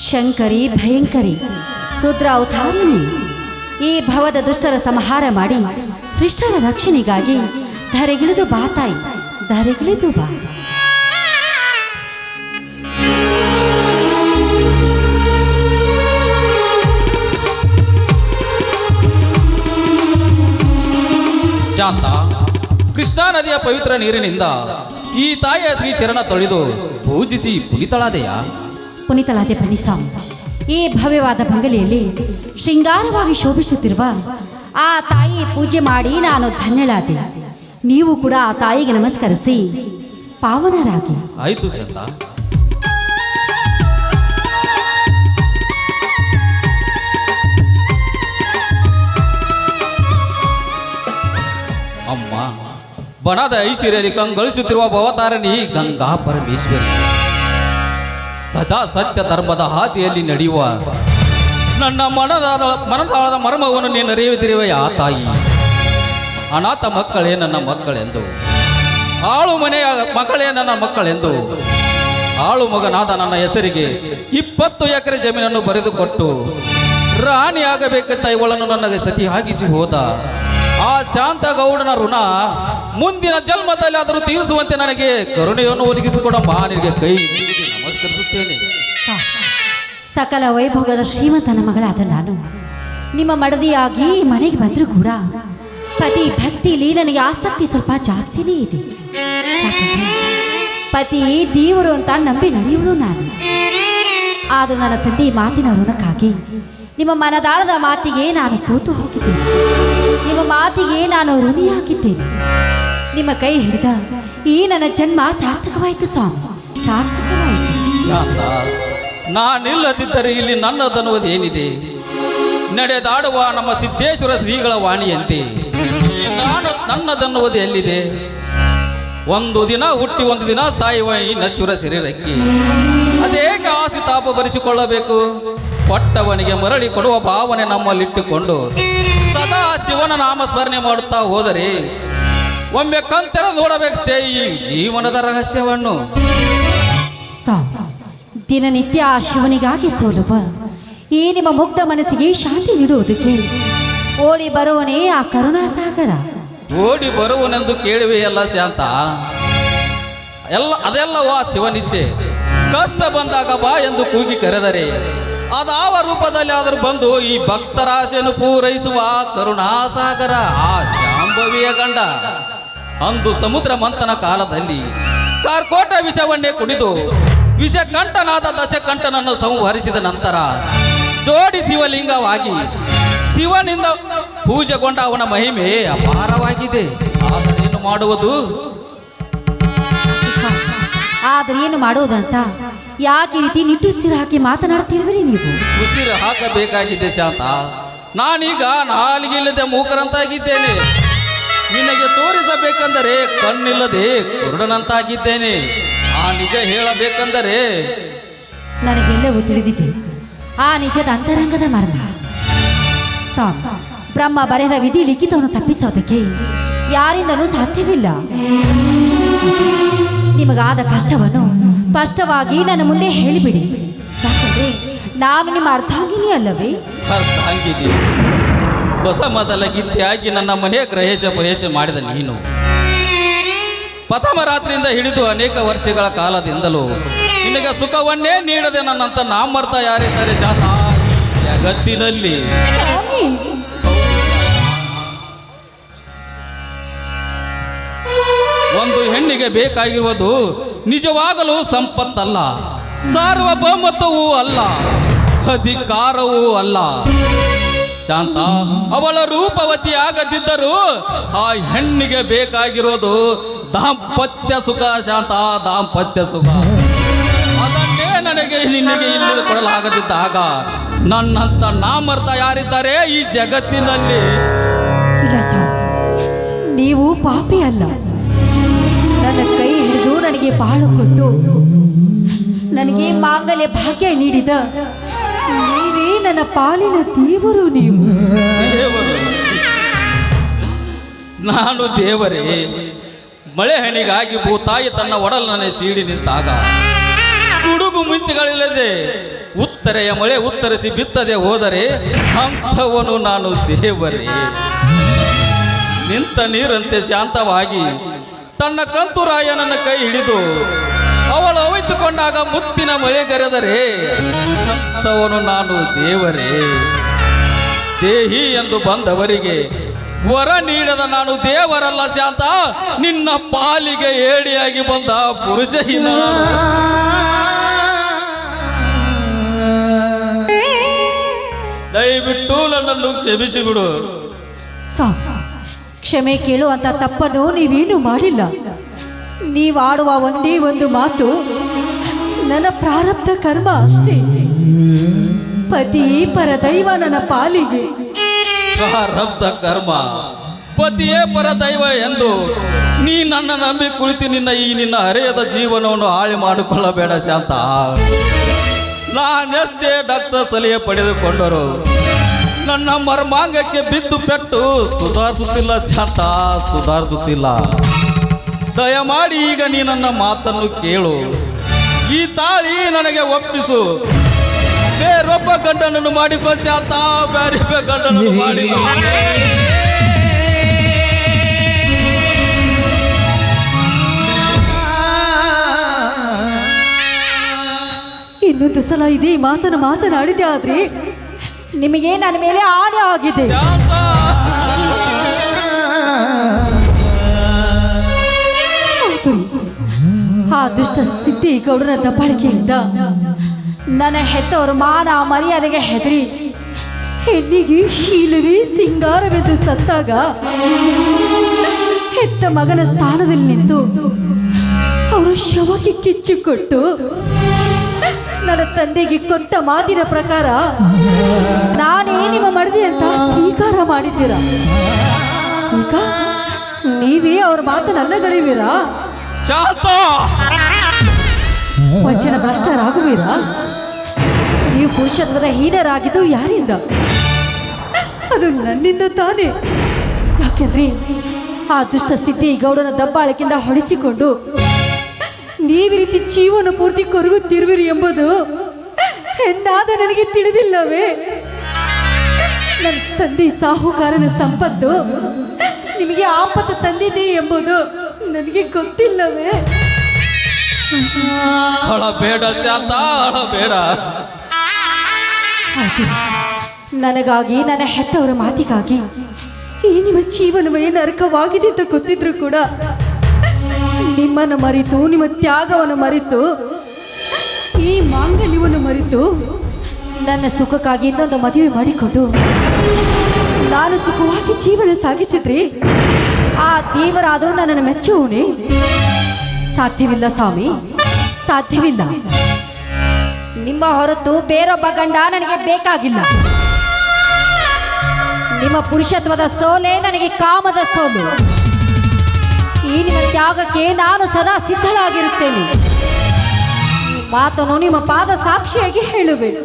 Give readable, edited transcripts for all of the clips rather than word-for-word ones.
ಶಂಕರಿ ಭಯಂಕರಿ ರುದ್ರ ಅವತಾರಿಣಿ ಈ ಭವದ ದುಷ್ಟರ ಸಂಹಾರ ಮಾಡಿ ಸೃಷ್ಟರ ರಕ್ಷಣೆಗಾಗಿ ಧರೆಗಿಳಿದು ಬಾ ತಾಯಿ, ಧರೆಗಿಳಿದು ಬಾ. ಶಾಂತ, ಕೃಷ್ಣಾ ನದಿಯ ಪವಿತ್ರ ನೀರಿನಿಂದ ಈ ತಾಯಿಯ ಶ್ರೀ ಚರಣ ತೊಳೆದು ಪೂಜಿಸಿ ಪುನಿತಳಾದೆಯಾ? ಪುನಿತಳಾದೆ ಬನ್ನಿಸ್ವಾಮಿ. ಈ ಭವ್ಯವಾದ ಬಂಗಲೆಯಲ್ಲಿ ಶೃಂಗಾರವಾಗಿ ಶೋಭಿಸುತ್ತಿರುವ ಆ ತಾಯಿ ಪೂಜೆ ಮಾಡಿ ನಾನು ಧನ್ಯಳಾದೆ. ನೀವು ಕೂಡ ಆ ತಾಯಿಗೆ ನಮಸ್ಕರಿಸಿ ಪಾವನರಾಗಿ. ಆಯಿತು ಶಾಂತ. ಅಮ್ಮ, ಬಣದ ಐಶ್ವರ್ಯದಲ್ಲಿ ಕಂಗೊಳಿಸುತ್ತಿರುವ ಭವತಾರಣಿ ಗಂಗಾ ಪರಮೇಶ್ವರಿ, ಸದಾ ಸತ್ಯ ಧರ್ಮದ ಹಾದಿಯಲ್ಲಿ ನಡೆಯುವ ನನ್ನ ಮನದಾಳದ ಮರ್ಮವನ್ನು ನೀನು ಅರಿಯುತ್ತಿರುವ ಆ ತಾಯಿ. ಅನಾಥ ಮಕ್ಕಳೇ ನನ್ನ ಮಕ್ಕಳೆಂದು, ಆಳು ಮನೆಯ ಮಕ್ಕಳೇ ನನ್ನ ಮಕ್ಕಳೆಂದು, ಆಳು ಮಗನಾದ ನನ್ನ ಹೆಸರಿಗೆ 20 ಎಕರೆ ಜಮೀನನ್ನು ಬರೆದುಕೊಟ್ಟು ರಾಣಿಯಾಗಬೇಕಂತ ಇವಳನ್ನು ನನಗೆ ಸತಿ ಹಾಕಿಸಿ ಹೋದ ಆ ಶಾಂತ ಗೌಡನ ಋಣ ಮುಂದಿನ ಜನ್ಮದಲ್ಲಿ ಆದರೂ ತೀರಿಸುವಂತೆ ನನಗೆ ಕರುಣೆಯನ್ನು ಒದಗಿಸಿಕೊಡಮ್ಮ. ನಿನಗೆ ಕೈ ನಮಸ್ಕರಿಸುತ್ತೇನೆ. ಸಕಲ ವೈಭೋಗದ ಶ್ರೀಮಂತನ ಮಗಳಾದ ನಾನು ನಿಮ್ಮ ಮಡದಿಯಾಗಿ ಮನೆಗೆ ಬಂದರೂ ಕೂಡ ಪತಿ ಭಕ್ತಿಲಿ ನನಗೆ ಆಸಕ್ತಿ ಸ್ವಲ್ಪ ಜಾಸ್ತಿನೇ ಇದೆ. ಪತಿ ದೇವರು ಅಂತ ನಂಬಿ ನಡೆಯುವುದು ನಾನು. ಆದರೂ ನನ್ನ ತಂದೆ ಮಾತಿನ ಋಣಕ್ಕಾಗಿ ನಿಮ್ಮ ಮನದಾಳದ ಮಾತಿಗೆ ನಾನು ಸೋತು ಹೋಗಿದ್ದೇನೆ. ನಿಮ್ಮ ಮಾತಿಗೆ ನಾನು ಋಣಿಯಾಗಿದ್ದೇನೆ. ನಿಮ್ಮ ಕೈ ಹಿಡಿದ ಈ ನನ್ನ ಜನ್ಮ ಸಾರ್ಥಕವಾಯಿತು ಸ್ವಾಮಿ, ಸಾರ್ಥಕವಾಯಿತು. ನಾನಿಲ್ಲದಿದ್ದರೆ ಇಲ್ಲಿ ನನ್ನದನ್ನುವುದು ಏನಿದೆ? ನಡೆದಾಡುವ ನಮ್ಮ ಸಿದ್ದೇಶ್ವರ ಶ್ರೀಗಳ ವಾಣಿಯಂತೆ ನಾನು ನನ್ನದನ್ನುವುದು ಎಲ್ಲಿದೆ? ಒಂದು ದಿನ ಹುಟ್ಟಿ ಒಂದು ದಿನ ಸಾಯುವ ಈ ನಶ್ವರ ಶರೀರಕ್ಕೆ ಅದೇಗೆ ಆಸೆ ತಾಪ ಭರಿಸಿಕೊಳ್ಳಬೇಕು? ಕೊಟ್ಟವನಿಗೆ ಮರಳಿ ಕೊಡುವ ಭಾವನೆ ನಮ್ಮಲ್ಲಿಟ್ಟುಕೊಂಡು ಸದಾ ಶಿವನ ನಾಮಸ್ಮರಣೆ ಮಾಡುತ್ತಾ ಹೋದರೆ ಒಮ್ಮೆ ಕಂತೆರ ನೋಡಬೇಕಷ್ಟೇ ಈ ಜೀವನದ ರಹಸ್ಯವನ್ನು. ದಿನನಿತ್ಯ ಆ ಶಿವನಿಗಾಗಿ ಸೋಲುವ ಈ ನಿಮ್ಮ ಮುಗ್ಧ ಮನಸ್ಸಿಗೆ ಶಾಂತಿ ನೀಡುವುದಕ್ಕೆ ಓಡಿ ಬರುವನೇ ಆ ಕರುಣಾಸಾಗರ. ಓಡಿ ಬರುವನೆಂದು ಕೇಳುವೆಯಲ್ಲ ಶಾಂತ, ಅದೆಲ್ಲವೋ ಆ ಶಿವನಿಚ್ಛೆ. ಕಷ್ಟ ಬಂದಾಗ ಬಾ ಎಂದು ಕೂಗಿ ಕರೆದರೆ ಅದಾವ ರೂಪದಲ್ಲಿ ಆದರೂ ಬಂದು ಈ ಭಕ್ತರ ಆಸೆಯನ್ನು ಪೂರೈಸುವ ಕರುಣಾಸಾಗರ ಆ ಶಾಂಭವಿಯ ಗಂಡ. ಅಂದು ಸಮುದ್ರ ಮಂಥನ ಕಾಲದಲ್ಲಿ ಕಾರ್ಕೋಟ ವಿಷವನ್ನೇ ಕುಡಿದು ವಿಷಕಂಠನಾದ ದಶಕಂಠನನ್ನು ಸಂಹರಿಸಿದ ನಂತರ ಜೋಡಿ ಶಿವಲಿಂಗವಾಗಿ ಶಿವನಿಂದ ಪೂಜೆಗೊಂಡ ಅವನ ಮಹಿಮೆ ಅಪಾರವಾಗಿದೆ. ಆದರೇನು ಮಾಡುವುದು? ಆದ್ರೆ ಏನು ಮಾಡೋದಂತ ಯಾಕೆ ಈ ರೀತಿ ನಿಟ್ಟುಸಿರು ಹಾಕಿ ಮಾತನಾಡ್ತಿರ್ವಿ ನೀವು? ಉಸಿರು ಹಾಕಬೇಕಾಗಿದೆ ಶಾಂತ. ನಾನೀಗ ನಾಲಿಗಿಲ್ಲದೆ ಮೂಕರಂತಾಗಿದ್ದೇನೆ. ನಿನಗೆ ತೋರಿಸಬೇಕೆಂದರೆ ಕಣ್ಣಿಲ್ಲದೆ ಕುರುಡನಂತಾಗಿದ್ದೇನೆ. ಆ ನಿಜ ಹೇಳಬೇಕೆಂದರೆ ನನಗೆಲ್ಲವೂ ತಿಳಿದಿದೆ. ಆ ನಿಜದ ಅಂತರಂಗದ ಮರ್ಮ ಸ್ವಾಮಿ, ಬ್ರಹ್ಮ ಬರೆದ ವಿಧಿ ಲಿಖಿತವನ್ನು ತಪ್ಪಿಸೋದಕ್ಕೆ ಯಾರಿಂದಲೂ ಸಾಧ್ಯವಿಲ್ಲ. ನಿಮಗಾದ ಕಷ್ಟವನ್ನು ಸ್ಪಷ್ಟವಾಗಿ ನನ್ನ ಮುಂದೆ ಹೇಳಿಬಿಡಿ. ಯಾಕಂದ್ರೆ ನಾನು ನಿಮ್ಮ ಅರ್ಧಾಂಗಿನಿ ಅಲ್ಲವೇ? ಅರ್ಧಾಂಗಿನಿ ಹೊಸ ಮೊದಲ ಗೀತೆಯಾಗಿ ನನ್ನ ಮನೆಯ ಪ್ರವೇಶ ಮಾಡಿದ ನೀನು ಪ್ರಥಮ ರಾತ್ರಿಯಿಂದ ಹಿಡಿದು ಅನೇಕ ವರ್ಷಗಳ ಕಾಲದಿಂದಲೂ ನಿನಗೆ ಸುಖವನ್ನೇ ನೀಡದೆ ನನ್ನಂತ ನಾಮರ್ಥ ಯಾರಿದ್ದಾರೆ ಶಾಂತ ಈ ಜಗತ್ತಿನಲ್ಲಿ? ಒಂದು ಹೆಣ್ಣಿಗೆ ಬೇಕಾಗಿರುವುದು ನಿಜವಾಗಲೂ ಸಂಪತ್ತಲ್ಲ, ಸಾರ್ವಭೌಮತ್ವವೂ ಅಲ್ಲ, ಅಧಿಕಾರವೂ ಅಲ್ಲ ಶಾಂತ. ಅವಳ ರೂಪವತಿ ಆಗದಿದ್ದರೂ ಆ ಹೆಣ್ಣಿಗೆ ಬೇಕಾಗಿರೋದು ದಾಂಪತ್ಯ ಸುಖ ಶಾಂತ, ದಾಂಪತ್ಯ ಸುಖ. ಅದನ್ನೇ ನನಗೆ ನಿನಗೆ ಇಲ್ಲಿ ಕೊಡಲಾಗದಿದ್ದಾಗ ನನ್ನಂತ ನಾಮರ್ಥ ಯಾರಿದ್ದಾರೆ ಈ ಜಗತ್ತಿನಲ್ಲಿ? ಇಲ್ಲ ಸರ್, ನೀವು ಪಾಪಿ ಅಲ್ಲ. ನನ್ನ ಕೈ ಹಿಡಿದು ನನಗೆ ಬಾಳು ಕೊಟ್ಟು ನನಗೆ ಮಾಂಗಲ್ಯ ಭಾಗ್ಯ ನೀಡಿದ ನೀವೇ ನನ್ನ ಪಾಲಿನ ದೇವರು. ನೀವು ದೇವರು? ನಾನು ದೇವರೇ? ಮಳೆ ಹನಿಗಾಗಿ ಭೂತಾಯಿ ತನ್ನ ಒಡಲನ್ನೇ ಸೀಡಿ ನಿಂತಾಗ ಗುಡುಗು ಮುಂಚೆಗಳಿಲ್ಲದೆ ಉತ್ತರೆಯ ಮಳೆ ಉತ್ತರಿಸಿ ಬಿತ್ತದೆ ಹೋದರೆ ಅಂಥವನು ನಾನು ದೇವರೇ? ನಿಂತ ನೀರಂತೆ ಶಾಂತವಾಗಿ ತನ್ನ ಕಂತುರಾಯ ನನ್ನ ಕೈ ಹಿಡಿದು ಅವಳು ಅವಿತುಕೊಂಡಾಗ ಮುತ್ತಿನ ಮಳೆ ಗರೆದರೆ ಅಂಥವನು ನಾನು ದೇವರೇ? ದೇಹಿ ಎಂದು ಬಂದವರಿಗೆ ವರ ನೀಡದ ನಾನು ದೇವರಲ್ಲ ಶಾಂತ, ನಿನ್ನ ಪಾಲಿಗೆ ಏಡಿಯಾಗಿ ಬಂದ ಪುರುಷಹೀನ. ದಯವಿಟ್ಟು ನನ್ನನ್ನು ಕ್ಷಮಿಸಿ ಬಿಡು. ಕ್ಷಮೆ ಕೇಳುವಂತ ತಪ್ಪನ್ನು ನೀವೇನು ಮಾಡಿಲ್ಲ. ನೀವಾಡುವ ಒಂದೇ ಒಂದು ಮಾತು ನನ್ನ ಪ್ರಾರಬ್ಧ ಕರ್ಮ ಅಷ್ಟೇ. ಪತಿ ಪರದೈವ ನನ್ನ ಪಾಲಿಗೆ. ಪ್ರಾರಬ್ಧ ಕರ್ಮ, ಪತಿಯೇ ಪರದೈವ ಎಂದು ನೀ ನನ್ನ ನಂಬಿ ಕುಳಿತು ನಿನ್ನ ಹರೆಯದ ಜೀವನವನ್ನು ಹಾಳು ಮಾಡಿಕೊಳ್ಳಬೇಡ ಶಾಂತ. ನಾನೆಷ್ಟೇ ಡಾಕ್ಟರ್ ಸಲಹೆ ಪಡೆದುಕೊಂಡರು ನನ್ನ ಮರ್ಮಾಂಗಕ್ಕೆ ಬಿದ್ದು ಪೆಟ್ಟು ಸುಧಾರಿಸುತ್ತಿಲ್ಲ ಶಾಂತ, ಸುಧಾರಿಸುತ್ತಿಲ್ಲ. ದಯಮಾಡಿ ಈಗ ನೀ ನನ್ನ ಮಾತನ್ನು ಕೇಳು. ಈ ತಾಳಿ ನನಗೆ ಒಪ್ಪಿಸು. ಬೇರೊಬ್ಬ ಗಂಡನನ್ನು ಮಾಡಿಕೋ ಶಾಂತ, ಬೇರೊಬ್ಬ ಗಂಡನನ್ನು ಮಾಡಿಕೋ. ಇನ್ನೊಂದು ಸಲ ಇದೇ ಮಾತನ್ನು ಮಾತನಾಡಿದೆ ಆದ್ರೆ ನಿಮಗೆ ನನ್ನ ಮೇಲೆ ಆಣೆ ಆಗಿದೆ. ಆ ದುಷ್ಟ ಸ್ಥಿತಿ ಗೌಡನ ದಬ್ಬಾಳಿಕೆಯಿಂದ ನನ್ನ ಹೆತ್ತವರು ಮಾನ ಮರ್ಯಾದೆಗೆ ಹೆದರಿ ಹೆಣ್ಣಿಗೆ ಶೀಲವೇ ಸಿಂಗಾರವೆಂದು ಸತ್ತಾಗ ಹೆತ್ತ ಮಗನ ಸ್ಥಾನದಲ್ಲಿ ನಿಂತು ಅವರು ಶವಕ್ಕೆ ಕಿಚ್ಚುಕೊಟ್ಟು ನನ್ನ ತಂದೆಗೆ ಕೊಟ್ಟ ಮಾತಿನ ಪ್ರಕಾರ ನಾನೇ ನಿಮ್ಮ ಮಡದಿ ಅಂತ ಸ್ವೀಕಾರ ಮಾಡಿದ್ದೀರ. ಈಗ ನೀವೇ ಅವ್ರ ಮಾತನ್ನು ಅಲ್ಲಗಳೆಯುವಿರಾ? ವಚನ ಭ್ರಷ್ಟರಾಗುವಿರಾ? ನೀವು ಪುರುಷತ್ವದ ಹೀನರಾಗಿದ್ದು ಯಾರಿಂದ? ಅದು ನನ್ನಿಂದ ತಾನೇ. ಯಾಕೆಂದ್ರೆ ಆ ದುಷ್ಟ ಸ್ಥಿತಿ ಗೌಡನ ದಬ್ಬಾಳಿಕೆಯಿಂದ ಹೊಡೆಸಿಕೊಂಡು ನೀವು ರೀತಿ ಜೀವನ ಪೂರ್ತಿ ಕೊರಗುತ್ತಿರುವಿರಿ ಎಂಬುದು ಎಂದಾದ ನನಗೆ ತಿಳಿದಿಲ್ಲವೇ? ನನ್ನ ತಂದೆ ಸಾಹುಕಾರನ ಸಂಪತ್ತು ನಿಮಗೆ ಆಪತ್ತು ತಂದಿದೆ ಎಂಬುದು ನನಗೆ ಗೊತ್ತಿಲ್ಲವೇ? ಬೇಡ ಶಾಂತ, ಬೇಡ. ನನಗಾಗಿ ನನ್ನ ಹೆತ್ತವರ ಮಾತಿಗಾಗಿ ಈ ನಿಮ್ಮ ಜೀವನವೇ ನರಕವಾಗಿದೆ ಅಂತ ಗೊತ್ತಿದ್ರು ಕೂಡ ನಿಮ್ಮನ್ನು ಮರೆತು, ನಿಮ್ಮ ತ್ಯಾಗವನ್ನು ಮರೆತು, ಈ ಮಾಂಗಲ್ಯವನ್ನು ಮರೆತು ನನ್ನ ಸುಖಕ್ಕಾಗಿ ಇನ್ನೊಂದು ಮದುವೆ ಮಾಡಿಕೊಂಡು ನಾನು ಸುಖವಾಗಿ ಜೀವನ ಸಾಗಿಸಿದ್ರೆ ಆ ದೇವರಾದರೂ ನನ್ನನ್ನು ಮೆಚ್ಚುವನೇ? ಸಾಧ್ಯವಿಲ್ಲ ಸ್ವಾಮಿ, ಸಾಧ್ಯವಿಲ್ಲ. ನಿಮ್ಮ ಹೊರತು ಬೇರೊಬ್ಬ ಗಂಡ ನನಗೆ ಬೇಕಾಗಿಲ್ಲ. ನಿಮ್ಮ ಪುರುಷತ್ವದ ಸೋಲೆ ನನಗೆ ಕಾಮದ ಸೋಲು. ಈ ನಿಮ್ಮ ತ್ಯಾಗಕ್ಕೆ ನಾನು ಸದಾ ಸಿದ್ಧಳಾಗಿರುತ್ತೇನೆ. ಮಾತನ್ನು ನಿಮ್ಮ ಪಾದ ಸಾಕ್ಷಿಯಾಗಿ ಹೇಳಬೇಕು.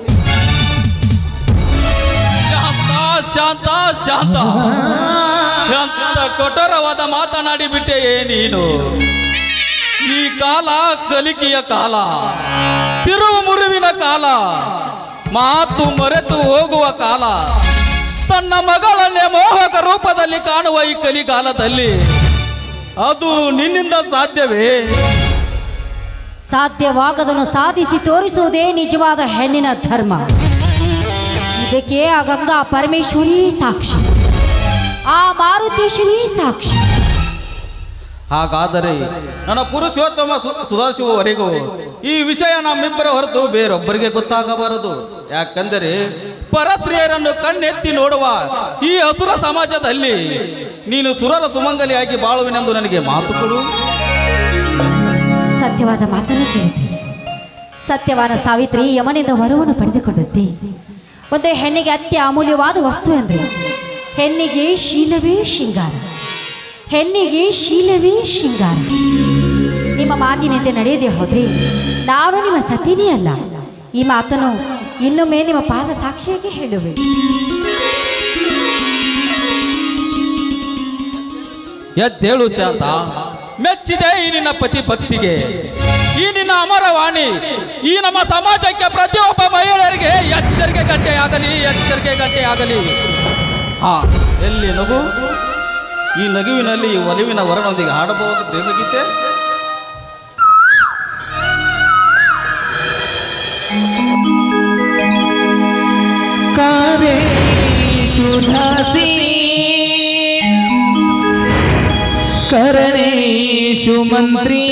ಶಾಂತ ಶಾಂತ ಎಂತ ಕಠೋರವಾದ ಮಾತನಾಡಿ ಬಿಟ್ಟೆಯೇ ನೀನು. ಈ ಕಾಲ ಕಲಿಕೆಯ ಕಾಲ, ತಿರುವು ಮುರುವಿನ ಕಾಲ, ಮಾತು ಮರೆತು ಹೋಗುವ ಕಾಲ. ತನ್ನ ಮಗಳನ್ನೇ ಮೋಹಕ ರೂಪದಲ್ಲಿ ಕಾಣುವ ಈ ಕಲಿಕಾಲದಲ್ಲಿ ಅದು ನಿನ್ನಿಂದ ಸಾಧ್ಯವೇ? ಸಾಧ್ಯವಾಗದನ್ನು ಸಾಧಿಸಿ ತೋರಿಸುವುದೇ ನಿಜವಾದ ಹೆಣ್ಣಿನ ಧರ್ಮ. ಇದಕ್ಕೆ ಆ ಗಂಗಾ ಪರಮೇಶ್ವರಿ ಸಾಕ್ಷಿ, ಆ ಮಾರುತೇಶ್ವರಿ ಸಾಕ್ಷಿ. ಹಾಗಾದರೆ ನನ್ನ ಪುರುಷೋತ್ತಮ ಸುಧಾರಿಸುವವರೆಗೂ ಈ ವಿಷಯ ನಮ್ಮಿಬ್ಬರ ಹೊರತು ಬೇರೊಬ್ಬರಿಗೆ ಗೊತ್ತಾಗಬಾರದು. ಯಾಕಂದರೆ ಪರಸ್ತ್ರೀಯರನ್ನು ಕಣ್ಣೆತ್ತಿ ನೋಡುವ ಈ ಅಸುರ ಸಮಾಜದಲ್ಲಿ ನೀನು ಸುರರ ಸುಮಂಗಲಿಯಾಗಿ ಬಾಳುವಿನೆಂದು ನನಗೆ ಮಾತು ಕೊಡು. ಸತ್ಯವಾದ ಮಾತನ್ನು ಕೇಳಿದೆ. ಸತ್ಯವಾದ ಸಾವಿತ್ರಿ ಯಮನಿಂದ ವರವನ್ನು ಪಡೆದುಕೊಂಡಂತೆ ಒಂದು ಹೆಣ್ಣಿಗೆ ಅತ್ಯಮೂಲ್ಯವಾದ ವಸ್ತು ಎಂದರೆ ಹೆಣ್ಣಿಗೆ ಶೀಲವೇ ಶೃಂಗಾರ, ಹೆಣ್ಣಿಗೆ ಶೀಲವೇ ಶೃಂಗಾರ. ನಿಮ್ಮ ಮಾತಿನಂತೆ ನಡೆಯದೆ ಹೋದ್ರೆ ನಾನು ನಿಮ್ಮ ಸತಿನೇ ಅಲ್ಲ. ಈ ಮಾತನ್ನು ಇನ್ನೊಮ್ಮೆ ನಿಮ್ಮ ಪಾದ ಸಾಕ್ಷಿಯಾಗಿ ಹೇಳುವೆ. ಎದ್ದೇಳು ಶಾಂತ, ಮೆಚ್ಚಿದೆ ಈ ನಿನ್ನ ಪತಿ ಭಕ್ತಿಗೆ, ಈ ನಿನ್ನ ಅಮರವಾಣಿ ಈ ನಮ್ಮ ಸಮಾಜಕ್ಕೆ ಪ್ರತಿಯೊಬ್ಬ ಮಹಿಳೆಯರಿಗೆ ಎಚ್ಚರಿಕೆ ಗಂಟೆಯಾಗಲಿ, ಎಚ್ಚರಿಕೆ ಗಂಟೆಯಾಗಲಿ. ಹಾ, ಎಲ್ಲಿ ನಗು? ಈ ನಗುವಿನಲ್ಲಿ ಒಲಿವಿನ ವರನೊಂದಿಗೆ ಹಾಡಬಹುದು ಪ್ರೇಮಗೀತೆ. ಕಾರೇಶುದಾಸಿ ಕರಣೇಶು ಮಂತ್ರಿ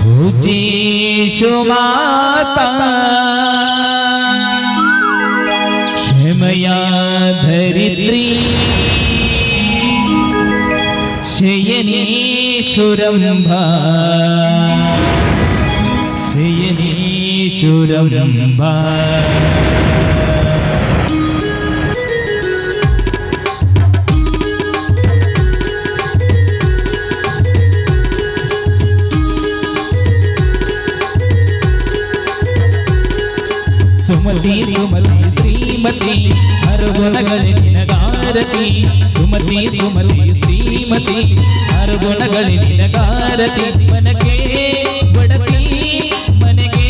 ಭುಜೇಶು ಮಾತಾ ಕ್ಷಮಯಾ ಧರಿತ್ರಿ ಶಯನೇಶ್ವರಂಭಾ ಶಯನೇಶ್ವರಂಭಾ. ಸುಮತಿ ಸುಮತಿ ಶ್ರೀಮತಿ ಹರಗುಣಗಳೆ ನಿನಗಾರತಿ. ಸುಮತಿ ಸುಮತಿ ಶ್ರೀಮತಿ ಹರಗುಣಗಳೆ ನಿನಗಾರತಿ. ಮನಗೆ ಬಡತಿ ಮನೆಗೆ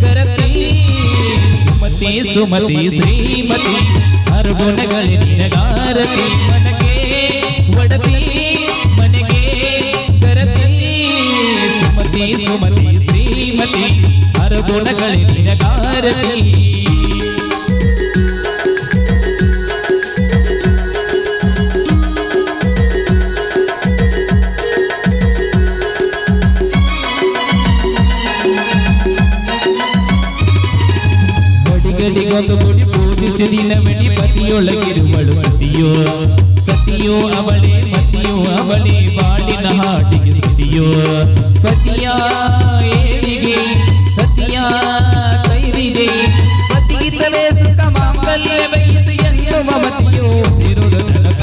ಗರತಿ. ಸುಮತಿ ಸುಮತಿ ಶ್ರೀಮತಿ ಹರಗುಣಗಳೆ ನಿನಗಾರತಿ. ಮನಗೆ ಬಡತಿ ಮನೆಗೆ ಗರತಿ. ಸುಮತಿ ಸುಮತಿ ಶ್ರೀಮತಿ ಹರಗುಣಗಳೆ ನಿನಗಾರತಿ. ಬಡಿಗಡಿಗೊಂದು ಗುಡಿ ಪೂಜಿಸಿ ದಿನವೆಣಿ ಪತಿಯೊಳಗಿರುವಳು ಸತಿಯೋ. ಸತಿಯೋ ಅವಳೇ ಮತಿಯೋ ಅವಳೇ ಬಾಳಿನ ಹಾಡಿಗೆ ಸತಿಯೋ. ಪತಿಯ ಏಳಿಗೆ ಸತಿಯ ಕೈದಿದೆ. ಪತಿಗಿದ್ದವೇ ಸುಖ ಮಾಂಗಲ್ಯವೈತು ಎನ್ನುವ ಮತಿಯೋ ಸಿರುಳು ನರಕ.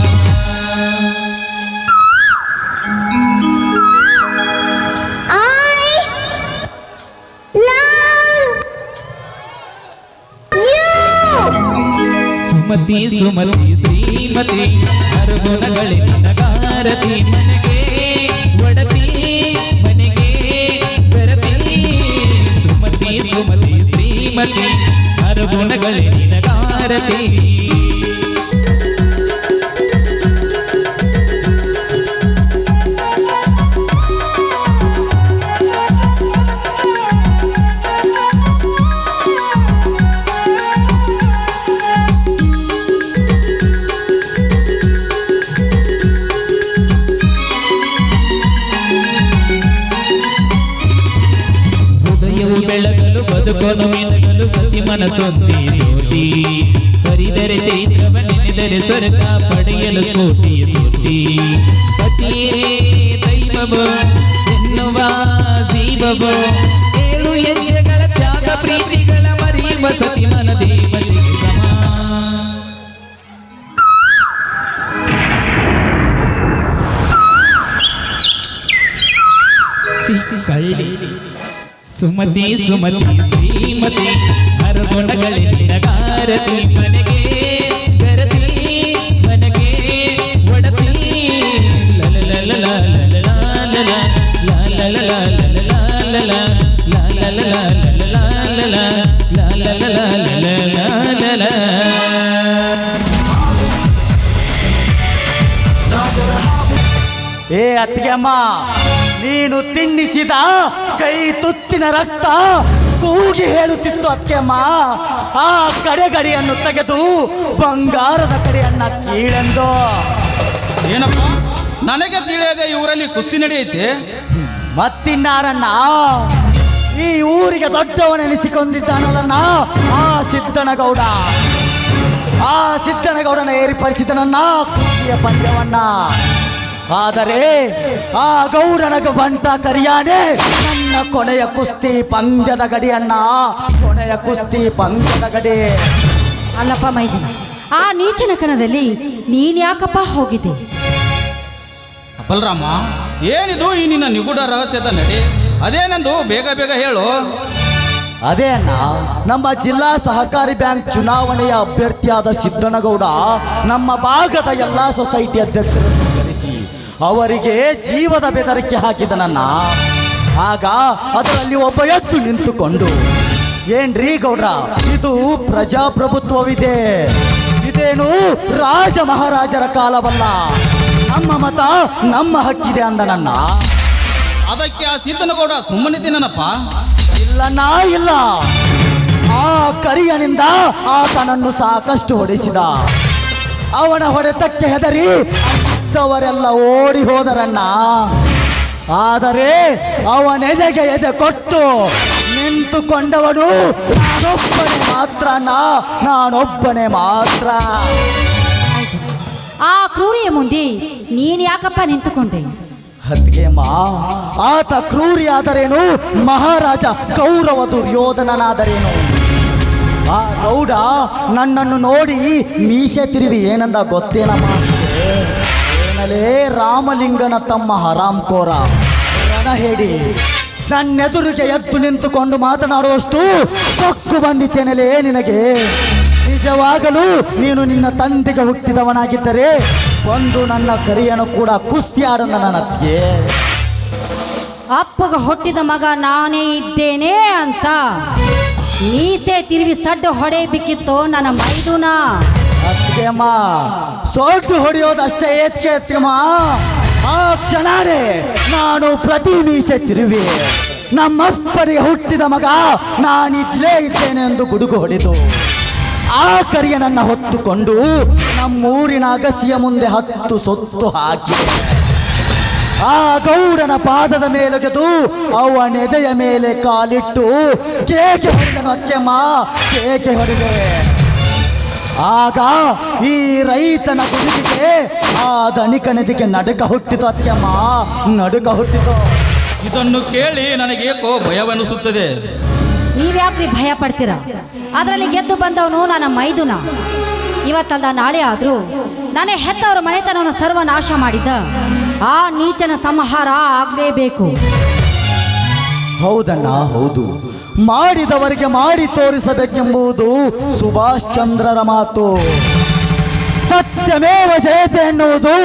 ಸುಮತಿ ಸುಮತಿ ಶ್ರೀಮತಿ ಹರಗುಣಗಳೆ ನಿನಗಾರತಿ. ಮನೆಗೆ ಒಡತಿ ಮನೆಗೆ ಬೆರತಿ. ಸುಮತಿ ಸುಮತಿ ಶ್ರೀಮತಿ ಹರಗುಣಗಳೆ ನಿನಗಾರತಿ. ಬೆಳಗಲು ಬದುಕನು ಮನಸೊಂದಿ ಜ್ಯೋತಿ ಕರಿದರೆ ಚೈತ್ರವ ನೆನೆದರೆ ಸ್ವರ್ಗ ಪಡೆಯಲು ಕೋಟಿ ಸೂಟಿ ಪತಿಯೇ ದೈವವೋ ಎನ್ನುವ ಜೀವವೋ ಏಳು ಹೆಜ್ಜೆಗಳ ತ್ಯಾಗ ಪ್ರೀತಿಗಳ ಮರೆಯುವ ಸತಿ ಮನ ದೇವತೆ ಸಮ ಕಳ್ಳಿ ಸುಮತಿ ಸುಮತಿ ಶ್ರೀಮತಿ ಹರಗುಣಗಳಿಗಾರತಿ ಮನೆಗೆ ಗರತಿ ಮನೆಗೆ ಒಡತಿ ಏ ಅತ್ತಿಗೆಮ್ಮ, ನೀನು ತಿನ್ನಿಸಿದ ಕೈ ತುತ್ತಿನ ರಕ್ತ ಕೂಗಿ ಹೇಳುತ್ತಿತ್ತು ಅತ್ತಿಗೆಮ್ಮ. ಆ ಕಡೆಗಡಿಯನ್ನು ತೆಗೆದು ಬಂಗಾರದ ಕಡೆಯನ್ನ ಕೀಳೆಂದು. ಏನಪ್ಪ, ನನಗೆ ತಿಳಿಯದೆ ಇವರಲ್ಲಿ ಕುಸ್ತಿ ನಡೆಯೈತೆ. ಮತ್ತಿನ್ನಾರನ್ನ ಈ ಊರಿಗೆ ದೊಡ್ಡವನೆನಿಸಿಕೊಂಡಿದ್ದಾನಲ್ಲ ಆ ಸಿದ್ದನಗೌಡ. ಆ ಸಿದ್ದನಗೌಡನ ಏರ್ಪಡಿಸಿದನನ್ನ ಕುಸ್ತಿಯ ಪಂದ್ಯವನ್ನ. ಆದರೆ ಆ ಗೌಡನಗ ಬಂಟ ಕರಿಯಾನೆ ನನ್ನ ಕೊನೆಯ ಕುಸ್ತಿ ಪಂದ್ಯದ ಗಡಿಯನ್ನ. ಕೊನೆಯ ಕುಸ್ತಿ ಪಂದ್ಯದ ಗಡಿ. ಅಲ್ಲಪ್ಪ ಮೈದಿನ, ಆ ನೀಚನ ಕಣದಲ್ಲಿ ನೀನ್ ಯಾಕಪ್ಪ ಹೋಗಿದ್ದೆ? ಬಲರಾಮ, ಏನಿದು ಈ ನಿನ್ನ ನಿಗೂಢ ರಹಸ್ಯದ ನಡೆ? ಅದೇನೆಂದು ಬೇಗ ಬೇಗ ಹೇಳು. ಅದೇ ಅಣ್ಣ, ನಮ್ಮ ಜಿಲ್ಲಾ ಸಹಕಾರಿ ಬ್ಯಾಂಕ್ ಚುನಾವಣೆಯ ಅಭ್ಯರ್ಥಿಯಾದ ಸಿದ್ದನಗೌಡ ನಮ್ಮ ಭಾಗದ ಎಲ್ಲ ಸೊಸೈಟಿ ಅಧ್ಯಕ್ಷರನ್ನು ಕರೆಸಿ ಅವರಿಗೆ ಜೀವದ ಬೆದರಿಕೆ ಹಾಕಿದನನ್ನ. ಆಗ ಅದರಲ್ಲಿ ಒಬ್ಬ ಎದ್ದು ನಿಂತುಕೊಂಡು, ಏನ್ರೀ ಗೌಡ್ರ, ಇದು ಪ್ರಜಾಪ್ರಭುತ್ವವಿದೆ, ಇದೇನು ರಾಜ ಮಹಾರಾಜರ ಕಾಲವಲ್ಲ, ನಮ್ಮ ಮತ ನಮ್ಮ ಹಕ್ಕಿದೆ ಅಂದನನ್ನ. ಅದಕ್ಕೆ ಆ ಸಿದ್ದನಗೌಡ ಸುಮ್ಮನಿದ್ದೀನಪ್ಪ. ಇಲ್ಲಣ್ಣ ಇಲ್ಲ, ಆ ಕರಿಯನಿಂದ ಆತನನ್ನು ಸಾಕಷ್ಟು ಹೊಡೆಸಿದ. ಅವನ ಹೊಡೆತಕ್ಕೆ ಹೆದರಿ ಅವರೆಲ್ಲ ಓಡಿ ಹೋದರಣ್ಣ. ಆದರೆ ಅವನೆದೆಗೆ ಎದೆ ಕೊಟ್ಟು ನಿಂತುಕೊಂಡವನು ನಾನೊಬ್ಬನೇ ಮಾತ್ರ, ನಾನೊಬ್ಬನೇ ಮಾತ್ರ. ಆ ಕ್ರೂರಿಯ ಮುಂದೆ ನೀನ್ ಯಾಕಪ್ಪ ನಿಂತುಕೊಂಡೆ? ಹತ್ಗೆಮ್ಮ, ಆತ ಕ್ರೂರಿಯಾದರೇನು, ಮಹಾರಾಜ ಕೌರವ ದುರ್ಯೋಧನನಾದರೇನು? ಆ ಗೌಡ ನನ್ನನ್ನು ನೋಡಿ ಮೀಸೆ ತಿರುವಿ ಏನಂದ ಗೊತ್ತೇನಮ್ಮ? ಏನಲೇ ರಾಮಲಿಂಗನ ತಮ್ಮ ಹರಾಮ್ಕೋರ ರಣಹೇಡಿ, ನನ್ನೆದುರಿಗೆ ಎದ್ದು ನಿಂತುಕೊಂಡು ಮಾತನಾಡುವಷ್ಟು ಸೊಕ್ಕು ಬಂದಿದ್ದೇನಲೇ ನಿನಗೆ? ನಿಜವಾಗಲೂ ನೀನು ನಿನ್ನ ತಂದೆಗೆ ಹುಟ್ಟಿದವನಾಗಿದ್ದರೆ ಒಂದು ನನ್ನ ಕರಿಯನ್ನು ಕೂಡ ಕುಸ್ತಿ ಆಡಂದ ನನಗೆ. ಅಪ್ಪಗ ಹುಟ್ಟಿದ ಮಗ ನಾನೇ ಇದ್ದೇನೆ ಅಂತ ಮೀಸೆ ತಿರುವಿ ಸಡ್ಡು ಹೊಡೆಯಬೇಕಿತ್ತು ನನ್ನ ಮೈದುನ. ಅತ್ತಿಗೆಮ್ಮ, ಸೋಟು ಹೊಡೆಯೋದಷ್ಟೇ ಏತ್ಕೆ ಅತ್ತಿಗೆಮ್ಮ. ಆ ಕ್ಷಣನೇ ನಾನು ಪ್ರತಿ ಮೀಸೆ ತಿರುವಿ ನಮ್ಮಪ್ಪನಿಗೆ ಹುಟ್ಟಿದ ಮಗ ನಾನಿದ್ಲೇ ಇದ್ದೇನೆ ಎಂದು ಗುಡುಗು ಹೊಡೆದು ಆ ಕರಿಯನನ್ನ ಹೊತ್ತುಕೊಂಡು ನಮ್ಮೂರಿನ ಅಗಸಿಯ ಮುಂದೆ 10 ಸೊತ್ತು ಹಾಕಿ ಆ ಗೌಡನ ಪಾದದ ಮೇಲೊಗೆದು ಅವನೆದೆಯ ಮೇಲೆ ಕಾಲಿಟ್ಟು ಕೇಕೆ ಹೊಡೆದನು ಅತ್ತೆಮ್ಮ, ಕೇಕೆ ಹೊಡೆದೆ. ಆಗ ಈ ರೈತನ ಗುಡುಗಿಗೆ ಆ ಧನಿಕನದಿಗೆ ನಡುಕ ಹುಟ್ಟಿತು ಅತ್ತೆಮ್ಮ, ನಡುಕ ಹುಟ್ಟಿತು. ಇದನ್ನು ಕೇಳಿ ನನಗೇಕೋ ಭಯವೆನಿಸುತ್ತದೆ. ನೀವ್ಯಾಕ್ರಿ ಭಯ ಪಡ್ತೀರ? ಅದರಲ್ಲಿ ಗೆದ್ದು ಬಂದವನು ನನ್ನ ಮೈದುನ. ಇವತ್ತಲ್ಲ ನಾಳೆ ಆದರೂ ನಾನೇ ಹೆತ್ತವರ ಮನೆತನವನ್ನು ಸರ್ವನಾಶ ಮಾಡಿದ ಆ ನೀಚನ ಸಂಹಾರ ಆಗಲೇಬೇಕು. ಹೌದಣ್ಣ, ಹೌದು. ಮಾಡಿದವರಿಗೆ ಮಾಡಿ ತೋರಿಸಬೇಕೆಂಬುದು ಸುಭಾಷ್ ಚಂದ್ರರ ಮಾತು. ಸತ್ಯಮೇವ ಜಯತೆ ಎನ್ನುವುದು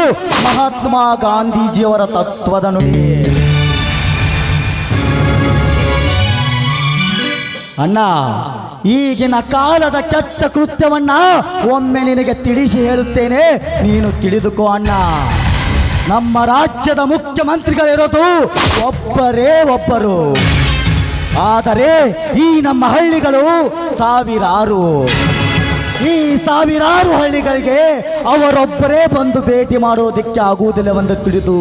ಮಹಾತ್ಮ ಗಾಂಧೀಜಿಯವರ ತತ್ವದ ನುಡಿ. ಅಣ್ಣ, ಈಗಿನ ಕಾಲದ ಕೆಟ್ಟ ಕೃತ್ಯವನ್ನ ಒಮ್ಮೆ ನಿನಗೆ ತಿಳಿಸಿ ಹೇಳುತ್ತೇನೆ, ನೀನು ತಿಳಿದುಕೋ ಅಣ್ಣ. ನಮ್ಮ ರಾಜ್ಯದ ಮುಖ್ಯಮಂತ್ರಿಗಳಿರೋದು ಒಬ್ಬರೇ ಒಬ್ಬರು, ಆದರೆ ಈ ನಮ್ಮ ಹಳ್ಳಿಗಳು ಸಾವಿರಾರು. ಈ ಸಾವಿರಾರು ಹಳ್ಳಿಗಳಿಗೆ ಅವರೊಬ್ಬರೇ ಬಂದು ಭೇಟಿ ಮಾಡೋದಕ್ಕೆ ಆಗುವುದಿಲ್ಲವೆಂದು ತಿಳಿದು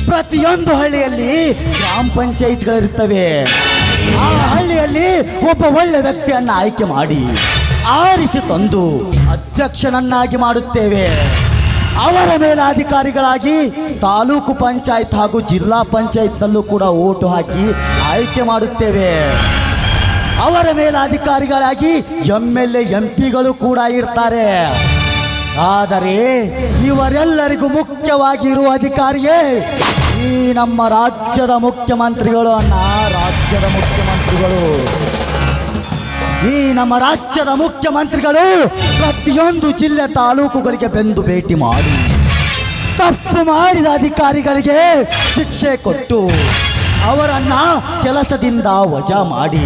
ಪ್ರತಿಯೊಂದು ಹಳ್ಳಿಯಲ್ಲಿ ಗ್ರಾಮ ಪಂಚಾಯತ್ಗಳಿರ್ತವೆ. ಆ ಹಳ್ಳಿಯಲ್ಲಿ ಒಬ್ಬ ಒಳ್ಳೆ ವ್ಯಕ್ತಿಯನ್ನ ಆಯ್ಕೆ ಮಾಡಿ ಆರಿಸಿ ತಂದು ಅಧ್ಯಕ್ಷನನ್ನಾಗಿ ಮಾಡುತ್ತೇವೆ. ಅವರ ಮೇಲಾಧಿಕಾರಿಗಳಾಗಿ ತಾಲೂಕು ಪಂಚಾಯತ್ ಹಾಗೂ ಜಿಲ್ಲಾ ಪಂಚಾಯತ್ನಲ್ಲೂ ಕೂಡ ಓಟು ಹಾಕಿ ಆಯ್ಕೆ ಮಾಡುತ್ತೇವೆ. ಅವರ ಮೇಲಾಧಿಕಾರಿಗಳಾಗಿ MLA MP ಗಳು ಕೂಡ ಇರ್ತಾರೆ. ಆದರೆ ಇವರೆಲ್ಲರಿಗೂ ಮುಖ್ಯವಾಗಿ ಇರುವ ಅಧಿಕಾರಿಯೇ ಈ ನಮ್ಮ ರಾಜ್ಯದ ಮುಖ್ಯಮಂತ್ರಿಗಳು ಅಣ್ಣ. ರಾಜ್ಯದ ಮುಖ್ಯಮಂತ್ರಿಗಳು, ಈ ನಮ್ಮ ರಾಜ್ಯದ ಮುಖ್ಯಮಂತ್ರಿಗಳು ಪ್ರತಿಯೊಂದು ಜಿಲ್ಲೆ ತಾಲೂಕುಗಳಿಗೆ ಬೆಂದು ಭೇಟಿ ಮಾಡಿ ತಪ್ಪು ಮಾಡಿದ ಅಧಿಕಾರಿಗಳಿಗೆ ಶಿಕ್ಷೆ ಕೊಟ್ಟು ಅವರನ್ನ ಕೆಲಸದಿಂದ ವಜಾ ಮಾಡಿ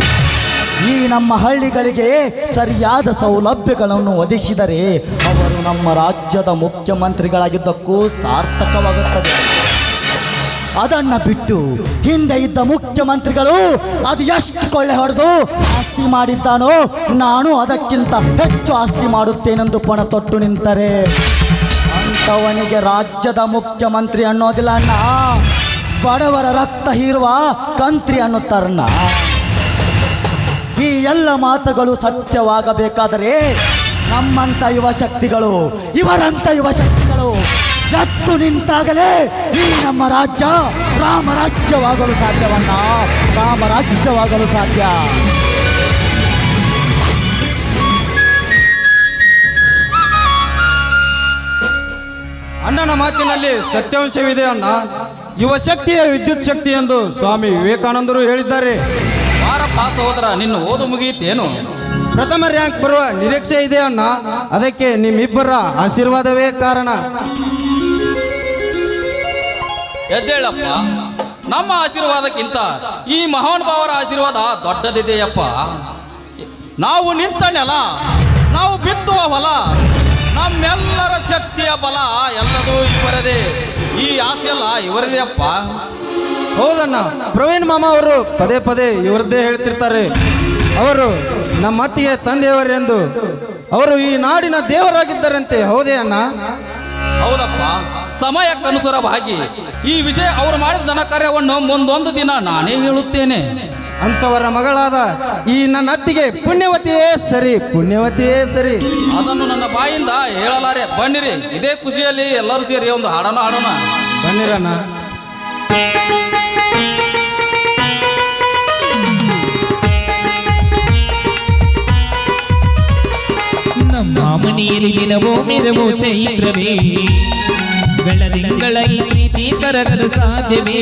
ಈ ನಮ್ಮ ಹಳ್ಳಿಗಳಿಗೆ ಸರಿಯಾದ ಸೌಲಭ್ಯಗಳನ್ನು ಒದಗಿಸಿದರೆ ಅವರು ನಮ್ಮ ರಾಜ್ಯದ ಮುಖ್ಯಮಂತ್ರಿಗಳಾಗಿದ್ದಕ್ಕೂ ಸಾರ್ಥಕವಾಗುತ್ತದೆ. ಅದನ್ನು ಬಿಟ್ಟು ಹಿಂದೆ ಇದ್ದ ಮುಖ್ಯಮಂತ್ರಿಗಳು ಅದು ಎಷ್ಟು ಕೊಳ್ಳೆ ಹೊಡೆದು ಆಸ್ತಿ ಮಾಡಿದ್ದಾನೋ ನಾನು ಅದಕ್ಕಿಂತ ಹೆಚ್ಚು ಆಸ್ತಿ ಮಾಡುತ್ತೇನೆಂದು ಪಣ ತೊಟ್ಟು ನಿಂತರೆ ಅಂಥವನಿಗೆ ರಾಜ್ಯದ ಮುಖ್ಯಮಂತ್ರಿ ಅನ್ನೋದಿಲ್ಲ ಅಣ್ಣ, ಬಡವರ ರಕ್ತ ಹೀರುವ ಕಂತ್ರಿ ಅನ್ನುತ್ತಾರಣ್ಣ. ಈ ಎಲ್ಲ ಮಾತುಗಳು ಸತ್ಯವಾಗಬೇಕಾದರೆ ನಮ್ಮಂಥ ಯುವ ಶಕ್ತಿಗಳು, ಇವರಂಥ ಯುವ ಶಕ್ತಿಗಳು ಎತ್ತು ನಿಂತಾಗಲೇ ಈ ನಮ್ಮ ರಾಜ್ಯ ರಾಮರಾಜ್ಯವಾಗಲು ಸಾಧ್ಯವನ್ನ, ರಾಮರಾಜ್ಯವಾಗಲು ಸಾಧ್ಯ. ಅಣ್ಣನ ಮಾತಿನಲ್ಲಿ ಸತ್ಯಾಂಶವಿದೆ ಅಣ್ಣ. ಯುವ ಶಕ್ತಿಯ ವಿದ್ಯುತ್ ಶಕ್ತಿ ಎಂದು ಸ್ವಾಮಿ ವಿವೇಕಾನಂದರು ಹೇಳಿದ್ದಾರೆ. ಬಾರಪ್ಪ ಸಹೋದರ, ನಿನ್ನ ಓದು ಮುಗಿಯಿತೇನು? ಪ್ರಥಮ ರ್ಯಾಂಕ್ ಬರುವ ನಿರೀಕ್ಷೆ ಇದೆ ಅಣ್ಣ. ಅದಕ್ಕೆ ನಿಮ್ಮಿಬ್ಬರ ಆಶೀರ್ವಾದವೇ ಕಾರಣ. ಎದ್ದೇಳಪ್ಪ, ನಮ್ಮ ಆಶೀರ್ವಾದಕ್ಕಿಂತ ಈ ಮಹಾನುಭಾವರ ಆಶೀರ್ವಾದ ದೊಡ್ಡದಿದೆಯಪ್ಪ. ನಾವು ನಿಂತ ನೆಲ, ನಾವು ಬಿತ್ತುವ ಹೊಲ, ನಮ್ಮೆಲ್ಲರ ಶಕ್ತಿಯ ಬಲ ಎಲ್ಲದೂ ಇವರದೇ. ಈ ಆಸ್ತಿಯಲ್ಲ ಇವರದೇ ಅಪ್ಪ. ಹೌದಣ್ಣ, ಪ್ರವೀಣ್ ಮಾಮ ಅವರು ಪದೇ ಪದೇ ಇವರದ್ದೇ ಹೇಳ್ತಿರ್ತಾರೆ. ಅವರು ನಮ್ಮ ಅತ್ತಿಗೆ ತಂದೆಯವರೆಂದು, ಅವರು ಈ ನಾಡಿನ ದೇವರಾಗಿದ್ದರಂತೆ. ಹೌದೇ ಅಣ್ಣ? ಹೌದಪ್ಪ, ಸಮಯಕ್ಕನುಸಾರವಾಗಿ ಈ ವಿಷಯ ಅವರು ಮಾಡಿದ ಧನ ಕಾರ್ಯವನ್ನು ಮುಂದೊಂದು ದಿನ ನಾನೇ ಹೇಳುತ್ತೇನೆ. ಅಂಥವರ ಮಗಳಾದ ಈ ನನ್ನ ಅತ್ತಿಗೆ ಪುಣ್ಯವತಿಯೇ ಸರಿ, ಪುಣ್ಯವತಿಯೇ ಸರಿ. ಅದನ್ನು ನನ್ನ ಬಾಯಿಂದ ಹೇಳಲಾರೆ. ಬನ್ನಿರಿ, ಇದೇ ಖುಷಿಯಲ್ಲಿ ಎಲ್ಲರೂ ಸೇರಿ ಒಂದು ಹಾಡೋಣ ಹಾಡೋಣ. ಬನ್ನಿರಣ್ಣ. ನಮ್ಮ ಮನೆಯಲ್ಲಿ ದಿನವೋ ಮಿರವೋ ಚೈತ್ರವೇ, ಬೆಳದಿಂಗಳ ಈ ಪ್ರೀತಿ ಕರಗಲು ಸಾಧ್ಯವೇ?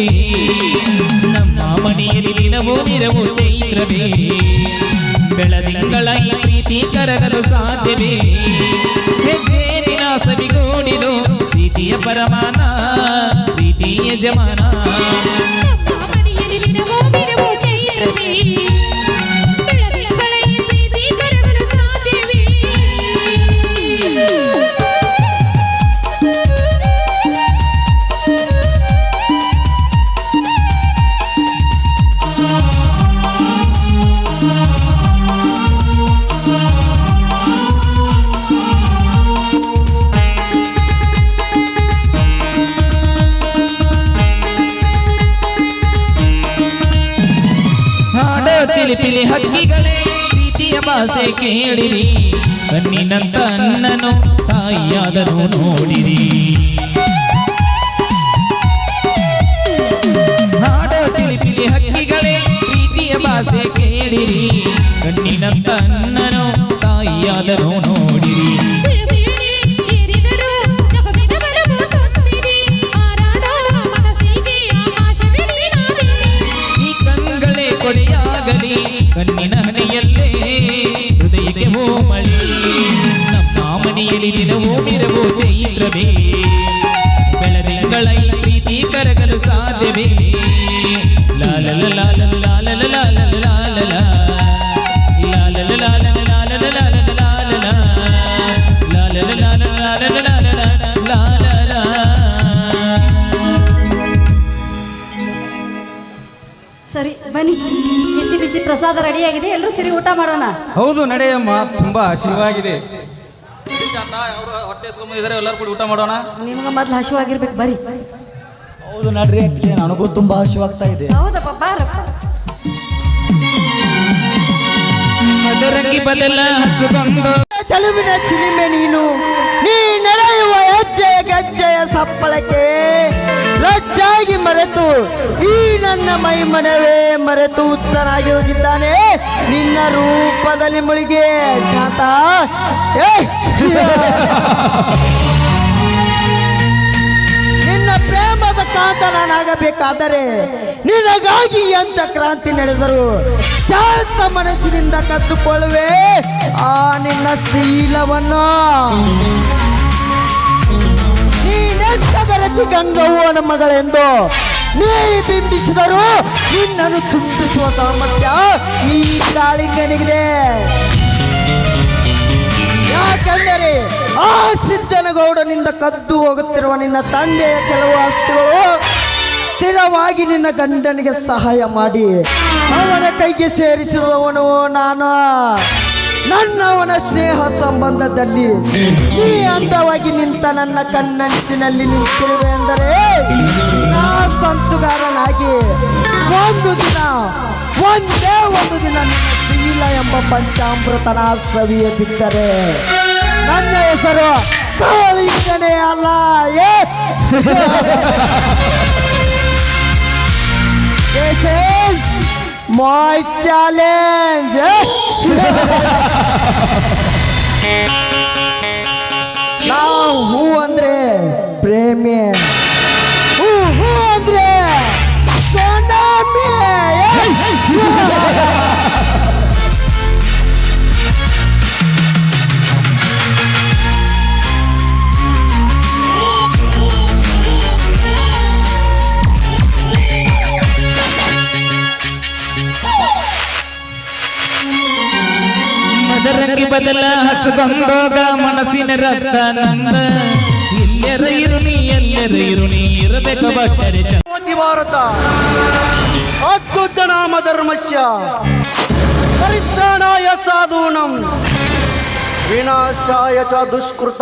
ನಮ್ಮ ಮನೆಯಲ್ಲಿ ದಿನವೋ ಮಿರವೋ ಚೈತ್ರವೇ, ಬೆಳದಿಂಗಳ ಈ ಪ್ರೀತಿ ಕರಗಲು ಸಾಧ್ಯವೇ? ಹೆಜ್ಜೆ ದಿನ ಸವಿಗೂಡಿದು ಪ್ರೀತಿಯ ಪರಮಾನ, ಪ್ರೀತಿಯ ಯಜಮಾನ. ಚಿಲಿಪಿಲಿ ಹಕ್ಕಿಗಳೇ ಪ್ರೀತಿಯ ಭಾಷೆ ಕೇಳಿರಿ, ಕಣ್ಣಿನಂತ ಅಣ್ಣನು ತಾಯಿಯಾದರೂ ನೋಡಿರಿ. ಹಾಡೋ ಚಿಲಿಪಿಲಿ ಹಕ್ಕಿಗಳೇ ಪ್ರೀತಿಯ ಭಾಷೆ ಕೇಳಿರಿ, ಕಣ್ಣಿನಂತ ಅಣ್ಣನು ತಾಯಿಯಾದರೂ ನೋಡಿರಿ. ಕೊಡೆಯಾಗಲಿ ಕಣ್ಣಿನ ಹಣೆಯಲ್ಲೇ ಹೃದಯಕ್ಕೆ ಮಳಿ. ನಮ್ಮ ಮನೆಯಲ್ಲಿ ದಿನವೂ ಮಿರವೋ ಚೈತ್ರವೇ, ಬೆಳದಿಂಗಳ ಈ ಪ್ರೀತಿ ಕರಗಲು ಸಾಧ್ಯವೇ? ಲಾಲಲ ಲಾಲಲ ಲಾಲಲ ಲಾಲಲ ಲಾಲಲ ಲಾಲಲ ಲಾಲಲ ಲಾಲಲ ಲಾಲಲ ಲಾಲಲ ಲಾಲಲ ಲಾಲಲ ಲಾಲಲ ಲಾಲಲ. ಸರಿ ಬನ್ನಿ, ಬಿಸಿ ಬಿಸಿ ಪ್ರಸಾದ ರೆಡಿಯಾಗಿದೆ, ಎಲ್ಲರೂ ಸೇರಿ ಊಟ ಮಾಡೋಣ. ಹೌದು ನಡೆಯಮ್ಮ, ತುಂಬಾ ಹಸಿವಾಗಿದೆ. ಅವರು ಹೊಟ್ಟೆ ಸುಮ್ಮನಿದ್ದಾರೆ, ಎಲ್ಲರೂ ಕೂಡ ಊಟ ಮಾಡೋಣ. ನಿಮ್ಗೆ ಮೊದ್ಲು ಹಸಿವಾಗಿರ್ಬೇಕು, ಬರ್ರಿ. ಹೌದು ನಡ್ರಿ, ನನಗೂ ತುಂಬಾ ಹಸಿವಾಗ್ತಾ ಇದೆ. ಹೌದಪ್ಪ, ಬಾರಪ್ಪ. ಮದರಂಗಿ ಬದಲ ಹಚ್ಚುಕೊಂಡು ಚಲುವಿನ ಚಿಲಿಮೆ ನೀನು ನೀ ನಡೆಯುವ ಹೆಜ್ಜೆಯ ಗೆಜ್ಜೆಯ ಸಪ್ಪಳಕ್ಕೆ ಲಜ್ಜಾಗಿ ಮರೆತು ಈ ನನ್ನ ಮೈ ಮನವೇ ಮರೆತು ಹುಚ್ಚನಾಗಿ ಹೋಗಿದ್ದಾನೆ ನಿನ್ನ ರೂಪದಲ್ಲಿ ಮುಳುಗಿ ಶಾಂತ ಏ! ನಿನ್ನ ಪ್ರೇಮದ ಕಾಂತನಾಗಬೇಕಾದರೆ ನಿನಗಾಗಿ ಎಂತ ಕ್ರಾಂತಿ ನಡೆದರು ಶಾಂತ ಮನಸ್ಸಿನಿಂದ ಕತ್ತುಕೊಳ್ಳುವೆ ಆ ನಿನ್ನ ಶೀಲವನ್ನು ನೀನೆಂತ ಗರತಿ ಗಂಗವ್ವನ ಮಗಳೆಂದು ನೀ ಬಿಂಬಿಸಿದರು ನಿನ್ನನ್ನು ಚುಂಬಿಸುವ ಸಾಮರ್ಥ್ಯ ಈ ಕಾಳಿಂಗನಿಗಿದೆ. ಯಾಕೆಂದರೆ ಆ ಸಿದ್ದನಗೌಡನಿಂದ ಕದ್ದು ಹೋಗುತ್ತಿರುವ ನಿನ್ನ ತಂದೆಯ ಕೆಲವು ಆಸ್ತಿಗಳು ಸ್ಥಿರವಾಗಿ ನಿನ್ನ ಗಂಡನಿಗೆ ಸಹಾಯ ಮಾಡಿ ಅವನ ಕೈಗೆ ಸೇರಿಸಿದವನು ನಾನು. ನನ್ನವನ ಸ್ನೇಹ ಸಂಬಂಧದಲ್ಲಿ ನೀ ಅಂದವಾಗಿ ನಿಂತ ನನ್ನ ಕಣ್ಣಂಚಿನಲ್ಲಿ ನಿಂತಿರುವೆ ಎಂದರೆ ನಾ ಸಂಚುಗಾರನಾಗಿ ಒಂದೇ ಒಂದು ದಿನ ನಿನ್ನ ಶೀಲ ಎಂಬ ಪಂಚಾಮೃತನ ಸವಿಯದಿದ್ದರೆ ನನ್ನ ಹೆಸರು ಕಾಳಿಂಗನೇ ಅಲ್ಲ. This is my challenge. ನಾವು ಹೂ ಅಂದ್ರೆ ಪ್ರೇಮಿ, ಹೂ ಅಂದ್ರೆ ಸೋನಾಮಿ. ಮದರಂಗಿ ಬದಲ ಹಚ್ಚಕೊಂಡೋಗ ಮನಸ್ಸಿನ ರಕ್ತ ನಂದ ಎಲ್ಲರ ಇರುಣಿ ಎಲ್ಲರ ಇರುಣಿ ಇರಬೇಕು ಬಟ್ಟರೆ ಭಾರತ ಅದ್ಭುತ ನಾಮ ಧರ್ಮಸ್ಯ ಪರಿತ್ರಾಣಾಯ ಸಾಧೂನಂ ವಿನಾಶಾಯ ಚ ದುಷ್ಕೃತ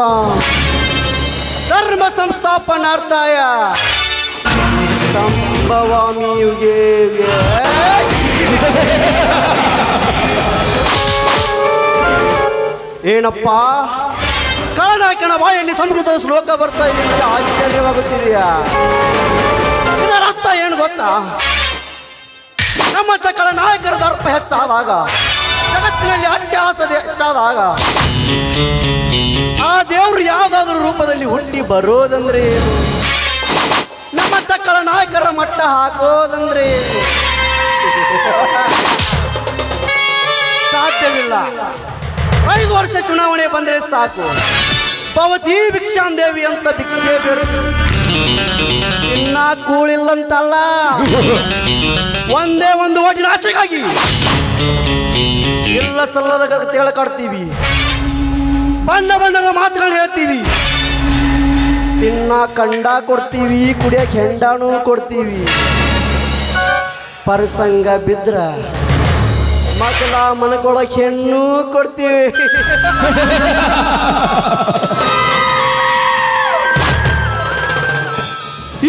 ಧರ್ಮ ಸಂಸ್ಥಾಪನಾರ್ಥಾಯ ಸಂಭವಾಮಿ ಯುಗೇ ಯುಗೇ. ಏನಪ್ಪ ಕರ್ನಾಟಕನ ಬಾಯಲ್ಲಿ ಸಂಸ್ಕೃತದ ಶ್ಲೋಕ ಬರ್ತಾ ಇದೆ, ಆಶ್ಚರ್ಯವಾಗುತ್ತಿದೆಯಾ? ಇದರ ಅರ್ಥ ಏನು ಗೊತ್ತಾ? ನಮ್ಮಂತ ನಾಯಕರ ದರ್ಪ ಹೆಚ್ಚಾದಾಗ, ಜಗತ್ತಿನಲ್ಲಿ ಅಟ್ಯಾಸದೆ ಹೆಚ್ಚಾದಾಗ ಆ ದೇವರು ಯಾವುದಾದ್ರೂ ರೂಪದಲ್ಲಿ ಹುಟ್ಟಿ ಬರೋದಂದ್ರೆ ಏನು? ನಮ್ಮಂತ ನಾಯಕರ ಮಟ್ಟ ಹಾಕೋದಂದ್ರೆ ಏನು? ಸಾಧ್ಯವಿಲ್ಲ. 5 ವರ್ಷ ಚುನಾವಣೆ ಬಂದ್ರೆ ಸಾಕು, ಭವತಿ ಭಿಕ್ಷಾಂ ದೇವಿ ಅಂತ ಭಿಕ್ಷೆ ಬೇಡ. ಇನ್ನ ಕೂಳಿಲ್ಲಂತಲ್ಲ, ಒಂದೇ ಒಂದು ಓಟಿನ ಆಸೆಗಾಗಿ ಇಲ್ಲ ಸಲ್ಲದ ಕಥೆಗಳ ಕಾಡ್ತೀವಿ, ಬಣ್ಣ ಬಣ್ಣದ ಮಾತುಗಳು ಹೇಳ್ತೀವಿ, ತಿನ್ನ ಕಂಡ ಕೊಡ್ತೀವಿ, ಕುಡಿಯಕ್ಕೆ ಹೆಂಡಾನು ಕೊಡ್ತೀವಿ, ಪರಸಂಗ ಬಿದ್ರ ಮಕ್ಕಳ ಮನಕೊಳಕ್ಕೆ ಹೆಣ್ಣು ಕೊಡ್ತೀವಿ.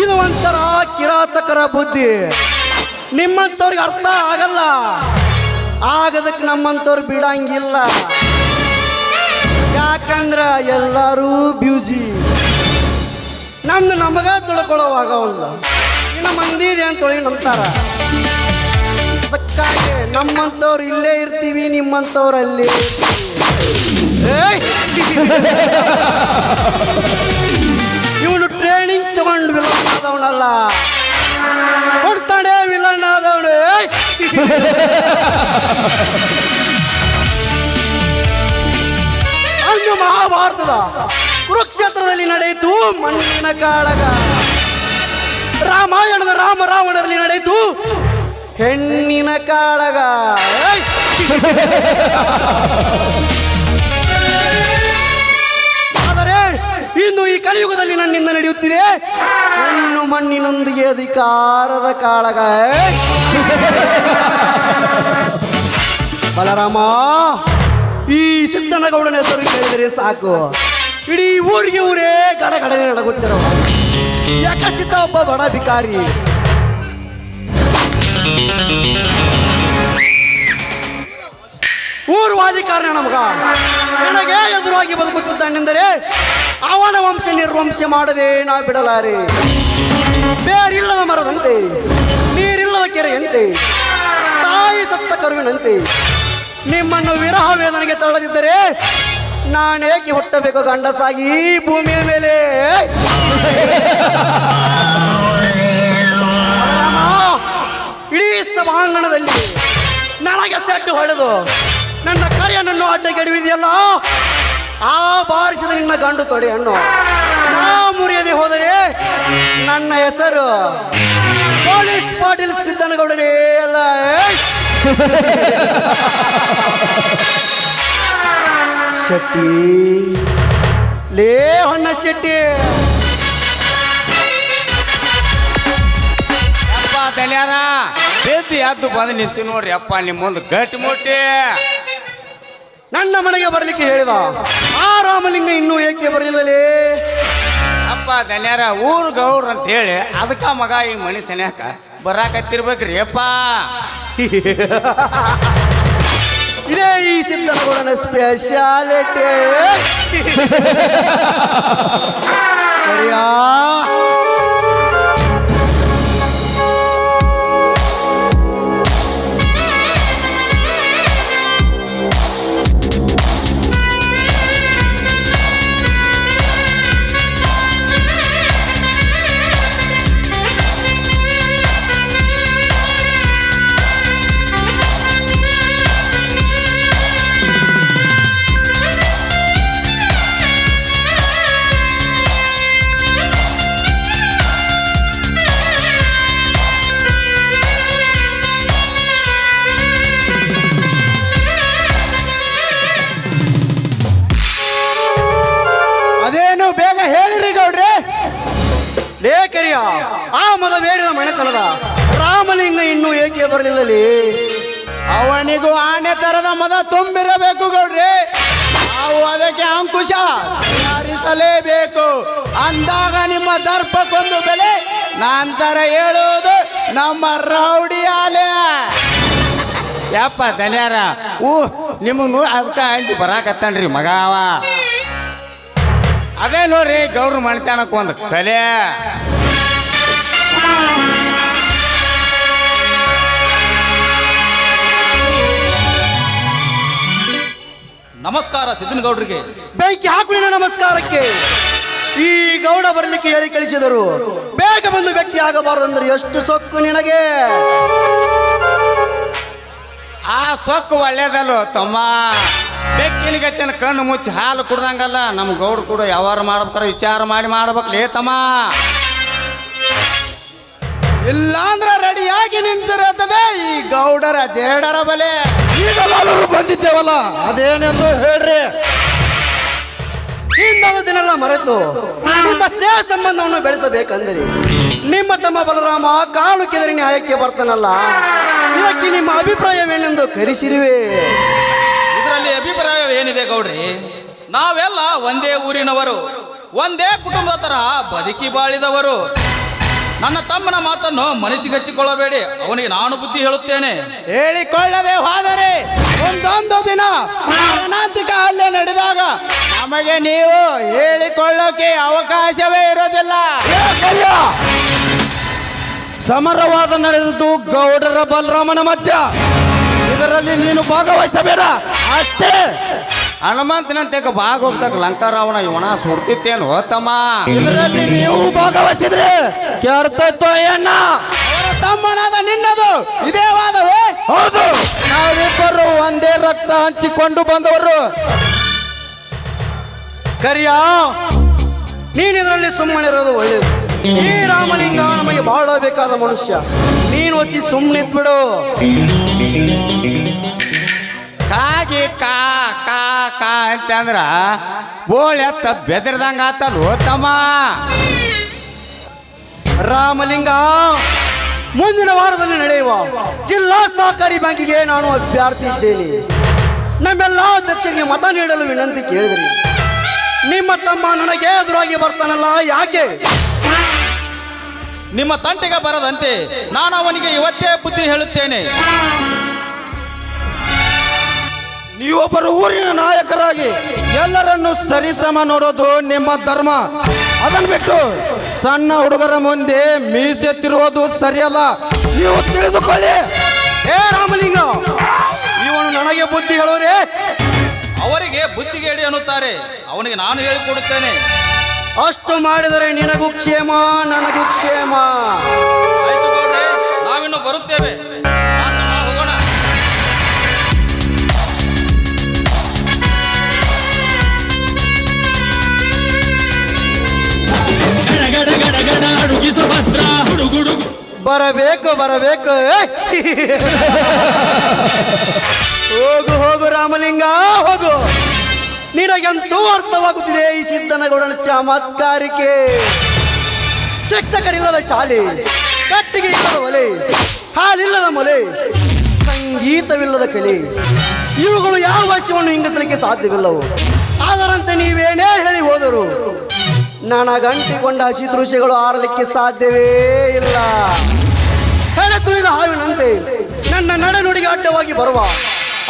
ಇದು ಒಂಥರ ಕಿರಾತಕರ ಬುದ್ಧಿ. ನಿಮ್ಮಂಥವ್ರಿಗೆ ಅರ್ಥ ಆಗಲ್ಲ, ಆಗದಕ್ಕೆ ನಮ್ಮಂಥವ್ರು ಬಿಡಂಗಿಲ್ಲ. ಯಾಕಂದ್ರ ಎಲ್ಲರೂ ಬ್ಯೂಜಿ, ನಮ್ದು ನಮಗ ತಿಳ್ಕೊಳ್ಳೋವಾಗವಲ್ಲ, ಇನ್ನು ಮಂದಿ ಇದೆ ಅಂತೇಳಿ ನಂಬ್ತಾರ. ಅದಕ್ಕಾಗಿ ನಮ್ಮಂಥವ್ರು ಇಲ್ಲೇ ಇರ್ತೀವಿ, ನಿಮ್ಮಂಥವ್ರು ಅಲ್ಲೇ ಇವನು ಟ್ರೈನಿಂಗ್ ತಗೊಂಡು ವಿಲನ್ ಆದವನಲ್ಲ, ಕೊಡ್ತಾನೆ ವಿಲನ್ ಆದವನು. ಅಂದು ಮಹಾಭಾರತದ ಕುರುಕ್ಷೇತ್ರದಲ್ಲಿ ನಡೆಯಿತು ಮಣ್ಣಿನ ಕಾಳಗ, ರಾಮಾಯಣದ ರಾಮ ರಾವಣರಲ್ಲಿ ನಡೆಯಿತು ಹೆಣ್ಣಿನ ಕಾಳಗ. ಆದರೆ ಇಂದು ಈ ಕಲಿಯುಗದಲ್ಲಿ ನನ್ನಿಂದ ನಡೆಯುತ್ತಿದೆ ಹೆಣ್ಣು ಮಣ್ಣಿನೊಂದಿಗೆ ಅಧಿಕಾರದ ಕಾಳಗ. ಬಲರಾಮ, ಈ ಸಿದ್ದನಗೌಡನ ಹೆಸರು ಕೇಳಿದರೆ ಸಾಕು, ಇಡೀ ಊರಿಗೆ ಊರೇ ಗಡಗಡನೆ ನಡಗುತ್ತಿರೋ ಯಾಕಷ್ಟಿದ್ದ ಒಬ್ಬ ಬಡ ಭಿಕಾರಿ. ಊರ್ವಾದಿ ಕಾರಣ ನಮಗ ನನಗೆ ಎದುರಾಗಿ ಬದುಕುತ್ತಿದ್ದಾನೆಂದರೆ ಅವನ ವಂಶ ನಿರ್ವಂಶ ಮಾಡದೆ ನಾ ಬಿಡಲಾರೆ. ಬೇರಿಲ್ಲದ ಮರದಂತೆ, ನೀರಿಲ್ಲದ ಕೆರೆಯಂತೆ, ತಾಯಿ ಸತ್ತ ಕರುವಿನಂತೆ ನಿಮ್ಮನ್ನು ವಿರಹ ವೇದನೆಗೆ ತಳ್ಳದಿದ್ದರೆ ನಾನೇಕೆ ಹುಟ್ಟಬೇಕು ಗಂಡಸಾಗಿ ಈ ಭೂಮಿಯ ಮೇಲೆ? ಇಡೀ ಸಭಾಂಗಣದಲ್ಲಿ ನನಗೆ ಸೆಟ್ಟು ಹೊಡೆದು ನನ್ನ ಕಾರ್ಯನನ್ನು ಅಡ್ಡಗೆಡುವಿದೆಯಲ್ಲ, ಆ ಬಾರಿಸಿದ ನಿನ್ನ ಗಂಡು ತೊಡೆಯನ್ನು ನಾ ಮುರಿಯದೆ ಹೋದರೆ ನನ್ನ ಹೆಸರು ಪೊಲೀಸ್ ಪಾಟೀಲ್ ಸಿದ್ದನಗೌಡನೇ ಅಲ್ಲ. ಶೆಟ್ಟಿ ಲೇ ಹೊನ್ನ ಶೆಟ್ಟಿ, ಅಪ್ಪ ತಲ್ಯಾರ ಬೇತಿ ಎದ್ದು ಬಂದು ನಿಂತು ನೋಡ್ರಿ ಅಪ್ಪ ನಿಮ್ಮ ಮುಂದೆ ಗಟ್ಟಿ ಮುಟ್ಟಿ ನನ್ನ ಮನೆಗೆ ಬರ್ಲಿಕ್ಕೆ ಹೇಳಿದ ಆ ರಾಮಲಿಂಗ ಇನ್ನೂ ಏಕೆ ಬರಲಿಲ್ಲಲೇ? ಅಪ್ಪ ಧನ್ಯಾರ ಊರು ಗೌಡ್ರ ಅಂತ ಹೇಳಿ ಅದಕ್ಕ ಮಗ ಈ ಮನಿ ಸನ್ಯಾಕ ಬರಾಕತ್ತಿರ್ಬೇಕ್ರಿ ಅಪ್ಪ. ಇದೇ ಈ ಸಿದ್ದನಗೌಡನ ಸ್ಪೆಷಾಲಿಟಿ. ಸರಿಯಾ? ಅದೇನು ಬೇಗ ಹೇಳಿರಿ ಗೌಡ್ರೆ. ಲೇಖರಿಯ ಆ ಮದ ಬೇರಿದ ಮನೆತನದ ರಾಮಲಿಂಗ ಇನ್ನೂ ಏಕೆ ಬರಲಿಲ್ಲಲೇ? ಅವನಿಗೂ ಆನೆ ತರದ ಮದ ತುಂಬಿರಬೇಕು ಗೌಡ್ರೆ. ನಾವು ಅದಕ್ಕೆ ಅಂಕುಶ ತಯಾರಿಸಲೇಬೇಕು. ಅಂದಾಗ ನಿಮ್ಮ ದರ್ಪಕ್ಕೊಂದು ಬೆಲೆ, ನಂತರ ಹೇಳುವುದು ನಮ್ಮ ರೌಡಿ ಆಲೆ. ಯಪ್ಪ ಧನ್ಯಾರ ನಿಮಗೆ ನೋಡಿ ಅದಕ್ಕೆ ಅಂಜಿ ಬರಾಕತ್ತಾನ್ರಿ ಮಗ ಅವ. ಅದೇ ನೋಡ್ರಿ ಗೌಡ್ರ ಮಣಿತನಕ್ಕೆ ಒಂದು ಕಲೆ. ನಮಸ್ಕಾರ ಸಿದ್ದನಗೌಡ್ರಿಗೆ. ಬೆಂಕಿ ಹಾಕು ನಿನ್ನ ನಮಸ್ಕಾರಕ್ಕೆ. ಈ ಗೌಡ ಬರಲಿಕ್ಕೆ ಹೇಳಿ ಕಳಿಸಿದರು, ಬೇಗ ಬಂದು ಭೇಟಿ ಆಗಬಾರದು ಅಂದ್ರೆ ಎಷ್ಟು ಸೊಕ್ಕು ನಿನಗೆ? ಆ ಸೊಕ್ಕು ಒಳ್ಳೇದಲ್ಲ ತಮ್ಮ. ಬೆಕ್ಕಿನ ಗತ್ತಿನ ಕಣ್ಣು ಮುಚ್ಚಿ ಹಾಲು ಕುಡ್ದಂಗಲ್ಲ ನಮ್ಮ ಗೌಡ್ರು ಕೂಡ ಯಾವಾರ ಮಾಡ್ಬೇಕಾರ ವಿಚಾರ ಮಾಡಿ ಮಾಡ್ಬೇಕಲೇ ತಮ್ಮ. ಇಲ್ಲಾಂದ್ರೆ ರೆಡಿಯಾಗಿ ನಿಂತಿರುತ್ತದೆ ಈ ಗೌಡರ ಜೇಡರ ಬಲೆ. ಈಗಲಾದರೂ ಬಂದಿದ್ದೇವಲ್ಲ ಅದೇನೆಂದು ಹೇಳ್ರಿ. ಹಿಂದದ ದಿನೆಲ್ಲ ಮರೆತು ನಿಮ್ಮ ಸ್ನೇಹ ಸಂಬಂಧವನ್ನು ಬೆಳೆಸಬೇಕಂದರೆ ನಿಮ್ಮ ತಮ್ಮ ಬಲರಾಮ ಕಾಲು ಕೆದರಿ ನ್ಯಾಯಕ್ಕೆ ಬರ್ತಾನಲ್ಲ, ಇದಕ್ಕೆ ನಿಮ್ಮ ಅಭಿಪ್ರಾಯವೇನೆಂದು ಕರೆಸಿರುವೆ? ಇದರಲ್ಲಿ ಅಭಿಪ್ರಾಯವೇನಿದೆ ಗೌಡ್ರಿ? ನಾವೆಲ್ಲ ಒಂದೇ ಊರಿನವರು, ಒಂದೇ ಕುಟುಂಬದ ತರಹ ಬದುಕಿ ಬಾಳಿದವರು. ನನ್ನ ತಮ್ಮನ ಮಾತನ್ನು ಮನಸ್ಸಿಗಚ್ಚಿಕೊಳ್ಳಬೇಡಿ, ಅವನಿಗೆ ನಾನು ಬುದ್ಧಿ ಹೇಳುತ್ತೇನೆ. ಹೇಳಿಕೊಳ್ಳದೆ ಹೋದರೆ ಒಂದೊಂದು ದಿನ ಮಾರಣಾಂತಿಕ ಹಲ್ಲೆ ನಡೆದಾಗ ನಮಗೆ ನೀವು ಹೇಳಿಕೊಳ್ಳೋಕೆ ಅವಕಾಶವೇ ಇರೋದಿಲ್ಲ. ಸಮರವಾದ ನಡೆದದ್ದು ಗೌಡರ ಬಲರಾಮನ ಮಧ್ಯ. ಇದರಲ್ಲಿ ನೀನು ಭಾಗವಹಿಸಬೇಡ ಅಷ್ಟೇ. ಹನುಮಂತನಂತೆ ಭಾಗವಹಿಸಕ್ ಲಂಕಾರಾವಣ ಇವನ ಸುಡ್ತಿತ್ತೇನು ತಮ್ಮ? ಇದರಲ್ಲಿ ನೀವು ಭಾಗವಹಿಸಿದ್ರೆ ಕೆರ್ತೈತೋ ಏನ? ಅವರ ತಮ್ಮನಾದ ನಿನ್ನದು ಇದೇ ವಾದವೇ? ಹೌದು, ನಾವಿಬ್ಬರು ಒಂದೇ ರಕ್ತ ಹಂಚಿಕೊಂಡು ಬಂದವರು. ಕರಿಯ, ನೀನು ಇದರಲ್ಲಿ ಸುಮ್ಮನಿರೋದು ಒಳ್ಳೆಯದು. ಈ ರಾಮಲಿಂಗ ನಮಗೆ ಬಹಳ ಬೇಕಾದ ಮನುಷ್ಯ, ನೀನು ಒಸಿ ಸುಮ್ಮನೆ ಬಿಡು. ಕಾಗಿ ಕಾ ಕಾ ಕಾ ಅಂತಂದ್ರ ಬೋಳ್ ಎತ್ತ ಬೆದರ್ದಂಗ ಆತಲ್ವ ತಮ್ಮ? ರಾಮಲಿಂಗ, ಮುಂದಿನ ವಾರದಲ್ಲಿ ನಡೆಯುವ ಜಿಲ್ಲಾ ಸಹಕಾರಿ ಬ್ಯಾಂಕಿಗೆ ನಾನು ಅಭ್ಯರ್ಥಿ ಇದ್ದೇನೆ. ನಮ್ಮೆಲ್ಲ ಅಧ್ಯಕ್ಷರಿಗೆ ಮತ ನೀಡಲು ವಿನಂತಿ ಕೇಳಿದ್ರಿ. ನಿಮ್ಮ ತಮ್ಮ ನನಗೆ ಎದುರಾಗಿ ಬರ್ತಾನಲ್ಲ, ಯಾಕೆ? ನಿಮ್ಮ ತಂಟೆಗೆ ಬರದಂತೆ ನಾನು ಅವನಿಗೆ ಇವತ್ತೇ ಬುದ್ಧಿ ಹೇಳುತ್ತೇನೆ. ನೀವೊಬ್ಬರು ಊರಿನ ನಾಯಕರಾಗಿ ಎಲ್ಲರನ್ನು ಸರಿಸಮ ನೋಡೋದು ನಿಮ್ಮ ಧರ್ಮ. ಅದನ್ನು ಬಿಟ್ಟು ಸಣ್ಣ ಹುಡುಗರ ಮುಂದೆ ಮೀಸೆತ್ತಿರುವುದು ಸರಿಯಲ್ಲ, ನೀವು ತಿಳಿದುಕೊಳ್ಳಿ. ಏ ರಾಮಲಿಂಗ, ಇವನು ನನಗೆ ಬುದ್ಧಿ ಹೇಳೋರೆ. ಅವರಿಗೆ ಬುದ್ಧಿಗೇಡಿ ಅನ್ನುತ್ತಾರೆ, ಅವನಿಗೆ ನಾನು ಹೇಳಿಕೊಡುತ್ತೇನೆ. ಅಷ್ಟು ಮಾಡಿದರೆ ನಿನಗೂ ಕ್ಷೇಮ, ನನಗೂ ಕ್ಷೇಮ. ಆಯ್ತು ಗೌಡ್ರೆ, ನಾವಿನ್ನು ಬರುತ್ತೇವೆ. ಹೋಗೋಣ. ಬರಬೇಕು ಬರಬೇಕು. ಹೋಗು ಹೋಗು ರಾಮಲಿಂಗ ಹೋಗು. ನಿನಗಂತೂ ಅರ್ಥವಾಗುತ್ತಿದೆ ಈ ಸಿದ್ದನಗೌಡನ ಚಮತ್ಕಾರಿಕೆ. ಶಿಕ್ಷಕರಿಲ್ಲದ ಶಾಲೆ, ಕಟ್ಟಿಗೆ ಇಲ್ಲದ ಒಲೆ, ಹಾಲಿಲ್ಲದ ಮೊಲೆ, ಸಂಗೀತವಿಲ್ಲದ ಕಲೆ, ಇವುಗಳು ಯಾವ ಭಾಷೆಯನ್ನು ಹಿಂಗಿಸಲಿಕ್ಕೆ ಸಾಧ್ಯವಿಲ್ಲವು. ಅದರಂತೆ ನೀವೇನೇ ಹೇಳಿ ಹೋದರು ನನಗಂಟಿಕೊಂಡ ಹಸಿ ದೃಶ್ಯಗಳು ಆರಲಿಕ್ಕೆ ಸಾಧ್ಯವೇ ಇಲ್ಲ. ಹೆಡೆ ತುಳಿದ ಹಾವಿನಂತೆ ನನ್ನ ನಡೆನುಡಿಗೆ ಅಡ್ಡವಾಗಿ ಬರುವ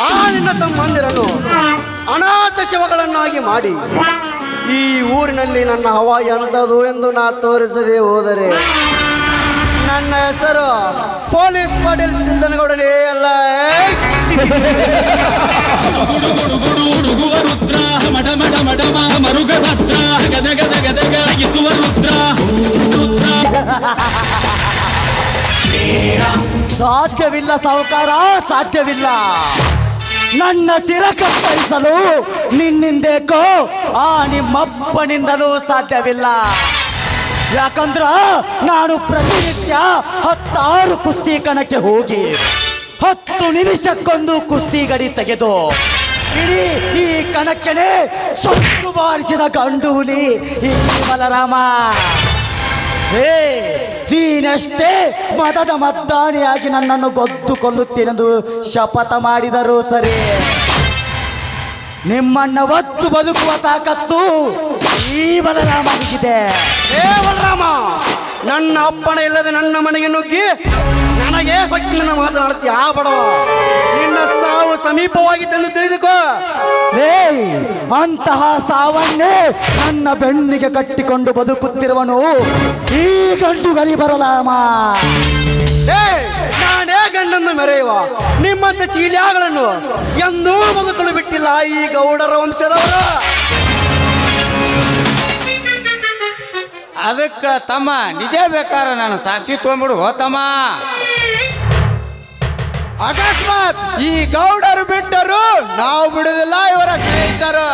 ಆ ನಿನ್ನ ತಮ್ಮಂದಿರನ್ನು ಅನಾಥ ಶವಗಳನ್ನಾಗಿ ಮಾಡಿ ಈ ಊರಿನಲ್ಲಿ ನನ್ನ ಹವಾ ಎಂಥದು ಎಂದು ನಾ ತೋರಿಸದೆ ಹೋದರೆ ನನ್ನ ಹೆಸರು ಪೊಲೀಸ್ ಪಾಟೀಲ್ ಸಿದ್ದನಗೌಡನೇ ಅಲ್ಲ. ಸಾಧ್ಯವಿಲ್ಲ ಸಾಹುಕಾರ, ಸಾಧ್ಯವಿಲ್ಲ. ನನ್ನ ಸಿರ ಕತ್ತರಿಸಲು ನಿನ್ನಿಂದೇಕೋ ಆ ನಿಮ್ಮಪ್ಪನಿಂದಲೂ ಸಾಧ್ಯವಿಲ್ಲ. ಯಾಕಂದ್ರ ನಾನು ಪ್ರತಿನಿತ್ಯ 16 ಕುಸ್ತಿ ಕಣಕ್ಕೆ ಹೋಗಿ 10 ನಿಮಿಷಕ್ಕೊಂದು ಕುಸ್ತಿ ಗಡಿ ತೆಗೆದು ಇಡೀ ಈ ಕಣಕ್ಕೆನೆ ಸೊಕ್ಕು ಬಾರಿಸಿದ ಗಂಡು ಹುಲಿ ಈ ಬಲರಾಮ. ನೀನಷ್ಟೇ ಮತದ ಮದ್ದಾನಿಯಾಗಿ ನನ್ನನ್ನು ಗೊದ್ದು ಕೊಲ್ಲುತ್ತೇನೆಂದು ಶಪಥ ಮಾಡಿದರೂ ಸರಿ, ನಿಮ್ಮನ್ನ ಒತ್ತು ಬದುಕುವ ತಾಕತ್ತು ಈ ಬಲರಾಮನಿಗಿದೆ. ಏ ಬಲರಾಮ, ನನ್ನ ಅಪ್ಪಣೆ ಇಲ್ಲದೆ ನನ್ನ ಮನೆಗೆ ನುಗ್ಗಿ ನನಗೆ ಸೊಕ್ಕಿನ ಮಾತನಾಡ್ತೀಯ ಆ ಬಡವ. ನಿನ್ನ ಸಾವು ಸಮೀಪವಾಗಿತ್ತು ಎಂದು ತಿಳಿದುಕೋ. ಅಂತಹ ಸಾವನ್ನೇ ನನ್ನ ಬೆನ್ನಿಗೆ ಕಟ್ಟಿಕೊಂಡು ಬದುಕುತ್ತಿರುವನು ಈ ಗಂಡು ಗಲಿ ಬರಲಾಮ. ನಾನೇ ಗಂಡನ್ನು ಮೆರೆಯುವ ನಿಮ್ಮಂತ ಚೀಲ್ಯಾಗಳನ್ನು ಎಂದೂ ಬದುಕಲು ಬಿಟ್ಟಿಲ್ಲ ಈ ಗೌಡರ ವಂಶದವರು. ಅದಕ್ಕ ತಮ್ಮ ನಿಜ ಬೇಕಾರ ನಾನು ಸಾಕ್ಷಿ ತೊಗೊಂಡ್ಬಿಡು ತಮ್ಮ. ಅಕಸ್ಮಾತ್ ಈ ಗೌಡರು ಬಿಟ್ಟರು ನಾವು ಬಿಡುವುದಿಲ್ಲ, ಇವರ ಸ್ನೇಹಿತರು.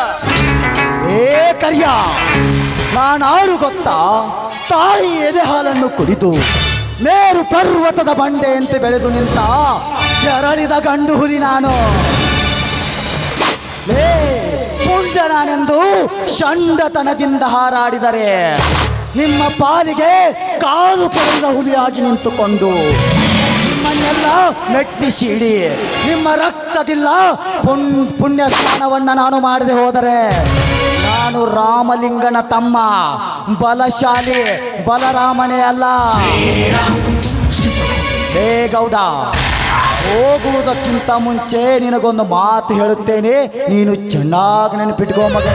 ಏ ಕರ್ಯ, ನಾನಾರು ಗೊತ್ತಾ? ತಾಯಿ ಎದೆ ಹಾಲನ್ನು ಕುಡಿದು ಮೇರು ಪರ್ವತದ ಬಂಡೆಯಂತೆ ಬೆಳೆದು ನಿಂತ ಕೆರಳಿದ ಗಂಡು ಹುಲಿ ನಾನು. ಪುಂಡ ನಾನೆಂದು ಷಂಡತನದಿಂದ ಹಾರಾಡಿದರೆ ನಿಮ್ಮ ಪಾಲಿಗೆ ಕಾಲು ಕೆಳಗಿದ ಹುಲಿಯಾಗಿ ನಿಂತುಕೊಂಡು ನಿಮ್ಮನ್ನೆಲ್ಲ ಮೆಟ್ಟಿಸಿಡಿ ನಿಮ್ಮ ರಕ್ತದಿಲ್ಲ ಪುಣ್ಯ ಸ್ನಾನವನ್ನು ನಾನು ಮಾಡದೆ ಹೋದರೆ ನಾನು ರಾಮಲಿಂಗನ ತಮ್ಮ, ಬಲಶಾಲಿ ಬಲರಾಮನೇ ಅಲ್ಲ. ಹೇ ಗೌಡ, ಹೋಗುವುದಕ್ಕಿಂತ ಮುಂಚೆ ನಿನಗೊಂದು ಮಾತು ಹೇಳುತ್ತೇನೆ, ನೀನು ಚೆನ್ನಾಗಿ ನೆನಪಿಟ್ಕೋ ಮಗ.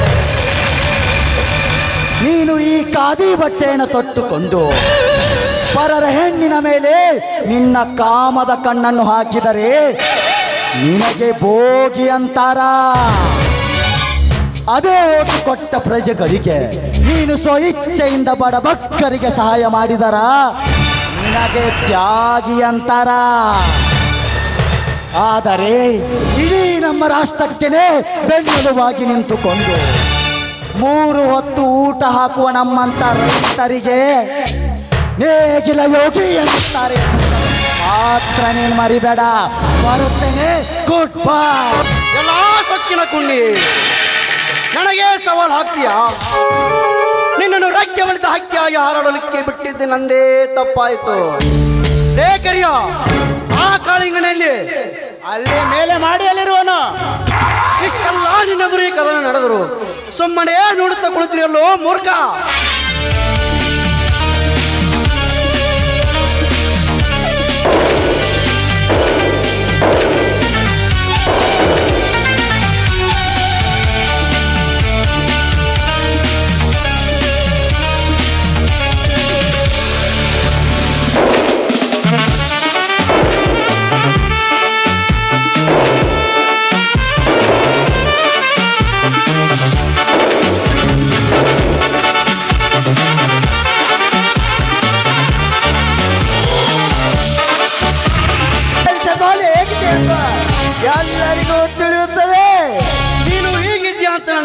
ನೀನು ಈ ಖಾದಿ ಬಟ್ಟೆಯನ್ನು ತೊಟ್ಟುಕೊಂಡು ಪರರ ಹೆಣ್ಣಿನ ಮೇಲೆ ನಿನ್ನ ಕಾಮದ ಕಣ್ಣನ್ನು ಹಾಕಿದರೆ ನಿನಗೆ ಭೋಗಿ ಅಂತಾರ. ಅದೇ ಓಟು ಕೊಟ್ಟ ಪ್ರಜೆಗಳಿಗೆ ನೀನು ಸ್ವಇಚ್ಛೆಯಿಂದ ಬಡಬಕ್ಕರಿಗೆ ಸಹಾಯ ಮಾಡಿದರ ನಿನಗೆ ತ್ಯಾಗಿ ಅಂತಾರ. ಆದರೆ ಇಡೀ ನಮ್ಮ ರಾಷ್ಟ್ರಕ್ಕೇನೆ ಬೆನ್ನೆಲುವಾಗಿ ನಿಂತುಕೊಂಡು 3 ಹೊತ್ತು ಊಟ ಹಾಕುವ ನಮ್ಮಂತ ರೈತರಿಗೆ ನೇಗಿಲ ಯೋಗಿ ಎನ್ನುತ್ತಾರೆ. ಮಾತ್ರ ನೀನು ಮರಿಬೇಡ. ಬರುತ್ತೇನೆ, ಗುಡ್ ಬೈ. ಎಲ್ಲ ಸೊಕ್ಕಿನ ಕುಂಡಿ ನನಗೆ ಸವಾಲು ಹಾಕ್ತೀಯಾ? ನಿನ್ನನ್ನು ರೆಕ್ಕೆ ಬಳಿತ ಹಕ್ಕಿಯಾಗಿ ಹಾರಾಡಲಿಕ್ಕೆ ಬಿಟ್ಟಿದ್ದೆ, ನಂದೇ ತಪ್ಪಾಯಿತು. ರೇ ಕರಿಯ, ಆ ಕಾಳಿಂಗನಲ್ಲಿ ಅಲ್ಲಿ ಮೇಲೆ ಮಾಡಿ ಅಲ್ಲಿರುವನು. ಇಷ್ಟೆಲ್ಲ ನಿನ್ನೆದುರಿಗೆ ಕದನ ನಡೆದರು, ಸುಮ್ಮನೆ ನೋಡುತ್ತಾ ಕುಳಿತಿರಲ್ಲೋ ಮೂರ್ಖ.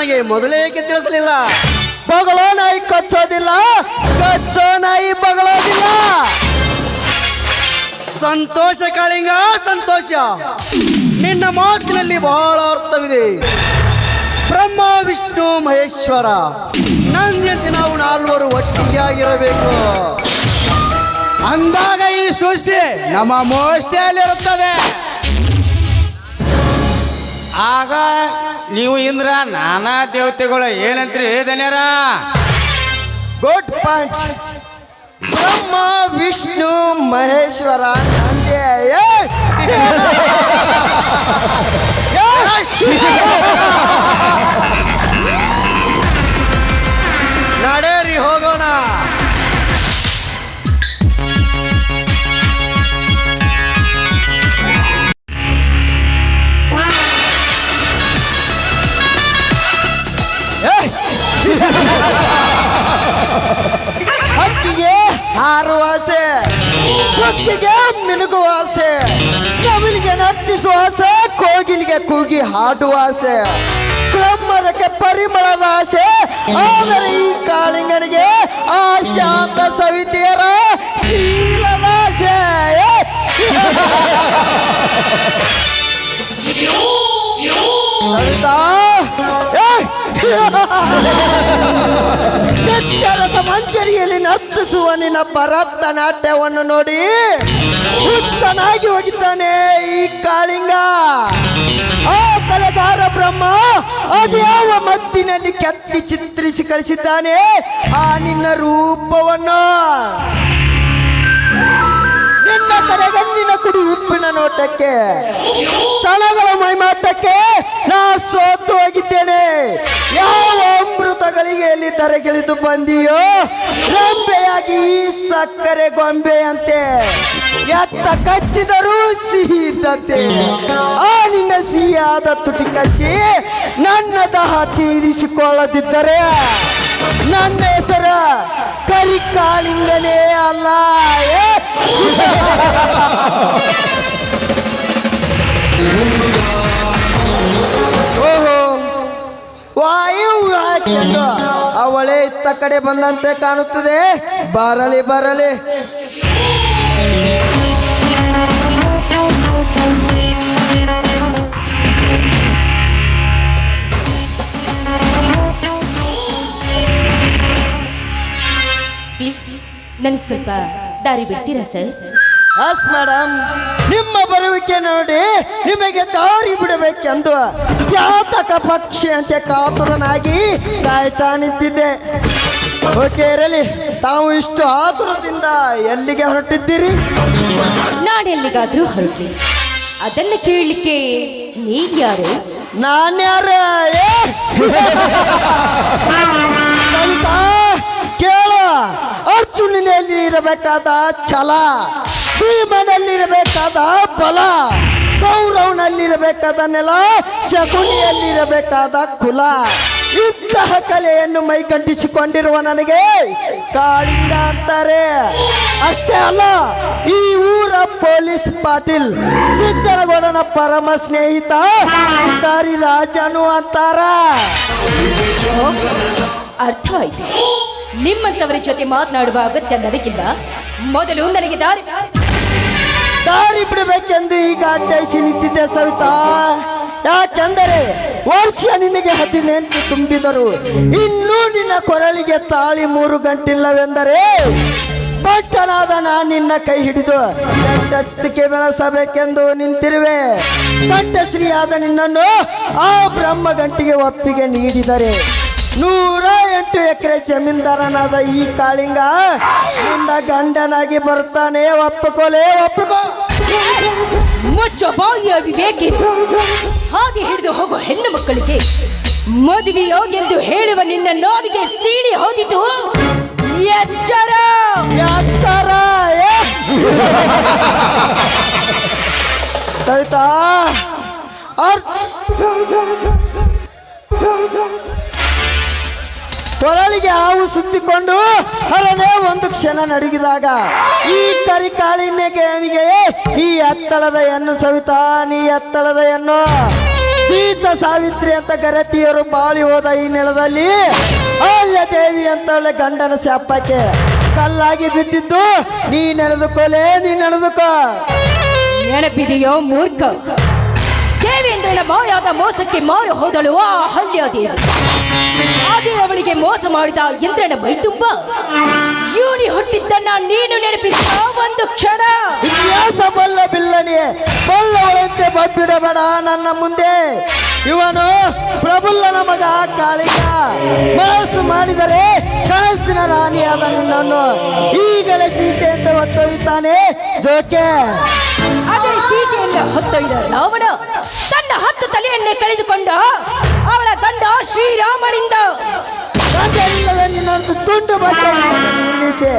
ನನಗೆ ಮೊದಲೇಕೆ ತಿಳಿಸಲಿಲ್ಲ? ಬಗಳೋ ನಾಯಿ ಕಚ್ಚೋದಿಲ್ಲ, ಕಚ್ಚೋ ನಾಯಿ ಬಗಳೋದಿಲ್ಲ. ಸಂತೋಷ ಕಾಳಿಂಗ, ಸಂತೋಷ. ನಿನ್ನ ಮಾತಿನಲ್ಲಿ ಬಹಳ ಅರ್ಥವಿದೆ. ಬ್ರಹ್ಮ ವಿಷ್ಣು ಮಹೇಶ್ವರ ನಂದಿಯಂತೆ ನಾವು ನಾಲ್ವರು ಒಟ್ಟಿಗೆ ಆಗಿರಬೇಕು. ಅಂದಾಗ ಈ ಸೃಷ್ಟಿ ನಮ್ಮ ಮೋಷ್ಟಿಯಲ್ಲಿರುತ್ತದೆ. ಆಗ ನೀವು ಇಂದ್ರ ನಾನಾ ದೇವತೆಗಳು ಏನಂತ್ರಿ ಧನ್ಯರ? Good point. ಬ್ರಹ್ಮ ವಿಷ್ಣು ಮಹೇಶ್ವರ ನಂದಿ. ನಡೆರಿ ಹೋಗೋಣ. ಹಕ್ಕಿಗೆ ಹಾರುವ ಆಸೆ, ಹಕ್ಕಿಗೆ ಮಿನುಗುವ ಆಸೆ, ನವಿಲಿಗೆ ನರ್ತಿಸುವ ಆಸೆ, ಕೋಗಿಲಿಗೆ ಕೂಗಿ ಹಾಡುವ ಆಸೆ, ಬ್ರಹ್ಮದಕ್ಕೆ ಪರಿಮಳದ ಆಸೆ. ಆದರೆ ಈ ಕಾಳಿಂಗನಿಗೆ ಆ ಶಾಂತ ಸವಿತಿಯರ ಶೀಲದ ಆಸೆ. ಸವಿತಾ, ಕೆಟ್ಟರಸ ಮಂಜರಿಯಲ್ಲಿ ನರ್ತಿಸುವ ನಿನ್ನ ಭರತನಾಟ್ಯವನ್ನು ನೋಡಿ ಹುಚ್ಚನಾಗಿ ಹೋಗಿದ್ದಾನೆ ಈ ಕಾಳಿಂಗ. ಆ ಕಲೆಗಾರ ಬ್ರಹ್ಮ ಅದ್ಯಾವ ಮದ್ದಿನಲ್ಲಿ ಕೆತ್ತಿ ಚಿತ್ರಿಸಿ ಕಳಿಸಿದ್ದಾನೆ ಆ ನಿನ್ನ ರೂಪವನ್ನು. ನಿನ್ನ ಕಡೆಗಣ್ಣಿನ ಕುಡಿ ಉಪ್ಪಿನ ನೋಟಕ್ಕೆ, ಸ್ತನಗಳ ಮೈಮಾಟಕ್ಕೆ ನಾ ಸೋತು ಹೋಗಿದ್ದೇನೆ. ಯಾವ ಅಮೃತಗಳಿಗೆ ಎಲ್ಲಿ ತರಗಿಳಿದು ಬಂದಿಯೋ ರಂಬೆಯಾಗಿ ಸಕ್ಕರೆ ಗೊಂಬೆಯಂತೆ ಎತ್ತ ಕಚ್ಚಿದರೂ ಸಿಹಿ ಇದ್ದಂತೆ. ಆ ನಿನ್ನ ಸಿಹಿಯಾದ ತುಟಿ ಕಚ್ಚಿ ನನ್ನ ದಹ ತೀರಿಸಿಕೊಳ್ಳದಿದ್ದರೆ ನನ್ನ ಹೆಸರ ಕರಿಕಾಳಿಂಗನೇ ಅಲ್ಲ. ಓಹೋ, ವಾಯು ಹಾಕಿಕೊಂಡು ಅವಳೇ ಇತ್ತ ಕಡೆ ಬಂದಂತೆ ಕಾಣುತ್ತದೆ. ಬರಲಿ ಬರಲಿ. ಪ್ಲೀಸ್ ನನಗೆ ಸ್ವಲ್ಪ ದಾರಿ ಬಿಡ್ತೀರಾ ಸರ್? ಎಸ್ ಮೇಡಮ್, ನಿಮ್ಮ ಬರುವಿಕೆ ನೋಡಿ ನಿಮಗೆ ದಾರಿ ಬಿಡಬೇಕೆಂದು ಜಾತಕ ಪಕ್ಷಿ ಅಂತೆ ಕಾತುರನಾಗಿ ಕಾಯ್ತಾ ನಿಂತಿದ್ದೆ. ಓಕೆ ಇರಲಿ. ತಾವು ಇಷ್ಟು ಆತುರದಿಂದ ಎಲ್ಲಿಗೆ ಹೊರಟಿದ್ದೀರಿ? ನಾನೆಲ್ಲಿಗಾದ್ರೂ ಹೊರಟ್ಲಿ, ಅದನ್ನ ಕೇಳಲಿಕ್ಕೆ ನೀನ್ ಯಾರು? ನಾನ್ಯಾರ? ಕೇಳು. ಅರ್ಜುನಲ್ಲಿ ಇರಬೇಕಾದ ಛಲ, ಭೀಮನಲ್ಲಿರಬೇಕಾದ ಬಲ, ಕೌರವನಲ್ಲಿರಬೇಕಾದ ನೆಲ, ಶಕುನಿಯಲ್ಲಿರಬೇಕಾದ ಕುಲ, ಇಂತಹ ಕಲೆಯನ್ನು ಮೈಗಂಟಿಸಿಕೊಂಡಿರುವ ನನಗೆ ಕಾಳಿಂಗ ಅಂತಾರೆ. ಅಷ್ಟೇ ಅಲ್ಲ, ಈ ಊರ ಪೊಲೀಸ್ ಪಾಟೀಲ್ ಸಿದ್ದನಗೌಡನ ಪರಮ ಸ್ನೇಹಿತ ಶಿಕಾರಿ ರಾಜನು ಅಂತಾರ. ಅರ್ಥವಾಯ್ತು. ನಿಮ್ಮಂತವರ ಜೊತೆ ಮಾತನಾಡುವ ಅಗತ್ಯ ನನಗಿಲ್ಲ. ಮೊದಲು ನನಗೆ ದಾರಿ ಬಿಡಬೇಕೆಂದು ಈಗ ಅಡ್ಡಾಯಿಸಿ ನಿಂತಿದ್ದೆ ಸವಿತಾ. ಯಾಕೆಂದರೆ ವರ್ಷ ನಿನಗೆ 18 ತುಂಬಿದರು, ಇನ್ನೂ ನಿನ್ನ ಕೊರಳಿಗೆ ತಾಳಿ 3 ಗಂಟಿಲ್ಲವೆಂದರೆ ಬಟ್ಟನಾದ ನಾನು ನಿನ್ನ ಕೈ ಹಿಡಿದು ಕಂಠಸ್ಥಿಕೆ ಬೆಳೆಸಬೇಕೆಂದು ನಿಂತಿರುವೆ. ಕಂಠಶ್ರೀಯಾದ ನಿನ್ನನ್ನು ಆ ಬ್ರಹ್ಮ ಗಂಟಿಗೆ ಒಪ್ಪಿಗೆ ನೀಡಿದರೆ 108 ಎಕರೆ ಜಮೀನ್ದಾರನಾದ ಈ ಕಾಳಿಂಗ ನಿನ್ನ ಗಂಡನಾಗಿ ಬರ್ತಾನೆ. ಒಪ್ಪಿಕೊಳ್ಳೆ, ಒಪ್ಪಿಕೋ. ಮುಚ್ಚ ಬಾಯಿಯ ವಿವೇಕಿ. ಹಾಗೆ ಹಿಡಿದು ಹೋಗೋ ಹೆಣ್ಣು ಮಕ್ಕಳಿಗೆ ಮದುವೆಯೋ ಎಂದು ಹೇಳುವ ನಿನ್ನ ನೋವಿಗೆ ಸೀಳಿ ಹೋದಿತು. ಎಚ್ಚರ, ಎಚ್ಚರ. ಸವಿತಾ, ಕೊರಳಿಗೆ ಹಾವು ಸುತ್ತಿಕೊಂಡು ಹರನೇ ಒಂದು ಕ್ಷಣ ನಡುಗಿದಾಗ ಈ ಕರಿಕಾಳಿನಿಗೆ ಈ ಎತ್ತಳದ ಹೆಣ್ಣು ಸವಿತಾ, ನೀ ಎತ್ತಳದ ಹೆಣ್ಣು. ಸೀತಾ ಸಾವಿತ್ರಿ ಅಂತ ಗರತಿಯರು ಬಾಳಿ ಹೋದ ಈ ನೆಲದಲ್ಲಿ ಅಹಲ್ಯ ದೇವಿ ಅಂತವಳೆ ಗಂಡನ ಶಾಪಕ್ಕೆ ಕಲ್ಲಾಗಿ ಬಿದ್ದಿದ್ದು ನೀ ನಡೆದುಕೋಲೆ ನೀ ನಡೆದುಕೋ. ನೆನಪಿದೆಯೋ ಮೂರ್ಖ? ದೇವೇಂದ್ರನ ಮಾಯಾದ ಮೋಸಕ್ಕೆ ಮಾರು ಹೋದಳು ಆ ಅಹಲ್ಯಾದೇವಿ. ಅದೇ ಅವಳಿಗೆ ಮೋಸ ಮಾಡಿದ ಇಂದ್ರನ ಮೈತುಂಬ ಇವನಿ ಹುಟ್ಟಿದ್ದನ್ನ ನೀನು ನೆನಪಿಸಿದ ಒಂದು ಕ್ಷಣ. ಇತಿಹಾಸ ಬಲ್ಲ ಬಿಲ್ಲನೆ ಬಲ್ಲವಳಂತೆ ಬಬ್ಬಿಡಬೇಡ ನನ್ನ ಮುಂದೆ. ಇವನು ಪ್ರಬುಲ್ಲನ ಮಗ ಕಾಳಿಗ. ಮನಸ್ಸು ಮಾಡಿದರೆ ಕನಸಿನ ರಾಣಿಯಾದ ನಿನ್ನನ್ನು ಈಗಲೇ ಸೀತೆ ಅಂತ ಹೊತ್ತೊಯ್ತಾನೆ ಜೋಕೆ. ಅದೇ ಸೀತೆಯನ್ನು ಹೊತ್ತೊಯ್ದ ರಾವಣ ತನ್ನ 10 ತಲೆಯನ್ನೇ ಕಳೆದುಕೊಂಡ ಅವಳ ಗಂಡ ಶ್ರೀರಾಮನಿಂದ. ಗಂಡನಿಲ್ಲದ ನಿನ್ನೊಂದು ತುಂಡು ಬಟ್ಟೆ ನಿಲ್ಲಿಸಿ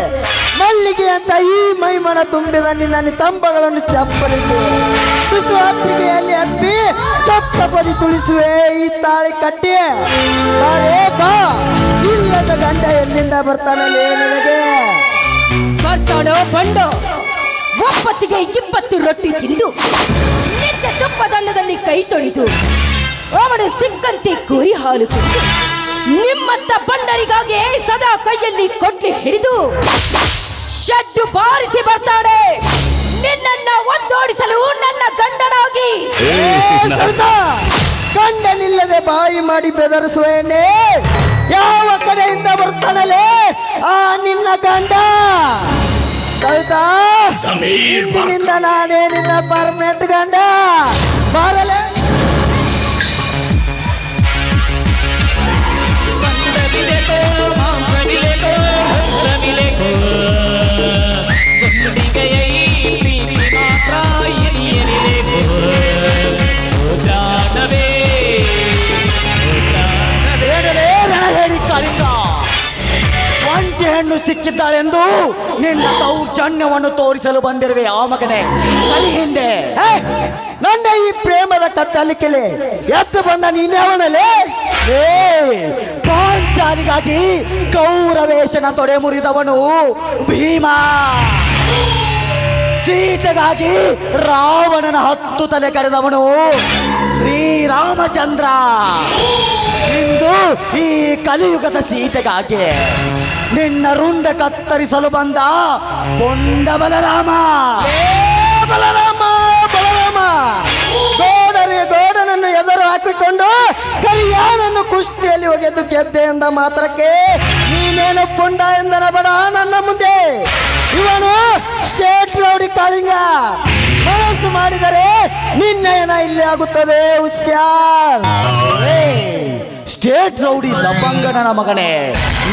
ಮಲ್ಲಿಗೆ ಅಂತ ಈ ಮೈಮನ ತುಂಬಿದ ನಿನ್ನ ನಿತಂಬಗಳನ್ನು ಚಪ್ಪಲಿಸಿ ತುಸು ಅಪ್ಪಿಗೆಯಲ್ಲಿ ಅಪ್ಪಿ ಸಪ್ತಪದಿ ತುಳಿಸುವೆ ಈ ತಾಳಿ ಕಟ್ಟಿ. ಬಾರೇ ಬಾ, ಇಲ್ಲದ ಗಂಡ ಎಲ್ಲಿಂದ ಬರ್ತಾನಲ್ಲೇ ನಿನಗೆ? ಬರ್ತಾನೋ ಬಂಡ, ಒಪ್ಪತ್ತಿಗೆ 20 ರೊಟ್ಟಿ ತಿಂದು ನಿತ್ಯ ತುಪ್ಪದನ್ನದಲ್ಲಿ ಕೈ ತೊಳೆದು ಅವನು ಸಿಕ್ಕಂತೆ ಕೋರಿ ಹಾಲು ಕುಡಿದು ನಿಮ್ಮಂತ ಬಂಡರಿಗಾಗಿ ಸದಾ ಕೈಯಲ್ಲಿ ಕೊಡ್ಲಿ ಹಿಡಿದು ಶಡ್ಡು ಬಾರಿಸಿ ಬರ್ತಾನೆ ನಿನ್ನನ್ನ ಒದ್ದೋಡಿಸಲು ನನ್ನ ಗಂಡನಾಗಿ. ಗಂಡನಿಲ್ಲದೆ ಬಾಯಿ ಮಾಡಿ ಬೆದರಿಸುವೇನೆ. ಯಾವ ಕಡೆಯಿಂದ ಬರ್ತಾನಲೇ ಆ ನಿನ್ನ ಗಂಡ? ಸವಿತಾ, ನಿನ್ನ ನಾನೇ ನಿನ್ನ ಪರ್ಮನೆಂಟ್ ಗಂಡ. ಬಾರಲೇ ಒಂಟಿ ಹೆಣ್ಣು ಸಿಕ್ಕಿದ್ದಾಳೆಂದು ನಿನ್ನ ದೌರ್ಜನ್ಯವನ್ನು ತೋರಿಸಲು ಬಂದಿರುವೆ ಆ ಮಗನೇ. ಕಲಿ ಹಿಂದೆ ನನ್ನ ಈ ಪ್ರೇಮದ ಕತ್ತಲಿಕೆಲೆ ಎದ್ದು ಬಂದ ನೀನ್ಯಾವನಲೇ? ಪಾಂಚಾಲಿಗಾಗಿ ಕೌರವೇಶನ ತೊಡೆ ಮುರಿದವನು ಭೀಮ. ಸೀತೆಗಾಗಿ ರಾವಣನ 10 ತಲೆ ಕರೆದವನು ಶ್ರೀರಾಮಚಂದ್ರ. ಇಂದು ಈ ಕಲಿಯುಗದ ಸೀತೆಗಾಗಿ ನಿನ್ನ ರುಂಡ ಕತ್ತರಿಸಲು ಬಂದ ಕೊಂಡ ಬಲರಾಮ. ಬಲರಾಮ ಬಲರಾಮ ಗೋಡನನ್ನು ಎದುರು ಹಾಕಿಕೊಂಡು ಕರಿಯಾನನ್ನು ಕುಸ್ತಿಯಲ್ಲಿ ಒಗೆದು ಗೆದ್ದೆ ಎಂದ ಮಾತ್ರಕ್ಕೆ ನೀನೇನು ಪುಂಡ ಎಂದನ ಬಡ ನನ್ನ ಮುಂದೆ. ಇವನು ಸ್ಟೇಟ್ ರೌಡಿ ಕಾಳಿಂಗ. ಮನಸ್ಸು ಮಾಡಿದರೆ ನಿನ್ನಯನ ಇಲ್ಲಿ ಆಗುತ್ತದೆ ಹುಷಾರ್. ಸ್ಟೇಟ್ ರೌಡಿ ಲಪಂಗನ ಮಗನೇ,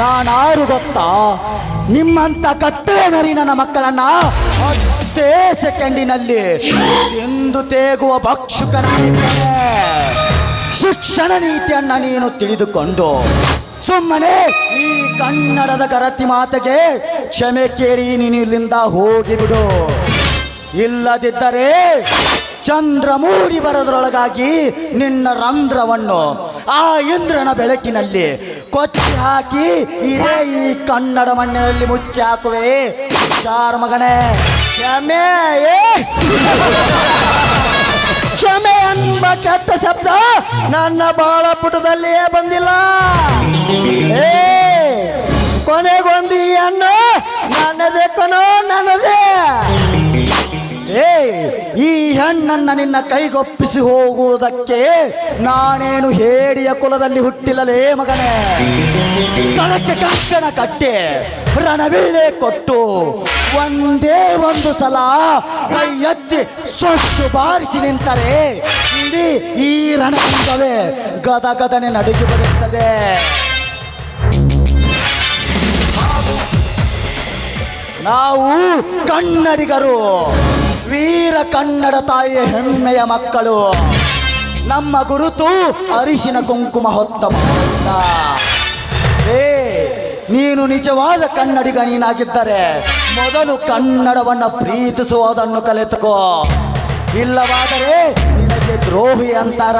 ನಾನಾರು ಗೊತ್ತಾ? ನಿಮ್ಮಂತ ಕತ್ತೆ ನರಿ ನನ್ನ ಮಕ್ಕಳನ್ನ 10 ಸೆಕೆಂಡಿನಲ್ಲಿ ಎಂದು ತೇಗುವ ಭಕ್ಷುಕನಾಗಿದ್ದೇನೆ. ಶಿಕ್ಷಣ ನೀತಿಯನ್ನ ನೀನು ತಿಳಿದುಕೊಂಡು ಸುಮ್ಮನೆ ಈ ಕನ್ನಡದ ಗರತಿ ಮಾತೆಗೆ ಕ್ಷಮೆ ಕೇಳಿ ನೀನು ಇಲ್ಲಿಂದ ಹೋಗಿಬಿಡು. ಇಲ್ಲದಿದ್ದರೆ ಚಂದ್ರ ಮೂಡಿ ಬರೋದ್ರೊಳಗಾಗಿ ನಿನ್ನ ರಂಧ್ರವನ್ನು ಆ ಇಂದ್ರನ ಬೆಳಕಿನಲ್ಲಿ ಕೊಚ್ಚಿ ಹಾಕಿ ಇದೇ ಈ ಕನ್ನಡ ಮಣ್ಣಿನಲ್ಲಿ ಮುಚ್ಚಿ ಹಾಕುವೆ. ಹುಷಾರ್ ಮಗನೇ. ಕ್ಷಮೆ ಎಂಬ ಕೆಟ್ಟ ಶಬ್ದ ನನ್ನ ಬಾಳ ಪುಟದಲ್ಲಿಯೇ ಬಂದಿಲ್ಲ. ಕೊನೆಗೊಂದು ಈ ಹಣ್ಣು ನನ್ನದೇ ಕಣೋ, ನನ್ನದೇ. ಈ ಹೆಣ್ಣನ್ನ ನಿನ್ನ ಕೈಗೊಪ್ಪಿಸಿ ಹೋಗುವುದಕ್ಕೆ ನಾನೇನು ಹೇಡಿಯ ಕುಲದಲ್ಲಿ ಹುಟ್ಟಿಲ್ಲಲೇ ಮಗನೇ. ಕಣಕ್ಕೆ ಕಂಕಣ ಕಟ್ಟಿ ರಣವಿಳ್ಳೆ ಕೊಟ್ಟು ಒಂದೇ ಒಂದು ಸಲ ಕೈ ಎತ್ತಿ ಸೊಟ್ಟು ಬಾರಿಸಿ ನಿಂತರೆ ಇಡೀ ಈ ರಣರಂಗವೇ ಗದಗದನೆ ನಡುಗಿ ಬರುತ್ತದೆ. ನಾವು ಕನ್ನಡಿಗರು, ವೀರ ಕನ್ನಡ ತಾಯಿಯ ಹೆಮ್ಮೆಯ ಮಕ್ಕಳು. ನಮ್ಮ ಗುರುತು ಅರಿಶಿನ ಕುಂಕುಮ ಹೊತ್ತ ಮಕ್ಕಳಿಂದ. ನೀನು ನಿಜವಾದ ಕನ್ನಡಿಗ ನೀನಾಗಿದ್ದರೆ ಮೊದಲು ಕನ್ನಡವನ್ನು ಪ್ರೀತಿಸುವುದನ್ನು ಕಲಿತುಕೋ. ಇಲ್ಲವಾದರೆ ನಿನಗೆ ದ್ರೋಹಿ ಅಂತಾರ.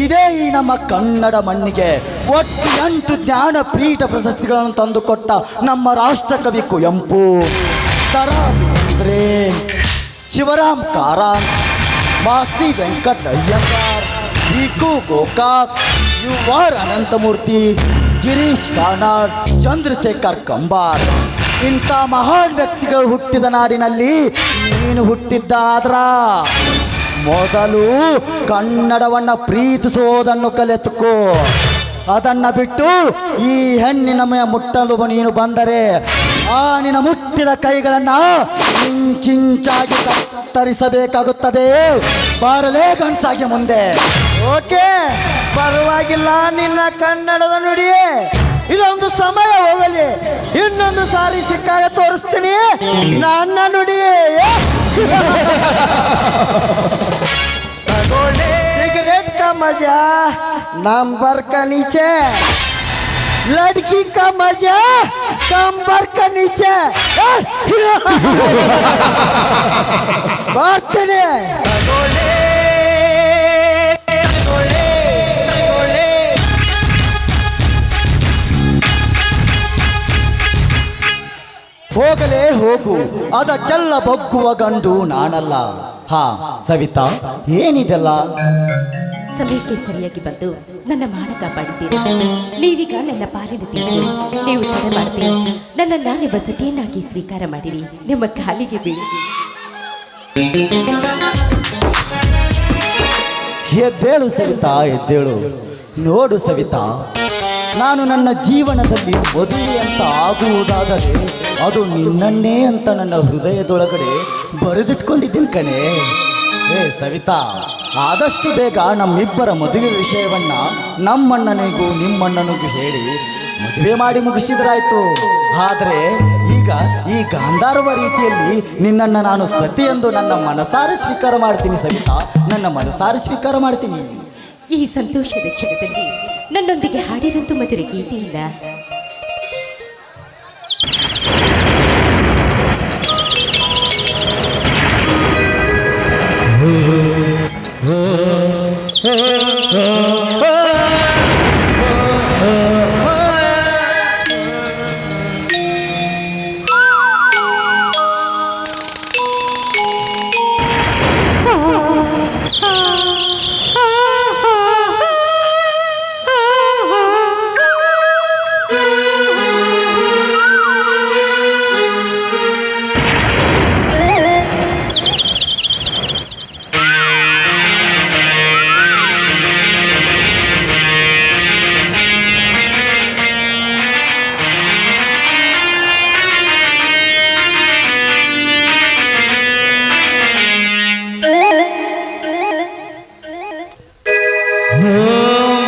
ಇದೇ ಈ ನಮ್ಮ ಕನ್ನಡ ಮಣ್ಣಿಗೆ ಒಟ್ಟು 8 ಜ್ಞಾನಪೀಠ ಪ್ರಶಸ್ತಿಗಳನ್ನು ತಂದುಕೊಟ್ಟ ನಮ್ಮ ರಾಷ್ಟ್ರಕವಿ ಕುವೆಂಪು, ದ.ರಾ. ಬೇಂದ್ರೆ, ಶಿವರಾಮ್ ಕಾರಂತ್, ಮಾಸ್ತಿ ವೆಂಕಟ ಅಯ್ಯಂಗಾರ್, ವಿಕು ಗೋಕಾಕ್, ಯು ಆರ್ ಅನಂತಮೂರ್ತಿ, ಗಿರೀಶ್ ಕಾರ್ನಾಡ್, ಚಂದ್ರಶೇಖರ್ ಕಂಬಾರ್ ಇಂಥ ಮಹಾನ್ ವ್ಯಕ್ತಿಗಳು ಹುಟ್ಟಿದ ನಾಡಿನಲ್ಲಿ ನೀನು ಹುಟ್ಟಿದ್ದಾದ್ರ ಮೊದಲು ಕನ್ನಡವನ್ನು ಪ್ರೀತಿಸುವುದನ್ನು ಕಲಿತುಕೋ. ಅದನ್ನ ಬಿಟ್ಟು ಈ ಹೆಣ್ಣಿನ ಮುಟ್ಟಲು ನೀನು ಬಂದರೆ ಆ ನಿನ್ನ ಮುಟ್ಟಿದ ಕೈಗಳನ್ನ ಇಂಚಿಂಚಾಗಿ ಕತ್ತರಿಸಬೇಕಾಗುತ್ತದೆ. ಬಾರಲೇ ಗಂಡ್ಸಾಗಿ ಮುಂದೆ. ಓಕೆ, ಪರವಾಗಿಲ್ಲ. ನಿನ್ನ ಕನ್ನಡದ ನುಡಿಯೇ ಇದೊಂದು ಸಮಯ ಹೋಗಲಿ, ಇನ್ನೊಂದು ಸಾರಿ ಸಿಕ್ಕಾಗ ತೋರಿಸ್ತೀನಿ ನನ್ನ ನುಡಿಯೇ. सिगरेट का मजा नंबर का नीचे, लड़की का मजा कंबर का नीचे. ಬರ್ತೀನಿ. ಹೋಗಲೇ ಹೋಗು, ಅದಕ್ಕೆಲ್ಲ ಬಗ್ಗುವ ಗಂಡು ನಾನಲ್ಲ. ಹಾ ಸವಿತಾ, ಏನಿದೆಲ್ಲ? ಸಮಯಕ್ಕೆ ಸರಿಯಾಗಿ ಬಂದು ನನ್ನ ಮಾನ ಕಾಪಾಡಿದ್ದೀರಿ. ನೀವೀಗ ನನ್ನ ಪಾಲಿನ ತೀರ್ಪು. ನೀವು ತಡೆ ಮಾಡ್ತೀರಿ, ನನ್ನನ್ನ ನಿಮ್ಮ ಸತಿಯನ್ನಾಗಿ ಸ್ವೀಕಾರ ಮಾಡಿರಿ, ನಿಮ್ಮ ಕಾಲಿಗೆ ಬೀಳಿ. ಎದ್ದೇಳು ಸವಿತಾ, ಎದ್ದೇಳು. ನೋಡು ಸವಿತಾ, ನಾನು ನನ್ನ ಜೀವನದಲ್ಲಿ ಮದುವೆ ಅಂತ ಆಗುವುದಾದರೆ ಅದು ನಿನ್ನನ್ನೇ ಅಂತ ನನ್ನ ಹೃದಯದೊಳಗಡೆ ಬರೆದಿಟ್ಕೊಂಡಿದ್ದೀನಿ ಕಣೆ. ಏ ಸವಿತಾ, ಆದಷ್ಟು ಬೇಗ ನಮ್ಮಿಬ್ಬರ ಮದುವೆ ವಿಷಯವನ್ನ ನಮ್ಮಣ್ಣನಿಗೂ ನಿಮ್ಮಣ್ಣನಿಗೂ ಹೇಳಿ ಮದುವೆ ಮಾಡಿ ಮುಗಿಸಿದ್ರಾಯ್ತು. ಆದರೆ ಈಗ ಈ ಗಾಂಧಾರವ ರೀತಿಯಲ್ಲಿ ನಿನ್ನನ್ನು ನಾನು ಸತಿ ಎಂದು ನನ್ನ ಮನಸಾರೆ ಸ್ವೀಕಾರ ಮಾಡ್ತೀನಿ ಸವಿತಾ, ನನ್ನ ಮನಸಾರೆ ಸ್ವೀಕಾರ ಮಾಡ್ತೀನಿ. ಈ ಸಂತೋಷದ ಕ್ಷಣದಲ್ಲಿ ನನ್ನೊಂದಿಗೆ ಹಾಡಿರಂತೂ ಮಧುರ ಗೀತೆಯಿಲ್ಲ.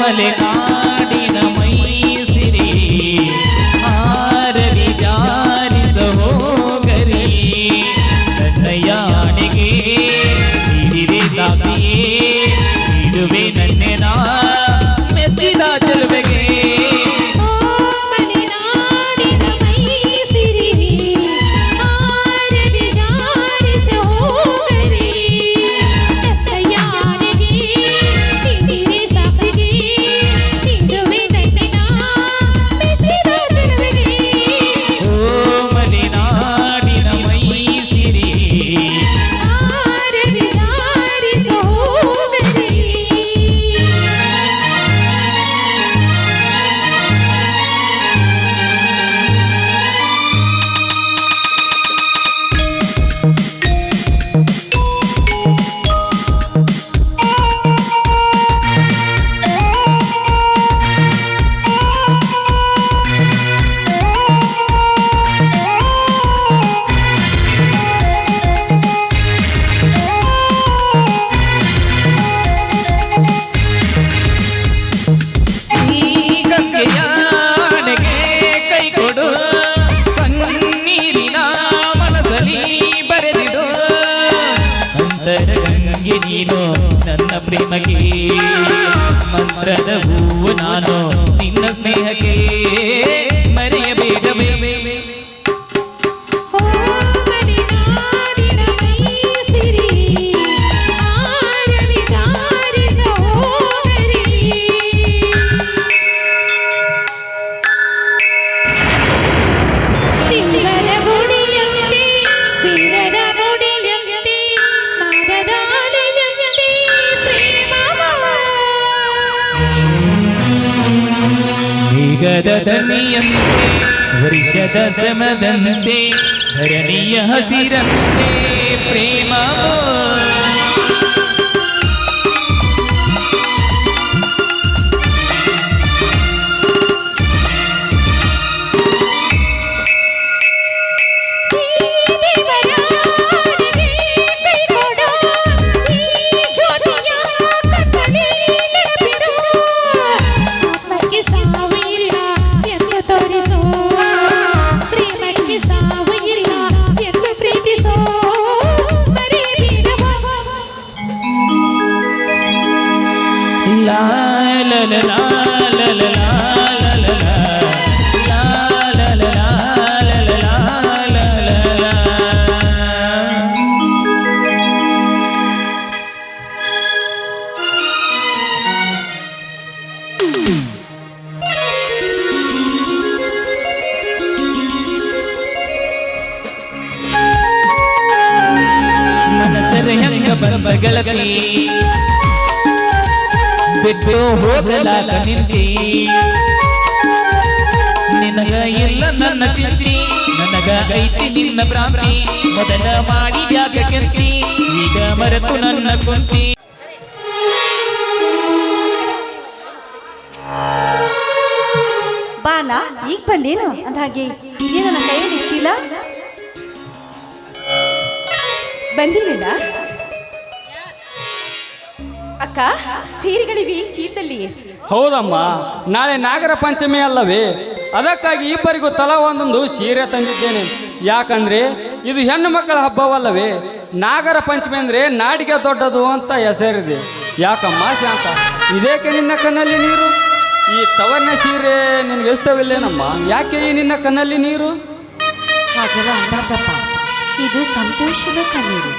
ಮಲೆನಾಡಿನ ಮೈಸಿರಿ ಆರವಿ ಜಾರಿಸ ಹೋಗರಿ, ನನ್ನ ಯಾನೆಗೆ ಹಿರಿವೆ ಸಾಕ್ಷಿಯೇ ಇಡುವೆ ನನ್ನೆನ ಮೆಚ್ಚಿದ ಚೆಲುವೆಗೆ. ನೀನು ನನ್ನ ಪ್ರೇಮಕ್ಕೆ ಮಂತ್ರದ ಹೂವು, ನಾನು ನಿನ್ನ ಸ್ನೇಹಕ್ಕೆ ಮರೆಯಬೇಡವೇ. ಿಯ ಮೇಘದ ದನಿಯಂತೆ ವರ್ಷದ ಸಮದಂತೆ ಧರಣಿಯ ಹಸಿರಂತೆ ಪ್ರೇಮ ಮನಸರ ಹೆಂಗ ಬರಬಗಳತಿ ಬಿಟ್ಟು ಹೋಗಲಾಗ ನಿಂತಿ ನಿನಗ ಇಲ್ಲ ನನ್ನ ಚಿಂತಿ ನನಗ ಐತಿ ನಿನ್ನ ಭ್ರಾಂತಿ ಮೊದಲ ಮಾಡಿ ಯಾಕ ಕೆಂತಿ ಈಗ ಮರೆತು ನನ್ನ ಕುಂತಿ ಬಾನ ಈಗ ಬಂದೇನು ಅಂದ ಹಾಗೆ ಇದೇ ನನ್ನ ಕೈಯಲ್ಲಿ ಚೀಲ ಬಂದಿಲ್ಲ ಅಕ್ಕ ಸೀರೆಗಳಿವೆ ಚೀಲದಲ್ಲಿ. ಹೌದಮ್ಮ, ನಾಳೆ ನಾಗರ ಪಂಚಮಿ ಅಲ್ಲವೇ? ಅದಕ್ಕಾಗಿ ಇಬ್ಬರಿಗೂ ತಲಾ ಒಂದೊಂದು ಸೀರೆ ತಂದಿದ್ದೇನೆ. ಯಾಕಂದ್ರೆ ಇದು ಹೆಣ್ಣು ಮಕ್ಕಳ ಹಬ್ಬವಲ್ಲವೇ? ನಾಗರ ಪಂಚಮಿ ಅಂದ್ರೆ ನಾಡಿಗೆ ದೊಡ್ಡದು ಅಂತ ಹೆಸರಿದೆ. ಯಾಕಮ್ಮ ಶಾಂತ, ಇದೇಕೆ ನಿನ್ನ ಕಣ್ಣಲ್ಲಿ ನೀರು? ಈ ತವರ್ನ ಸೀರೆ ನಿನಗೆ ಇಷ್ಟವಿಲ್ಲೇನಮ್ಮ? ಯಾಕೆ ಈ ನಿನ್ನ ಕಣ್ಣಲ್ಲಿ ನೀರು? ಹಾಗೆಲ್ಲ ಅಂಬಾರ್ದಪ್ಪ, ಇದು ಸಂತೋಷದ ಕಣ್ಣೀರು.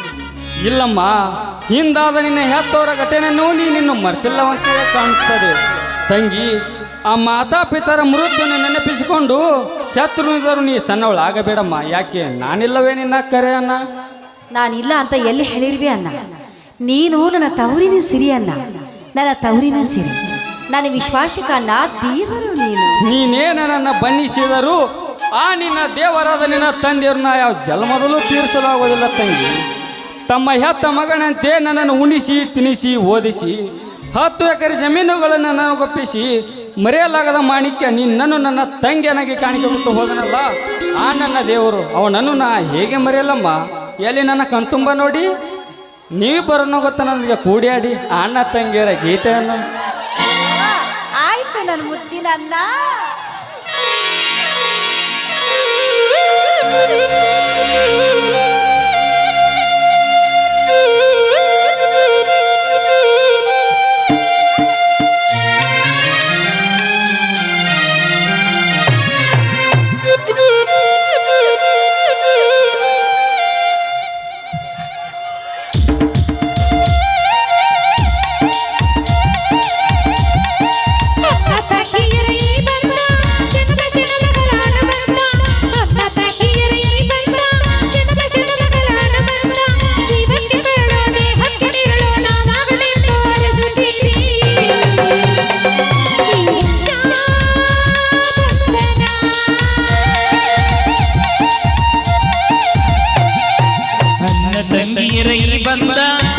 ಇಲ್ಲಮ್ಮ, ಹಿಂದಾದ ನಿನ್ನ ಹೆತ್ತವರ ಘಟನೆಯನ್ನು ನೀನು ಮರ್ತಿಲ್ಲವಂತೆ ಕಾಣುತ್ತದೆ ತಂಗಿ. ಆ ಮಾತಾಪಿತರ ಮೃತ್ಯುವನ್ನು ನೆನಪಿಸಿಕೊಂಡು ಶತ್ರುನಿದರು ನೀ ಸಣ್ಣವಳಾಗಬೇಡಮ್ಮ. ಯಾಕೆ ನಾನಿಲ್ಲವೇ ನಿನ್ನ ಕರೆ ಅನ್ನ? ನಾನಿಲ್ಲ ಅಂತ ಎಲ್ಲಿ ಹೇಳಿರ್ವಿ ಅನ್ನ? ನೀನು ನನ್ನ ತವರಿನ ಸಿರಿ ಅನ್ನ, ನನ್ನ ತವರಿನ ಸಿರಿ, ನನ್ನ ವಿಶ್ವಾಸಕ್ಕನ್ನ ದೇವರು ನೀನು. ನೀನೇ ನನ್ನನ್ನು ಬನ್ನಿಸಿದರೂ ಆ ನಿನ್ನ ದೇವರಾದ ನಿನ್ನ ತಂದೆಯವ್ರನ್ನ ಯಾವ ಜನ್ಮದಲ್ಲೂ ತೀರಿಸಲಾಗುವುದಿಲ್ಲ ತಂಗಿ. ತಮ್ಮ ಹೆತ್ತ ಮಗನಂತೆ ನನ್ನನ್ನು ಉಣಿಸಿ ತಿನಿಸಿ ಓದಿಸಿ 10 ಎಕರೆ ಜಮೀನುಗಳನ್ನು ನನಗೊಪ್ಪಿಸಿ ಮರೆಯಲಾಗದ ಮಾಣಿಕ್ಯ ನಿನ್ನನ್ನು ನನ್ನ ತಂಗಿಯನಾಗಿ ಕಾಣಿಸಿಬಿಟ್ಟು ಹೋದನಲ್ಲ ಆ ನನ್ನ ದೇವರು. ಅವನನ್ನು ನಾ ಹೇಗೆ ಮರೆಯಲ್ಲಮ್ಮ? ಎಲ್ಲಿ ನನ್ನ ಕಣ್ತುಂಬ ನೋಡಿ ನೀವು ಬರೋಣ ಗೊತ್ತ ನನಗೆ ಕೂಡಿಯಾಡಿ ಅಣ್ಣ ತಂಗಿಯರ ಗೀತೆಯನ್ನು. ಆಯ್ತು ನನ್ನ ಮುದ್ದಿನ ಅನ್ನ.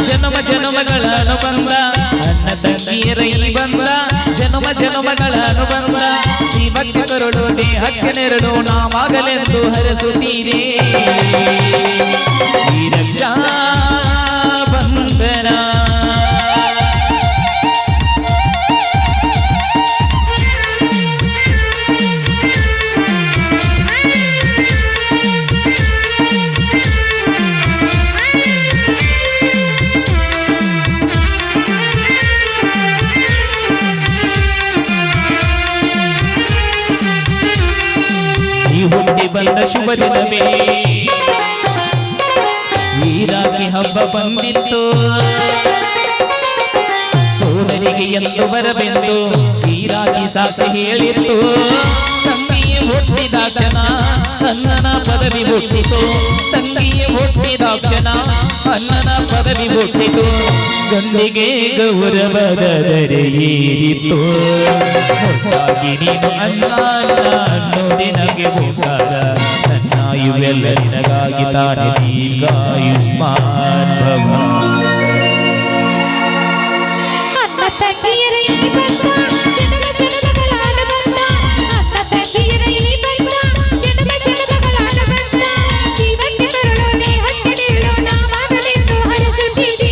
ಜನ್ಮ ಜನ್ಮಗಳ ಅನುಬಂಧ, ಅಣ್ಣ ತಂಗಿಯರ ಈ ಬಂಧ ಜನ್ಮ ಜನ್ಮಗಳ ಅನುಬಂಧ. ಜೀವಕ್ಕೆ ಕರುಳು ದೇಹಕ್ಕೆ ನೆರಳು ನಾವಾಗಲೆಂದು ಹರಸುತ್ತೀರಿ ಈ ರಕ್ಷಾ ಬಂಧನ. ಹುಟ್ಟಿ ಬಂದ ಶುಭ ದಿನವೇ ಈ ರಾತ್ರಿ ಹಬ್ಬ ಬಂದಿತ್ತು. ಸೋದರಿಗೆ ಎಂದು ಬರಬೆಂದು ಈ ರಾತ್ರಿ ಸಾಕ್ಷಿ ಹೇಳಿತ್ತು. ತಂಗಿ ಹುಟ್ಟಿದ ಕ್ಷಣ ಅಣ್ಣನ ಪದವಿ ಹುಟ್ಟಿತು ತಂಗಿಯೇ ಹುಟ್ಟಿದಾಕ್ಷಣ ಅಣ್ಣನ ಪದವಿ ಹುಟ್ಟಿತು ಗಂಡಿಗೆ ಗೌರವದರೆ ಏರಿತು ಮುದ್ದಾಗಿ ನೀನು ಅಣ್ಣ ಅನ್ನೋದೇ ನನಗೆ ಬೇಕಾದ ನನ್ನ ಇವೆಲ್ಲ ನಿನಗಾಗಿ ತಾನೆ ದೀರ್ಘಾಯುಷ್ಮಾನ್ ಭವ ಅಣ್ಣ ತಂಗಿಯರ ಈ ಬಂಧ ಜನರ ಜನಗಳ ಬಂಧ ಅಣ್ಣ ತಂಗಿಯರ ಈ ಬಂಧ ಜನರ ಜನಗಳ ಬಂಧ ಜೀವಕ್ಕೆ ತರಳೋನೆ ಹಕ್ಕೆ ನೀಡೋ ನಾವಾಗಲೆಂದು ಹರಸುತ್ತೀರಿ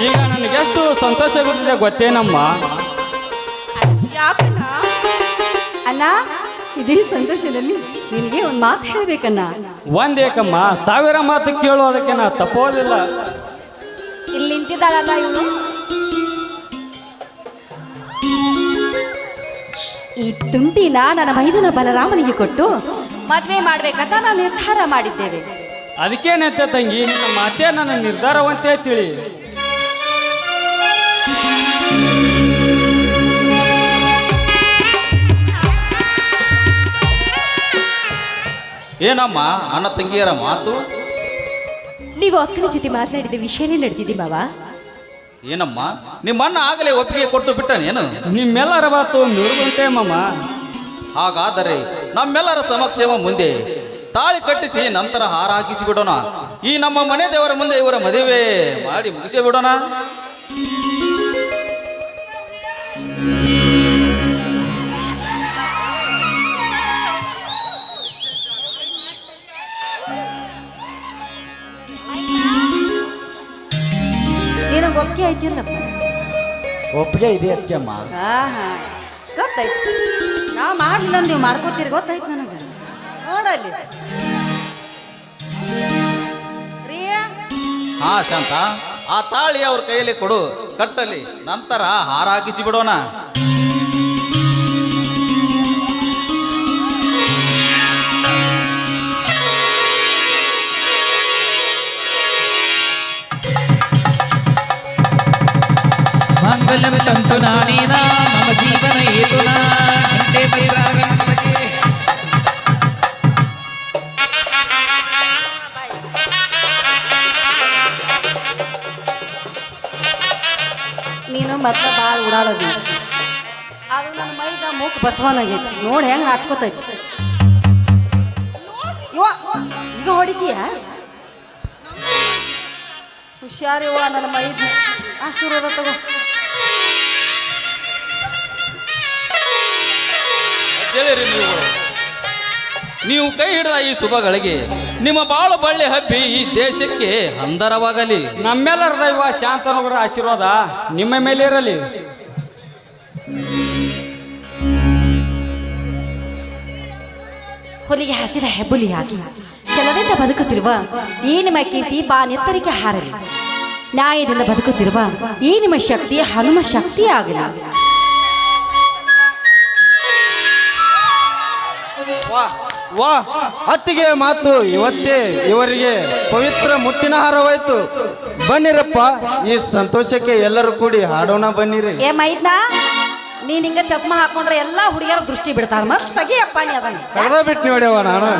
ಈಗ ನನಗೆಷ್ಟು ಸಂತೋಷ ಆಗುತ್ತಿದೆ ಗೊತ್ತೇನಮ್ಮ. ಯಾಕಣ್ಣ ಅಣ್ಣ ಇದೇ ಸಂತೋಷದಲ್ಲಿ ನಿನಗೆ ಒಂದು ಮಾತು ಹೇಳ್ಬೇಕಣ್ಣ. ಒಂದೇಕಮ್ಮ, 1000 ಮಾತು ಕೇಳೋದಕ್ಕೆ ನಾ ತಪ್ಪೋದಿಲ್ಲ. ಇಲ್ಲಿ ನಿಂತಿದ್ದಾಳಲ್ಲ ಇವಳು, ಈ ತುಂಟಿನ ನನ್ನ ಮೈದುನ ಬಲರಾಮನಿಗೆ ಕೊಟ್ಟು ಮದ್ವೆ ಮಾಡ್ಬೇಕಂತ ನಾವು ನಿರ್ಧಾರ ಮಾಡಿದ್ದೇವೆ. ಅದಕ್ಕೇನಂತೆ ತಂಗಿ, ನಿನ್ನ ಮಾತೇ ನನ್ನ ನಿರ್ಧಾರವಂತೆ ತಿಳಿ. ಏನಮ್ಮ ಅಣ್ಣ ತಂಗಿಯರ ಮಾತು? ನೀವು ಅಕ್ಕನ ಜೊತೆ ಮಾತನಾಡಿದ ವಿಷಯನೇ ನಡೆದಿದೆ ಮಾವ. ಏನಮ್ಮ ನಿಮ್ಮ ಅಣ್ಣ ಆಗಲೇ ಒಪ್ಪಿಗೆ ಕೊಟ್ಟು ಬಿಟ್ಟನೇನು? ನಿಮ್ಮೆಲ್ಲರ ಮಾತು ನುಡಿದಂತೆ ಮಮ್ಮ. ಹಾಗಾದರೆ ನಮ್ಮೆಲ್ಲರ ಸಮಕ್ಷಮ ಮುಂದೆ ತಾಳಿ ಕಟ್ಟಿಸಿ ನಂತರ ಹಾರ ಹಾಕಿಸಿ ಬಿಡೋಣ. ಈ ನಮ್ಮ ಮನೆ ದೇವರ ಮುಂದೆ ಇವರ ಮದುವೆ ಮಾಡಿ ಮುಗಿಸಿ ಬಿಡೋಣ. ನಿನಗೆ ಒಪ್ಪಿಗೆ ಆಯ್ತಿಲ್ಲಪ್ಪ? ಒಪ್ಪಿಗೆ ಇದೆ ಅತ್ತೆಮ್ಮ. ಗೊತ್ತಾಯ್ತು. ನಾವು ಮಾಡಲಿಲ್ಲ ನೀವು ಮಾಡ್ಕೋತೀರಿ, ಗೊತ್ತಾಯ್ತು ನನಗೆ. ನೋಡಲ್ಲಿ ಪ್ರಿಯಾ, ಹಾ ಶಾಂತ, ಆ ತಾಳಿ ಅವ್ರ ಕೈಯಲ್ಲಿ ಕೊಡು, ಕಟ್ಟಲಿ, ನಂತರ ಹಾರ ಹಾಕಿಸಿ ಬಿಡೋಣ. ಮಂಗಲಂ ತಂತು ನಾನೇನ ಮಮ ಜೀವನ ಹೇತುನಾ ಕಂಠೆ ಬೈರಾಗಿ ನಮಗೆ ನೀನು ಮತ್ತೆ ಭಾಳ ಉಡಾಡೋದು. ಅದು ನನ್ನ ಮೈದ ಮೂಕ್ ಬಸವನಾಗೈತಿ ನೋಡಿ, ಹೆಂಗೆ ನಾಚ್ಕೋತೈತಿ. ಇವ ಈಗ ಹೊಡಿತೀಯ? ಹುಷಾರಿವ, ನನ್ನ ಮೈದ ಆಶೀರ್ವಾದ ತಗೋ. ಹೇಳಿರಿ ನೀವು ಕೈ ಹಿಡಿದ ಈ ಶುಭಗಳಿಗೆ ನಿಮ್ಮ ಬಾಳು ಬಳ್ಳಿ ಹಬ್ಬಿ ಈ ದೇಶಕ್ಕೆ ಅಂದರವಾಗಲಿ. ನಮ್ಮೆಲ್ಲರ ದೈವ ಶಾಂತನಗರ ಆಶೀರ್ವಾದ ನಿಮ್ಮ ಮೇಲೆ ಇರಲಿ. ಹುಲಿಗೆ ಹಸಿದ ಹೆಬ್ಬುಲಿಯಾಗಿ ಛಲದಿಂದ ಬದುಕುತ್ತಿರುವ ಈ ನಿಮ್ಮ ಕೀರ್ತಿ ನೆತ್ತರಿಗೆ ಹಾರಲಿ. ನ್ಯಾಯದಿಂದ ಬದುಕುತ್ತಿರುವ ಈ ನಿಮ್ಮ ಶಕ್ತಿ ಹನುಮ ಶಕ್ತಿ ಆಗಲಿ. ವಾ ಅತ್ತಿಗೆ ಮಾತು ಇವತ್ತೇ ಇವರಿಗೆ ಪವಿತ್ರ ಮುತ್ತಿನ ಹಾರವಾಯ್ತು. ಬನ್ನಿರಪ್ಪ, ಈ ಸಂತೋಷಕ್ಕೆ ಎಲ್ಲರೂ ಕೂಡಿ ಹಾಡೋಣ ಬನ್ನಿರಿ. ಏ ಮೈದ್ನಾ, ನೀನ್ ಹಿಂಗ ಚಸ್ಮಾ ಹಾಕೊಂಡ್ರೆ ಎಲ್ಲಾ ಹುಡುಗಿಯರ ದೃಷ್ಟಿ ಬಿಡ್ತಾರ. ಮತ್ ತೆಗಿಯಪ್ಪ ನೀ ಅದನ್ನ. ಕಳೆದ ಬಿಟ್ಟು ನೋಡ್ಯವ ನಾನು.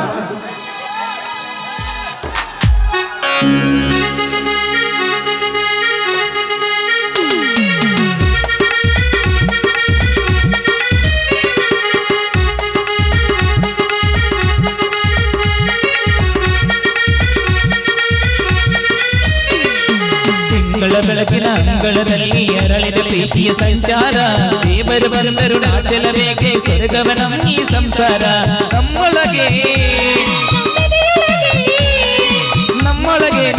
ತಿಂಗಳ ಬೆಳಕಿನ ಅಂಗಳದಲ್ಲಿ ಅರಳಿದ ಪ್ರೀತಿಯ ಸಂಚಾರ. ದೇವರು ಬಂದರು ನಾಚಲಬೇಕೆ ಸ್ವರ್ಗವನ ಈ ಸಂಸಾರ. ನಮ್ಮೊಳಗೆ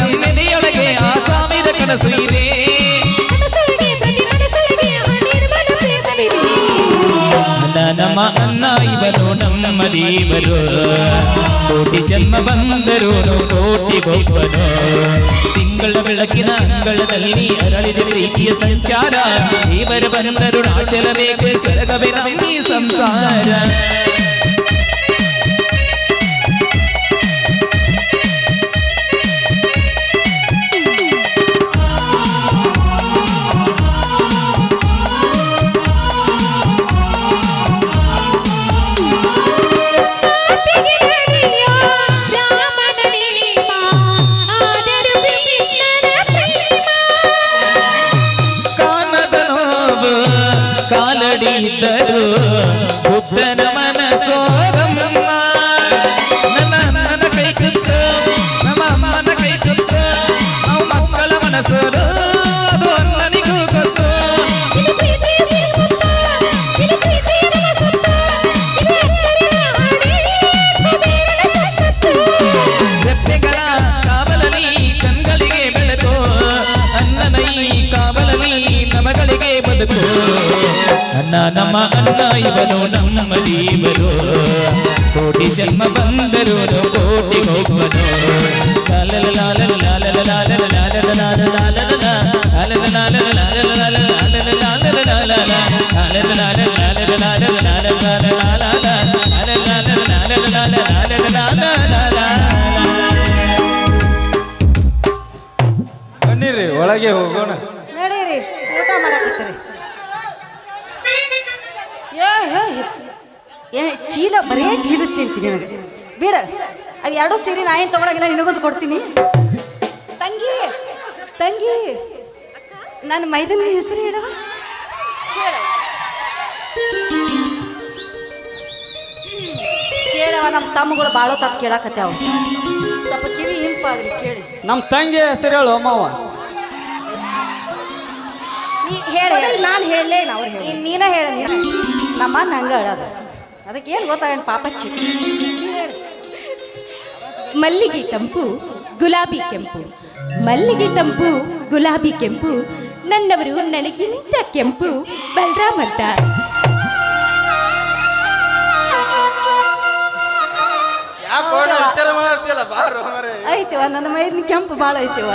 ನಮ್ಮೆದೆಯೊಳಗೆ ಆ ಸಾವಿರ ಕನಸು ಇದೆ. ನಮ್ಮ ಅನ್ನ ಇವನು ನಮ್ಮ ದೇವರು. ಕೋಟಿ ಜನ್ಮ ಬಂದರು ಕೋಟಿ ಗೊಬ್ಬನು. ತಿಂಗಳ ಬೆಳಕಿನ ಅಂಗಳದಲ್ಲಿ ಅರಳಿದ ಪ್ರೀತಿಯ ಸಂಚಾರ. ದೇವರು ಬಂದರು ನಾಚಲಬೇಕೆ ಸ್ವರ್ಗವೇ ನಮ್ಮ ಈ ಸಂಸಾರ. ಮಾಡಿದ್ದರು ಬುದ್ಧನ ಮನಸೋರಮ್ಮ ನನ್ನ ಕೈ ಸುತ್ತ ನಮ್ಮ ಅಮ್ಮನ ಕೈ ಸುತ್ತ ನಾವು ಮಕ್ಕಳ ಮನಸ್ಸರು ಅದು ಅನ್ನನಿಗೂ ಗೊತ್ತು ರೆಪ್ಪೆಗಳ ಕಾವಲಲ್ಲಿ ಕಣ್ಗಳಿಗೆ ಬೆಳಕು ಅನ್ನನ ಈ ಕಾವಲಲ್ಲಿ ನಮಗಳಿಗೆ ಬದುಕು ಅನ್ನ ನಮ್ಮ ಅನ್ನ ಇವನು ನಮ್ಮ ಜೀವನು ಕೋಟಿ ಜನ್ಮ ಬಂದರು ಕೋಟಿ ಹೋಗುವನು ಲಾಲಲ ಲಾಲಲ ಲಾಲಲ ಲಾಲಲ ಲಾಲಲ ಲಾಲಲ ಲಾಲಲ ಲಾಲಲ ಲಾಲಲ ಲಾಲಲ ಲಾಲಲ ಲಾಲಲ ಲಾಲಲ ಲಾಲಲ ಲಾಲಲ ಲಾಲಲ ಲಾಲಲ ಲಾಲಲ ಲಾಲಲ ಬನ್ನಿರಿ ಒಳಗೆ ಹೋಗೋಣ. ನಡೀರಿ ಊಟ ಮಾಡಕತ್ತೀರಿ. ಏ ಚೀಲ ಬರೇ ಚೀಲ ಚೀಲ್ತೀನಿ ನನಗೆ ಬೇಡ. ಅವು ಎರಡೂ ಸೇರಿ ನಾ ಏನು ತೊಗೊಳಗಿಲ್ಲ, ನಿನಗೊಂದು ಕೊಡ್ತೀನಿ. ತಂಗಿ ತಂಗಿ ನನ್ನ ಮೈದನ ಹೆಸರು ಹೇಳವ. ಕೇಳವ, ನಮ್ಮ ತಮ್ಮಗಳು ಬಾಳೋ ತಪ್ಪು ಕೇಳಾಕತ್ಯಾವ. ಸ್ವಲ್ಪ ಕಿವಿ ಹಿಂಪಾಗ್ರಿ ಕೇಳಿ. ನಮ್ಮ ತಂಗಿ ಹೆಸರು ಹೇಳು ಮಾವ. ನೀ ಹೇಳ, ನಾನು ಹೇಳಲೇ ನೀನ ಹೇಳ. ನೀನು ನಮ್ಮ ಹಂಗ ಹೇಳೋದು ಅದಕ್ಕೆ ಏನು ಗೊತ್ತಾಗೇನು ಪಾಪಚ್ಚಿ. ಮಲ್ಲಿಗೆ ತಂಪು ಗುಲಾಬಿ ಕೆಂಪು, ಮಲ್ಲಿಗೆ ತಂಪು ಗುಲಾಬಿ ಕೆಂಪು, ನನ್ನವರು ನನಗಿಂತ ಕೆಂಪು ಬಲರಾಮ್ ಅಂತ. ಐತಿವ ನನ್ನ ಮೈದಿನ ಕೆಂಪು ಭಾಳ ಐತಿವ.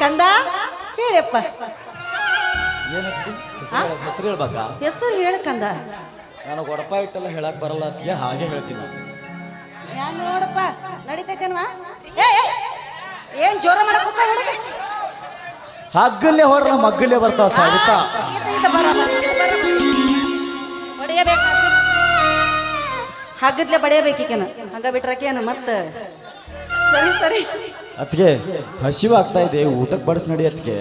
ಕಂದ ಹೇಳಪ್ಪ, ಹೆಸರು ಹೇಳ ಕಂದ. ನನಗೆ ಒಡಪ ಇಟ್ಟೆಲ್ಲ ಹೇಳಕ್ ಬರಲ್ಲ ಅದಕ್ಕೆ ಹಾಗೆ ಹೇಳ್ತೀನಿ. ಯಾರು ನೋಡಪ್ಪ ನಡೀತೈತೇನ್ವಾ? ಏನ್ ಜೋರ ಮಾಡಪ್ಪ ಹೇಳಕ. ಹಗ್ಗಲ್ಲೇ ಹೊಡ್ರ ಮಗ್ಗಲ್ಲೇ ಬರ್ತಾವ ಸಾಗುತ್ತಾ. ಬಡಿಯಬೇಕು, ಹಗ್ಗದ್ಲೆ ಬಡಿಯಬೇಕೀಕೇನ. ಹಂಗ ಬಿಟ್ರಕೇನು ಮತ್ತೆ ಸರಿ ಸರಿ. ಅದಕ್ಕೆ ಹಸಿವು ಆಗ್ತಾ ಇದೆ, ಊಟಕ್ಕೆ ಬಡಿಸ್ ನಡಿ. ಅದಕ್ಕೆ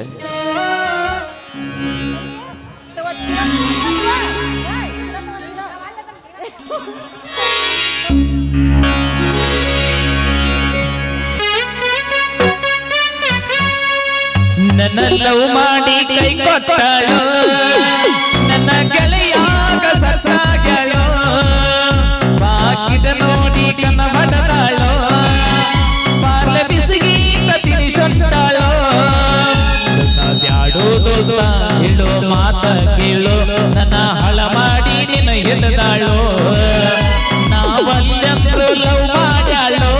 ನನ್ನ ಲವ್ ಮಾಡಿ ಕೈ ಕೊಟ್ಟಳು, ನನ್ನ ಗೆಳೆಯಾಗ ಸತ್ತಾಗ್ಯಾಳು, ಬಾಕಿದ ನೋಡಿ ಕನ್ನ ಬಡದಾಳು, ಪಾರ್ಲೆ ಬಿಸಿಗಿ ತಿನಿ ಸೊಟ್ಟಾಳು. ಬ್ಯಾಡೋ ದೋಸ್ತ ಹೇಳೋ ಮಾತ ಕೇಳು, ನನ್ನ ಹಳ ಮಾಡಿ ನಿನ್ನ ಎದ್ದಾಳು. ನಾವಲ್ಲೆಂದ್ರು ಲವ್ ಮಾಡ್ಯಾಳು,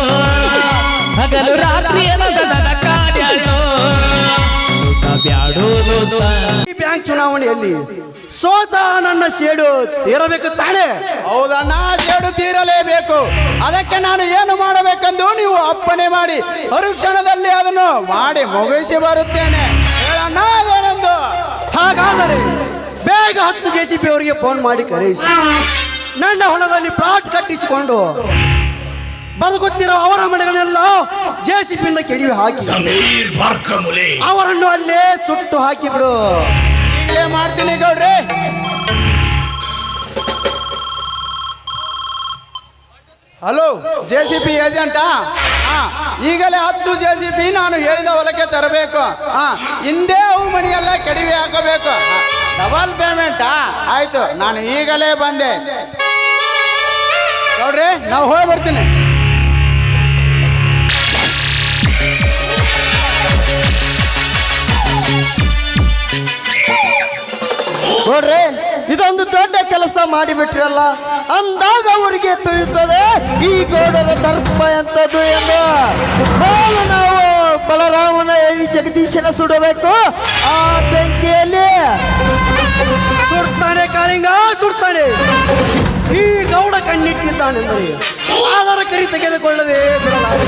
ಹಗಲು ರಾತ್ರಿ ನನ್ನ ಕಾಡ್ಯಾಳು. ಬ್ಯಾಡೋ ದೋಸ್ತ ಈ ಬ್ಯಾಂಕ್ ಚುನಾವಣೆಯಲ್ಲಿ ಸೋತ ನನ್ನ ಸೇಡು ತೀರಬೇಕು ತಾನೇ? ಹೌದಣ್ಣ, ಸೇಡು ತೀರಲೇಬೇಕು. ಅದಕ್ಕೆ ನಾನು ಏನು ಮಾಡಬೇಕೆಂದು ನೀವು ಅಪ್ಪಣೆ ಮಾಡಿ ಮರುಕ್ಷಣದಲ್ಲಿ ಅದನ್ನು ಮಾಡಿ ಮುಗಿಸಿ ಬರುತ್ತೇನೆ. ಹೇಳಣ್ಣ ಅದೇನೆಂದು. ಹಾಗಾದರೆ ಬೇಗ 10 JCB ಅವರಿಗೆ ಫೋನ್ ಮಾಡಿ ಕರೆಯಿಸಿ ನನ್ನ ಹೊಲದಲ್ಲಿ ಪ್ಲಾಟ್ ಕಟ್ಟಿಸಿಕೊಂಡು ಬದುಕುತ್ತಿರೋ ಅವರ ಮನೆಗಳನ್ನೆಲ್ಲ JCB ಕೆಡವಿ ಹಾಕಿ ಅವರನ್ನು ಅಲ್ಲೇ ಸುಟ್ಟು ಹಾಕಿಬಿಡು. ಈಗಲೇ ಮಾಡ್ತೀನಿ ಗೌಡ್ರೆ. Hello, JCB ಏಜೆಂಟಾ? ಈಗಲೇ 10 JCB ನಾನು ಹೇಳಿದ ಹೊಲಕ್ಕೆ ತರಬೇಕು. ಹಿಂದೆ ಅವು ಮನೆಯೆಲ್ಲ ಕೆಡವಿ ಹಾಕಬೇಕು. ಡಬಲ್ ಪೇಮೆಂಟಾ? ಆಯ್ತು, ನಾನು ಈಗಲೇ ಬಂದೆ ಗೌಡ್ರೆ. ನಾವು ಹೋಗಿ ಬರ್ತೀನಿ. ನೋಡ್ರಿ, ಇದೊಂದು ದೊಡ್ಡ ಕೆಲಸ ಮಾಡಿಬಿಟ್ರಲ್ಲ ಅಂದಾಗ ಅವರಿಗೆ ತಿಳಿಯುತ್ತದೆ ಈ ಗೌಡರ ದರ್ಪ ಎಂತದ್ದು ಎಂದು. ನಾವು ಬಲರಾಮನ ಹೇಳಿ ಜಗದೀಶನ ಸುಡಬೇಕು ಆ ಬೆಂಕಿಯಲ್ಲಿ. ಸುಡ್ತಾನೆ ಕಾಳಿಂಗ, ಸುಡ್ತಾನೆ. ಈ ಗೌಡ ಕಣ್ಣಿಟ್ಟಿದ್ದಾನೆಂದರೆ ಆಧಾರ ಕರಿ ತೆಗೆದುಕೊಳ್ಳದೆ ಬಿಡಲಾರೆ.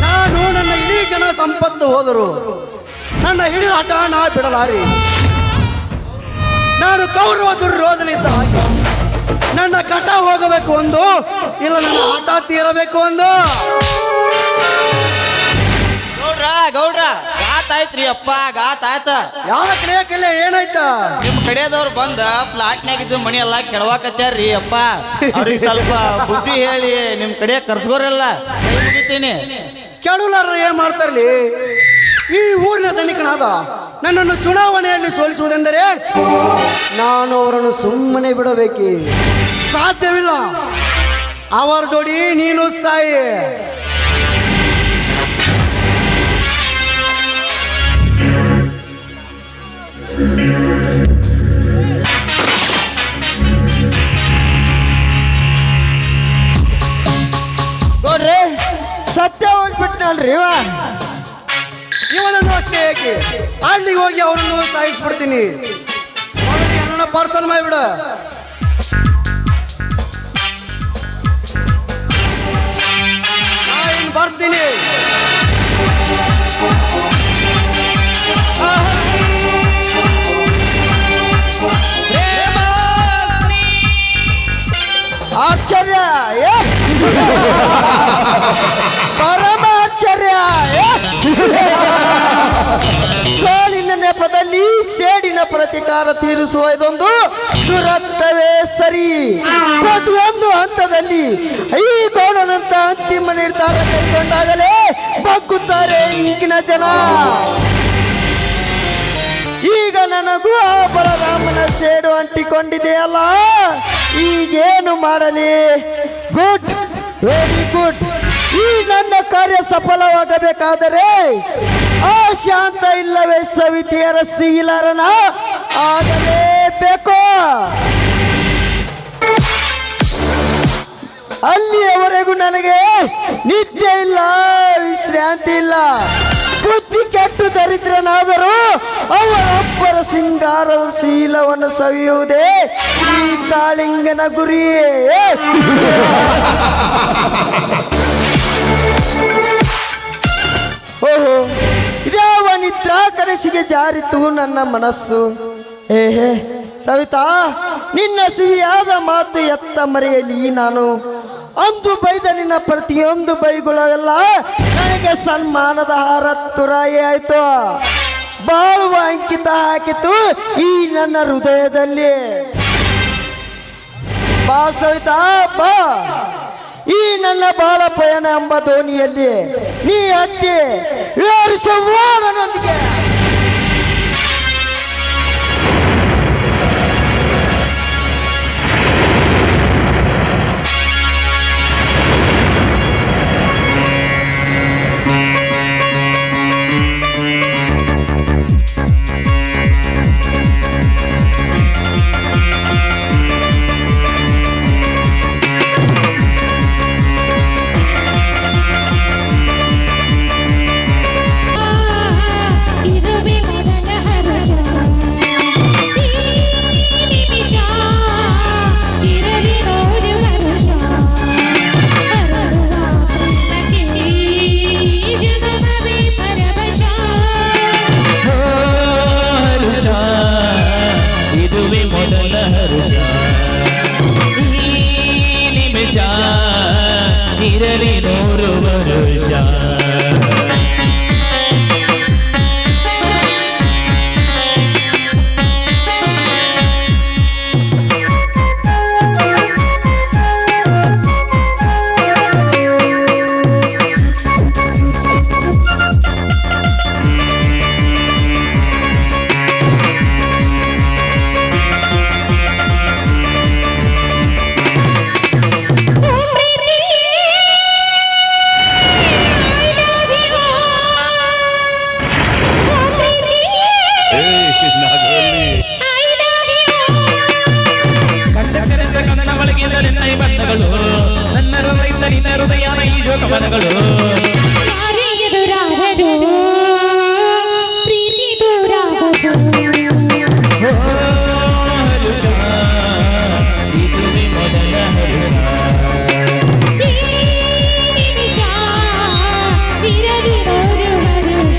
ನಾನು ನನ್ನ ಇಡೀ ಜನ ಸಂಪತ್ತು ಹೋದರು ನನ್ನ ಹಿಡಿದ ಹಠ ನಾ ಬಿಡಲಾರಿ. ನಾನು ಕೌರವ ದುರ್ಯೋಧನ ಇದ್ದ ಹಾಗೆ ನನ್ನ ಕಟ ಹೋಗಬೇಕು ಒಂದು, ಇಲ್ಲ ನನ್ನ ಹಠ ತೀರಬೇಕು ಒಂದು. ಗೌಡ್ರ ಗೌಡ್ರ, ಆತ ಆಯ್ತ್ರಿ ಅಪ್ಪ ಗಾತ್ ಆಯ್ತ. ಯಾಕೆ ಏನಾಯ್ತಾ? ನಿಮ್ ಕಡೆದವ್ರು ಬಂದ ಪ್ಲಾಟ್ನಾಗಿದ್ದು ಮನಿ ಎಲ್ಲಾ ಕೆಡವಾಕತ್ಯಾರ್ರಿ ಅಪ್ಪ. ಅವ್ರಿಗೆ ಸ್ವಲ್ಪ ಬುದ್ಧಿ ಹೇಳಿ ನಿಮ್ ಕಡೆ ಕರ್ಸ್ಕೋರಲ್ಲ ಮುಗಿತೀನಿ. ಕೆಡಲಾರ ಏನ್ ಮಾಡ್ತಾರಲಿ? ಈ ಊರಿನ ಧನಿಕನಾದ ನನ್ನನ್ನು ಚುನಾವಣೆಯಲ್ಲಿ ಸೋಲಿಸುವುದೆಂದರೆ ನಾನು ಅವರನ್ನು ಸುಮ್ಮನೆ ಬಿಡಬೇಕೆ? ಸಾಧ್ಯವಿಲ್ಲ. ಅವರ ಜೋಡಿ ನೀನು ಸಾಯಿ. ನೋಡ್ರಿ ಸತ್ಯ ಹೋಗ್ಬಿಟ್ನಲ್ರಿ ಇವ. ಇವನನ್ನು ಅಷ್ಟೇ ಏಕೆ ಅಲ್ಲಿಗೆ ಹೋಗಿ ಅವರನ್ನು ಸಾಯಿಸ್ಬಿಡ್ತೀನಿ. ನನ್ನ ಪಾರ್ಸಲ್ ಮಾಡಿಬಿಡ. ನಾನು ಬರ್ತೀನಿ. ಆಶ್ಚರ್ಯ ಪರಮ ಆಶ್ಚರ್ಯ. ಸೋಲಿನ ನೆಪದಲ್ಲಿ ಸೇಡಿನ ಪ್ರತಿಕಾರ ತೀರಿಸುವ ಇದೊಂದು ದುರರ್ಥವೇ ಸರಿ. ಪ್ರತಿಯೊಂದು ಹಂತದಲ್ಲಿ ಈ ಗೌಡನಂತ ಅಂತಿಮ ನಿರ್ಧಾರ ಕೈಗೊಂಡಾಗಲೇ ಬಗ್ಗುತ್ತಾರೆ ಈಗಿನ ಜನ. ಈಗ ನನಗೂ ಆ ಬಲರಾಮನ ಸೇಡು ಅಂಟಿಕೊಂಡಿದೆಯಲ್ಲ, ಈಗೇನು ಮಾಡಲಿ? Good, very good. ಈ ನನ್ನ ಕಾರ್ಯ ಸಫಲವಾಗಬೇಕಾದರೆ ಆ ಶಾಂತ ಇಲ್ಲವೇ ಸವಿತಿಯರ ಸಿಹಿಲಾರನ ಆಗಲೇಬೇಕು. ಅಲ್ಲಿಯವರೆಗೂ ನನಗೆ ನಿದ್ದೆ ಇಲ್ಲ, ವಿಶ್ರಾಂತಿ ಇಲ್ಲ. ಬುದ್ಧಿ ಕೆಟ್ಟು ದರಿದ್ರನಾದರೂ ಅವರೊಬ್ಬರ ಸಿಂಗಾರದ ಶೀಲವನ್ನು ಸವಿಯುವುದೇ ಈ ಕಾಳಿಂಗನ ಗುರಿ. ಓಹೋ, ಇದ್ಯಾವ ನಿದ್ರಾ ಕನಸಿಗೆ ಜಾರಿತು ನನ್ನ ಮನಸ್ಸು. ಏಹೇ ಸವಿತಾ, ನಿನ್ನ ಸಿಹಿಯಾದ ಮಾತು ಎತ್ತ ಮರೆಯಲಿ ನಾನು. ಅಂದು ಬೈದ ನಿನ್ನ ಪ್ರತಿಯೊಂದು ಬೈಗುಳವೆಲ್ಲ ನನಗೆ ಸನ್ಮಾನದ ಹಾರ ತುರಾಯಿ ಆಯ್ತು. ಬಾಳುವ ಅಂಕಿತ ಹಾಕಿತು ಈ ನನ್ನ ಹೃದಯದಲ್ಲಿ. ಬಾ ಸವಿತಾ ಬಾ, ಈ ನನ್ನ ಬಾಳ ಪಯಣ ಎಂಬ ದೋಣಿಯಲ್ಲಿ ನೀ ಹತ್ತಿ ವಿವರಿಸುವ ನನ್ನೊಂದಿಗೆ. ಇರಲಿ 100 ವರುಷ. ನನ್ನ ಹೃದಯ ಈ ಜೋಗಮನಗಳು ಪ್ರೀತಿ ದೂರಾಗದು. ಇದುವೇ ಮೊದಲ ಹರುಷ. ಇರಲಿ 100 ವರುಷ.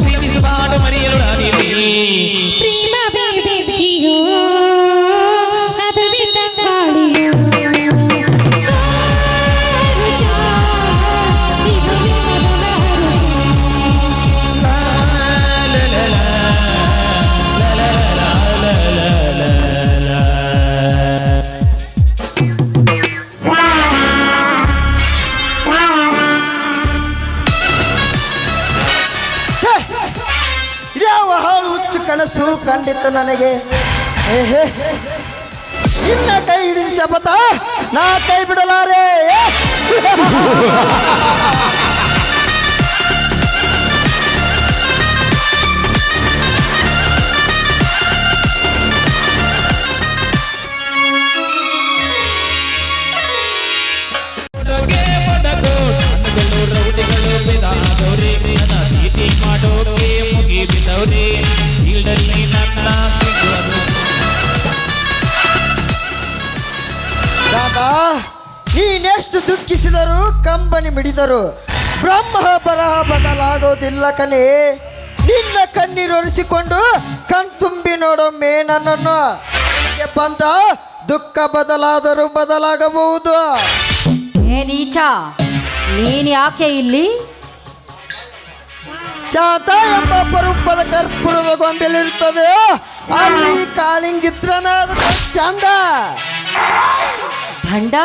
ಪ್ರೀತಿಸಬಾಡು ಮರೆಯಲು ನಾನಿಲ್ಲಿ ಪ್ರೇಮ ಬೇಬಿಯೋ ಅದು ಬಿದ್ದ ಗಾಳಿಯೋ ಇದ್ಯಾವ ಹಾಳು ಹುಚ್ಚು ಕನಸು ಕಂಡಿತ್ತು ನನಗೆ. ಏಹೇ ಇನ್ನ ಕೈ ಹಿಡಿದು ಶಪಥ ನಾ ಕೈ ಬಿಡಲಾರೆ. ಮಾಡೋಕೆ ಮುಗಿ ಬಿದ್ದವ್ರೆ ಇಲ್ದಲ್ಲಿ ನನ್ನ ರಾಧಾ, ನೀನೆಷ್ಟು ದುಃಖಿಸಿದರು ಕಂಬನಿ ಮಿಡಿದರು ಬ್ರಹ್ಮ ಬರಹ ಬದಲಾಗೋದಿಲ್ಲ ಕಣೆ. ನಿನ್ನ ಕಣ್ಣೀರೊರೆಸಿಕೊಂಡು ಕಣ್ತುಂಬಿ ನೋಡೊಮ್ಮೆ ನನ್ನನ್ನು. ಹೀಗೆ ಬಂದ ದುಃಖ ಬದಲಾದರೂ ಬದಲಾಗಬಹುದು. ಏ ನೀಚ, ನೀನ್ ಯಾಕೆ ಇಲ್ಲಿ? ಶಾಂತ ಎಂಬ ಅಪರೂಪದ ಕರ್ಪೂರದ ಗೊಂಬೆಲಿರುತ್ತದೆ, ಅಲ್ಲಿ ಕಾಳಿಂಗಿದ್ರನ ಚಂದ. ಭಂಡ,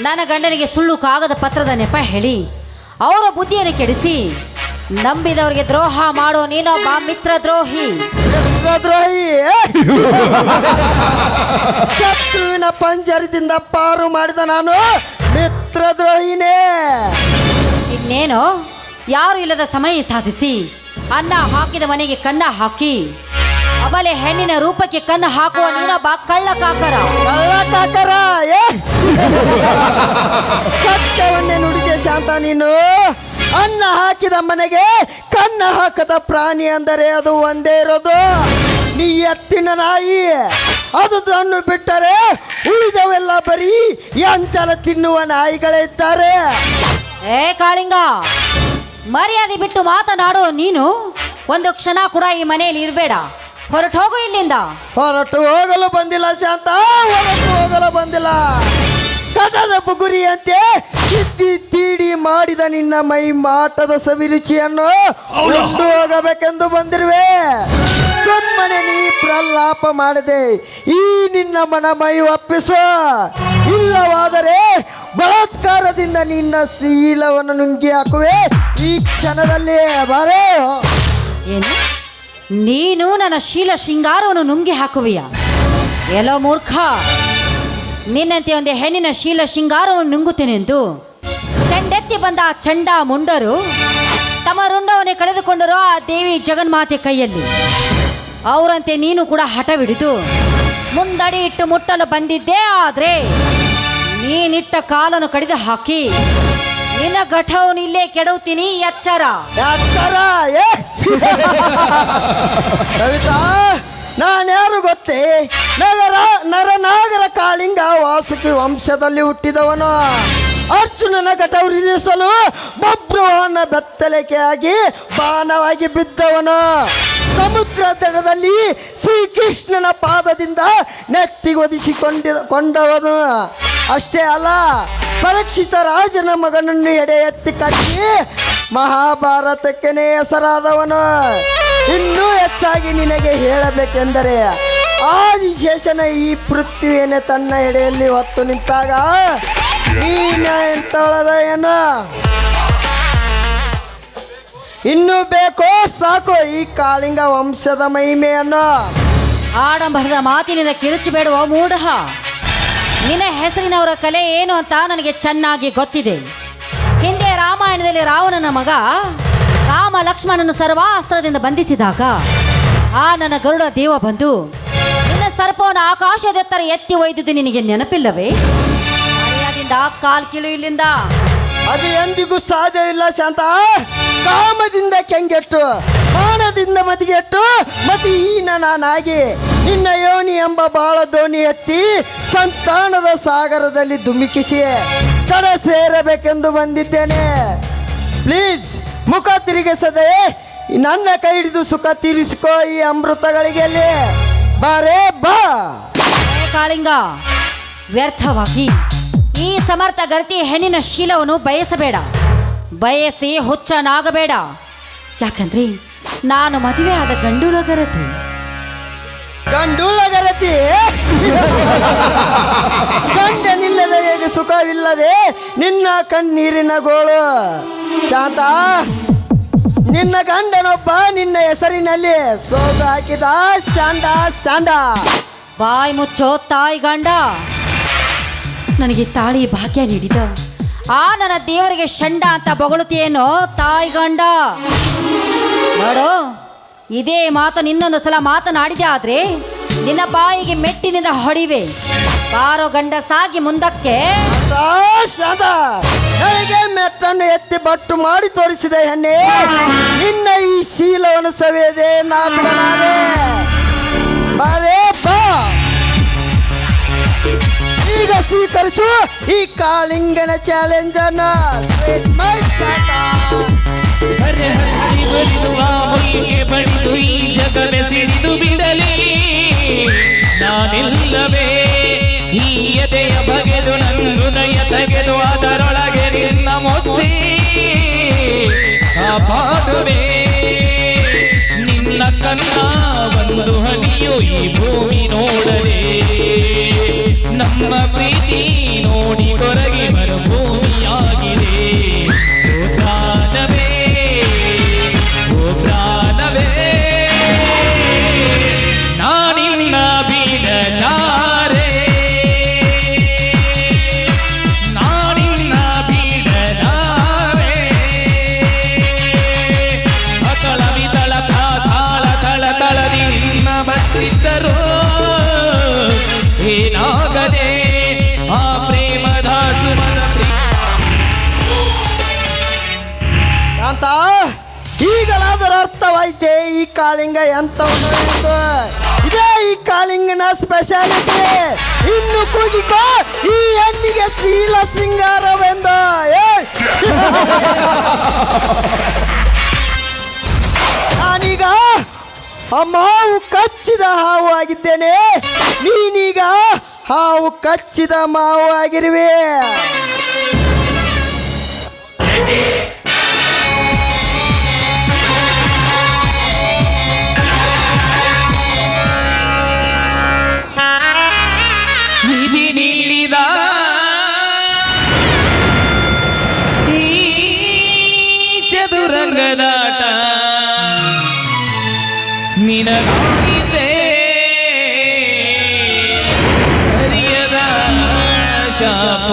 ನನ್ನ ಗಂಡನಿಗೆ ಸುಳ್ಳು ಕಾಗದ ಪತ್ರದ ನೆಪ ಹೇಳಿ ಅವರ ಬುದ್ಧಿಯನ್ನು ಕೆಡಿಸಿ ನಂಬಿದವರಿಗೆ ದ್ರೋಹ ಮಾಡೋ ನೀನೊಬ್ಬ ಮಿತ್ರ ದ್ರೋಹಿ. ದ್ರೋಹಿ ಶತ್ರುವಿನ ಪಂಜರದಿಂದ ಪಾರು ಮಾಡಿದ ನಾನು ಮಿತ್ರ ದ್ರೋಹಿನೇ. ಇನ್ನೇನು, ಯಾರು ಇಲ್ಲದ ಸಮಯ ಸಾಧಿಸಿ ಅನ್ನ ಹಾಕಿದ ಮನೆಗೆ ಕನ್ನ ಹಾಕಿ ಅಬಲೆ ಹೆಣ್ಣಿನ ರೂಪಕ್ಕೆ ಕನ್ನ ಹಾಕುವ ನೀನೊಬ್ಬ ಕಳ್ಳ ಕಾಕರ. ಕಳ್ಳ ಕಾಕರ ಸತ್ಯವನ್ನೇ ನುಡಿಗೆ ಶಾಂತ ನೀನು. ಅನ್ನ ಹಾಕಿದ ಮನೆಗೆ ಕನ್ನ ಹಾಕದ ಪ್ರಾಣಿ ಅಂದರೆ ಅದು ಒಂದೇ ಇರೋದು, ನೀ ಎತ್ತಿನ ನಾಯಿ. ಅದನ್ನು ಬಿಟ್ಟರೆ ಉಳಿದವೆಲ್ಲ ಬರೀ ಎಂಚಲ ತಿನ್ನುವ ನಾಯಿಗಳೇ ಇದ್ದಾರೆ. ಏ ಕಾಳಿಂಗ, ಮರ್ಯಾದೆ ಬಿಟ್ಟು ಮಾತನಾಡುವ ನೀನು ಒಂದು ಕ್ಷಣ ಕೂಡ ಈ ಮನೆಯಲ್ಲಿ ಇರಬೇಡ. ಹೊರಟು ಹೋಗು ಇಲ್ಲಿಂದ. ಹೊರಟು ಹೋಗಲು ಬಂದಿಲ್ಲ ಶಾಂತ, ಹೊರಟು ಹೋಗಲು ಬಂದಿಲ್ಲ. ಕಟದ ಬುಗುರಿಯಂತೆ ತಿದ್ದಿ ತೀಡಿ ಮಾಡಿದ ನಿನ್ನ ಮೈ ಮಾಟದ ಸವಿರುಚಿಯನ್ನು ಉಂಡು ಹೋಗಬೇಕೆಂದು ಬಂದಿರುವೆ. ಸುಮ್ಮನೆ ನೀ ಪ್ರಲಾಪ ಮಾಡದೆ ಈ ನಿನ್ನ ಮೈ ಒಪ್ಪಿಸು. ಇಲ್ಲವಾದರೆ ಬಲಾತ್ಕಾರದಿಂದ ನಿನ್ನ ಶೀಲವನ್ನು ನುಂಗಿ ಹಾಕುವೆ ಈ ಕ್ಷಣದಲ್ಲಿ. ಬಾರೇ. ಏನು, ನೀನು ನನ್ನ ಶೀಲ ಶೃಂಗಾರವನ್ನು ನುಂಗಿ ಹಾಕುವಿಯ? ಎಲ್ಲೋ ಮೂರ್ಖ, ನಿನ್ನಂತೆ ಒಂದು ಹೆಣ್ಣಿನ ಶೀಲ ಶೃಂಗಾರವನ್ನು ನುಂಗುತ್ತೇನೆಂದು ಚೆಂಡೆತ್ತಿ ಬಂದ ಆ ಚಂಡ ಮುಂಡರು ತಮ್ಮ ರುಂಡವನ್ನೇ ಕಳೆದುಕೊಂಡರು ಆ ದೇವಿ ಜಗನ್ಮಾತೆ ಕೈಯಲ್ಲಿ. ಅವರಂತೆ ನೀನು ಕೂಡ ಹಠವಿಡಿದು ಮುಂದಡಿ ಇಟ್ಟು ಮುಟ್ಟಲು ಬಂದಿದ್ದೇ. ಆದರೆ ನೀನಿಟ್ಟ ಕಾಲನ್ನು ಕಡಿದು ಹಾಕಿ ನಿನ್ನ ಘಟವನ್ನು ಇಲ್ಲೇ ಕೆಡುತ್ತೀನಿ, ಎಚ್ಚರ. ಕವಿತಾ, ನಾನ್ಯಾರು ಗೊತ್ತೇ? ನರನಾಗರ ಕಾಳಿಂಗ ವಾಸುಕಿ ವಂಶದಲ್ಲಿ ಹುಟ್ಟಿದವನು. ಅರ್ಜುನನ ಘಟವಿರಿಸಲು ಬಬ್ರುವನ ಬೆತ್ತಲಿಕೆಯಾಗಿ ಬಾಣವಾಗಿ ಬಿದ್ದವನು. ಸಮುದ್ರ ದಡದಲ್ಲಿ ಶ್ರೀಕೃಷ್ಣನ ಪಾದದಿಂದ ನೆತ್ತಿಗೊದಿಸಿಕೊಂಡವನು. ಅಷ್ಟೇ ಅಲ್ಲ, ಪರೀಕ್ಷಿತ ರಾಜನ ಮಗನನ್ನು ಎಡೆ ಎತ್ತಿ ಕಚ್ಚಿ ಮಹಾಭಾರತಕ್ಕೇನೆ ಹೆಸರಾದವನು. ಇನ್ನೂ ಹೆಚ್ಚಾಗಿ ನಿನಗೆ ಹೇಳಬೇಕೆಂದರೆ ಆದಿಶೇಷನ ಈ ಪೃಥ್ವಿಯನ್ನೇ ತನ್ನ ಎಡೆಯಲ್ಲಿ ಹೊತ್ತು ನಿಂತಾಗ ನೀನ ಎಂತಳದ ಏನು? ಇನ್ನೂ ಬೇಕೋ ಸಾಕು ಈ ಕಾಳಿಂಗ ವಂಶದ ಮಹಿಮೆಯನ್ನು. ಆಡಂಬರದ ಮಾತಿನಿಂದ ಕಿರುಚಿಬೇಡುವ ಮೂಢ. ನಿನ್ನ ಹೆಸರಿನವರ ಕಲೆ ಏನು ಅಂತ ನನಗೆ ಚೆನ್ನಾಗಿ ಗೊತ್ತಿದೆ. ಹಿಂದೆ ರಾಮಾಯಣದಲ್ಲಿ ರಾವಣನ ಮಗ ರಾಮ ಲಕ್ಷ್ಮಣನ ಸರ್ವಾಸ್ತ್ರದಿಂದ ಬಂಧಿಸಿದಾಗ ಆ ನನ್ನ ಗರುಡ ದೇವ ಬಂದು ನಿನ್ನ ಸರ್ಪವನ್ನು ಆಕಾಶದೆತ್ತರ ಎತ್ತಿ ಒಯ್ದುದು ನಿನಗೆ ನೆನಪಿಲ್ಲವೇ? ಮರ್ಯಾದಿಂದ ಕಾಲ್ ಕೀಳು ಇಲ್ಲಿಂದ. ಅದು ಎಂದಿಗೂ ಸಾಧ್ಯ ಇಲ್ಲ ಶಾಂತ. ಕಾಮದಿಂದ ಕೆಂಗೆಟ್ಟು, ಮಾನದಿಂದ ಮತಿಗೆಟ್ಟು, ಮತಿ ಹೀನ ನಾನಾಗಿ ನಿನ್ನ ಯೋನಿ ಎಂಬ ಬಾಳ ದೋಣಿ ಎತ್ತಿ ಸಂತಾನದ ಸಾಗರದಲ್ಲಿ ಧುಮುಕಿಸಿ ತಡ ಸೇರಬೇಕೆಂದು ಬಂದಿದ್ದೇನೆ. ಪ್ಲೀಸ್ ಮುಖ ತಿರುಗಿಸದೆ ನನ್ನ ಕೈ ಹಿಡಿದು ಸುಖ ತೀರಿಸಿಕೋ ಈ ಅಮೃತಗಳಿಗೆ ಬಾರೇ ಬಾ. ಕಾಳಿಂಗ, ವ್ಯರ್ಥವಾಗಿ ಈ ಸಮರ್ಥ ಗರ್ತಿ ಹೆಣ್ಣಿನ ಶೀಲವನ್ನು ಬಯಸಬೇಡ, ಬಯಸಿ ಹುಚ್ಚನಾಗಬೇಡ. ಯಾಕಂದ್ರೆ ನಾನು ಮದುವೆ ಆದ ಗಂಡುಳಗರತಿ. ಗಂಡುಳಗರತಿ ಗಂಡನಿಲ್ಲದೆ ಹೇಗೆ ಸುಖವಿಲ್ಲದೆ ನಿನ್ನ ಕಣ್ಣೀರಿನ ಗೋಳು. ಶಾಂತ, ನಿನ್ನ ಗಂಡನೊಬ್ಬ ನಿನ್ನ ಹೆಸರಿನಲ್ಲಿ ಸೋಗು ಹಾಕಿದ ಶಾಂಡ ಶಾಂಡ. ಬಾಯಿ ಮುಚ್ಚೋ ತಾಯಿ ಗಂಡ. ನನಗೆ ತಾಳಿ ಭಾಗ್ಯ ನೀಡಿದ ಆ ನನ್ನ ದೇವರಿಗೆ ಷಂಡ ಅಂತ ಬೊಗಳುತ್ತೇನೋ ತಾಯಿ ಗಂಡ. ನೋಡು, ಇದೇ ಮಾತು ನಿನ್ನೊಂದು ಸಲ ಮಾತನಾಡಿದೆ ಆದ್ರೆ ನಿನ್ನ ಬಾಯಿಗೆ ಮೆಟ್ಟಿನಿಂದ ಹೊಡಿವೆ. ಬಾರೋ ಗಂಡ ಸಾಗಿ ಮುಂದಕ್ಕೆ. ಶಾಂತ, ನನಗೆ ಮೆಟ್ಟನ್ನು ಎತ್ತಿ ಬಟ್ಟು ಮಾಡಿ ತೋರಿಸಿದೆ ಹೆಣ್ಣೆ. ನಿನ್ನ ಈ ಶೀಲವನ್ನು ಸವೆಯದೆ ನಾ ಬಿಡಲಾರೆ. ಬಾರೇ ಬಾ. ಈಗ ಸ್ವೀಕರಿಸು ಈ ಕಾಳಿಂಗನ ಚಾಲೆಂಜ್ ಅನ್ನು. ಬಡಿದು ಈ ಜಗವೇ ಸಿಡಿದು ಬಿಡಲಿ, ನಾನಿಲ್ಲವೇ ಈ ಎದೆಯ ಬಗೆದು ನನ್ನುನಯ ತೆಗೆದು ಅದರೊಳಗೆ ನಿನ್ನ ಮುಚ್ಚಿ ಕಾಪಾಡುವೆ. ನಿನ್ನ ಕಣ್ಣ ಒಂದು ಹನಿಯು ಈ ಭೂಮಿ ನೋಡಲೇ, ನಮ್ಮ ಪ್ರೀತಿ ನೋಡಿ ಕೊರಗಿ ಮರುಭೂಮಿಯಾಗಿದೆ. ಓ ಪ್ರಾಣವೇ, ಓ ಪ್ರಾಣವೇ, ನಾನಿನ್ನ ಬಿಡಲಾರೆ, ನಾನಿನ್ನ ಬಿಡಲಾರೆ. ಅತಳ ವಿತಳ ತಾಳ ತಳ ತಳದಿ ನಿನ್ನ ಬಚ್ಚಿದ್ದರು ಏನಾಗದೆ ಆ ಪ್ರೇಮದ ಸುಮದ ಶಾಂತ, ಈಗಲಾದರೂ ಅರ್ಥವಾಯ್ತೆ ಈ ಕಾಳಿಂಗ ಎಂತವನು ಎಂದು. ಇದೇ ಈ ಕಾಳಿಂಗನ ಸ್ಪೆಷಾಲಿಟಿ. ಇನ್ನು ಕೂಗಿಕೋ ಈ ಹೆಣ್ಣಿಗೆ ಶೀಲ ಸಿಂಗಾರವೆಂದು. ನಾನೀಗ ಮಾವು ಕಚ್ಚಿದ ಹಾವು ಆಗಿದ್ದೇನೆ, ನೀನೀಗ ಹಾವು ಕಚ್ಚಿದ ಮಾವು ಆಗಿರುವೆ. ವಿಧಿ ನೀಡಿದ ಈ ಚದುರಂಗದಾಟ ನಿನಗಾಗಿದೆ ಹರಿಯದ ಶಾಪ.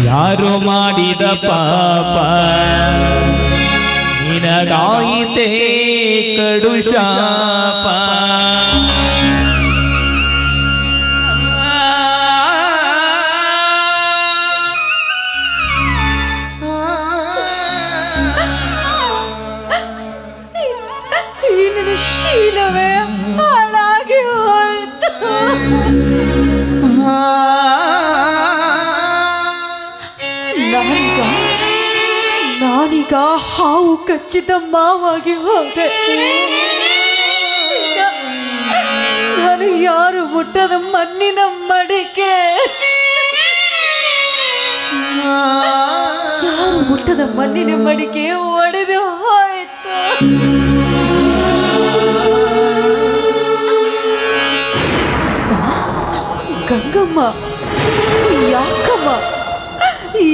ಯಾರು ಮಾಡಿದ ಪಾಪ ನಿನಗಾಯಿತೆ ಕಡು ಶಾಪ. ಶೀಲವೇ ಹಾಳಾಗಿ ಹೋಯ್ತು. ನಾನೀಗ ಹಾವು ಕಚ್ಚಿದ ಮಾವಾಗಿ ಹೋದೆ. ನಾನು ಯಾರು ಮುಟ್ಟದ ಮಣ್ಣಿನ ಮಡಿಕೆ, ಯಾರು ಮುಟ್ಟದ ಮಣ್ಣಿನ ಮಡಿಕೆ ಒಡೆದು ಹೋಯ್ತು. ಗಂಗಮ್ಮ, ಯಾಕಮ್ಮ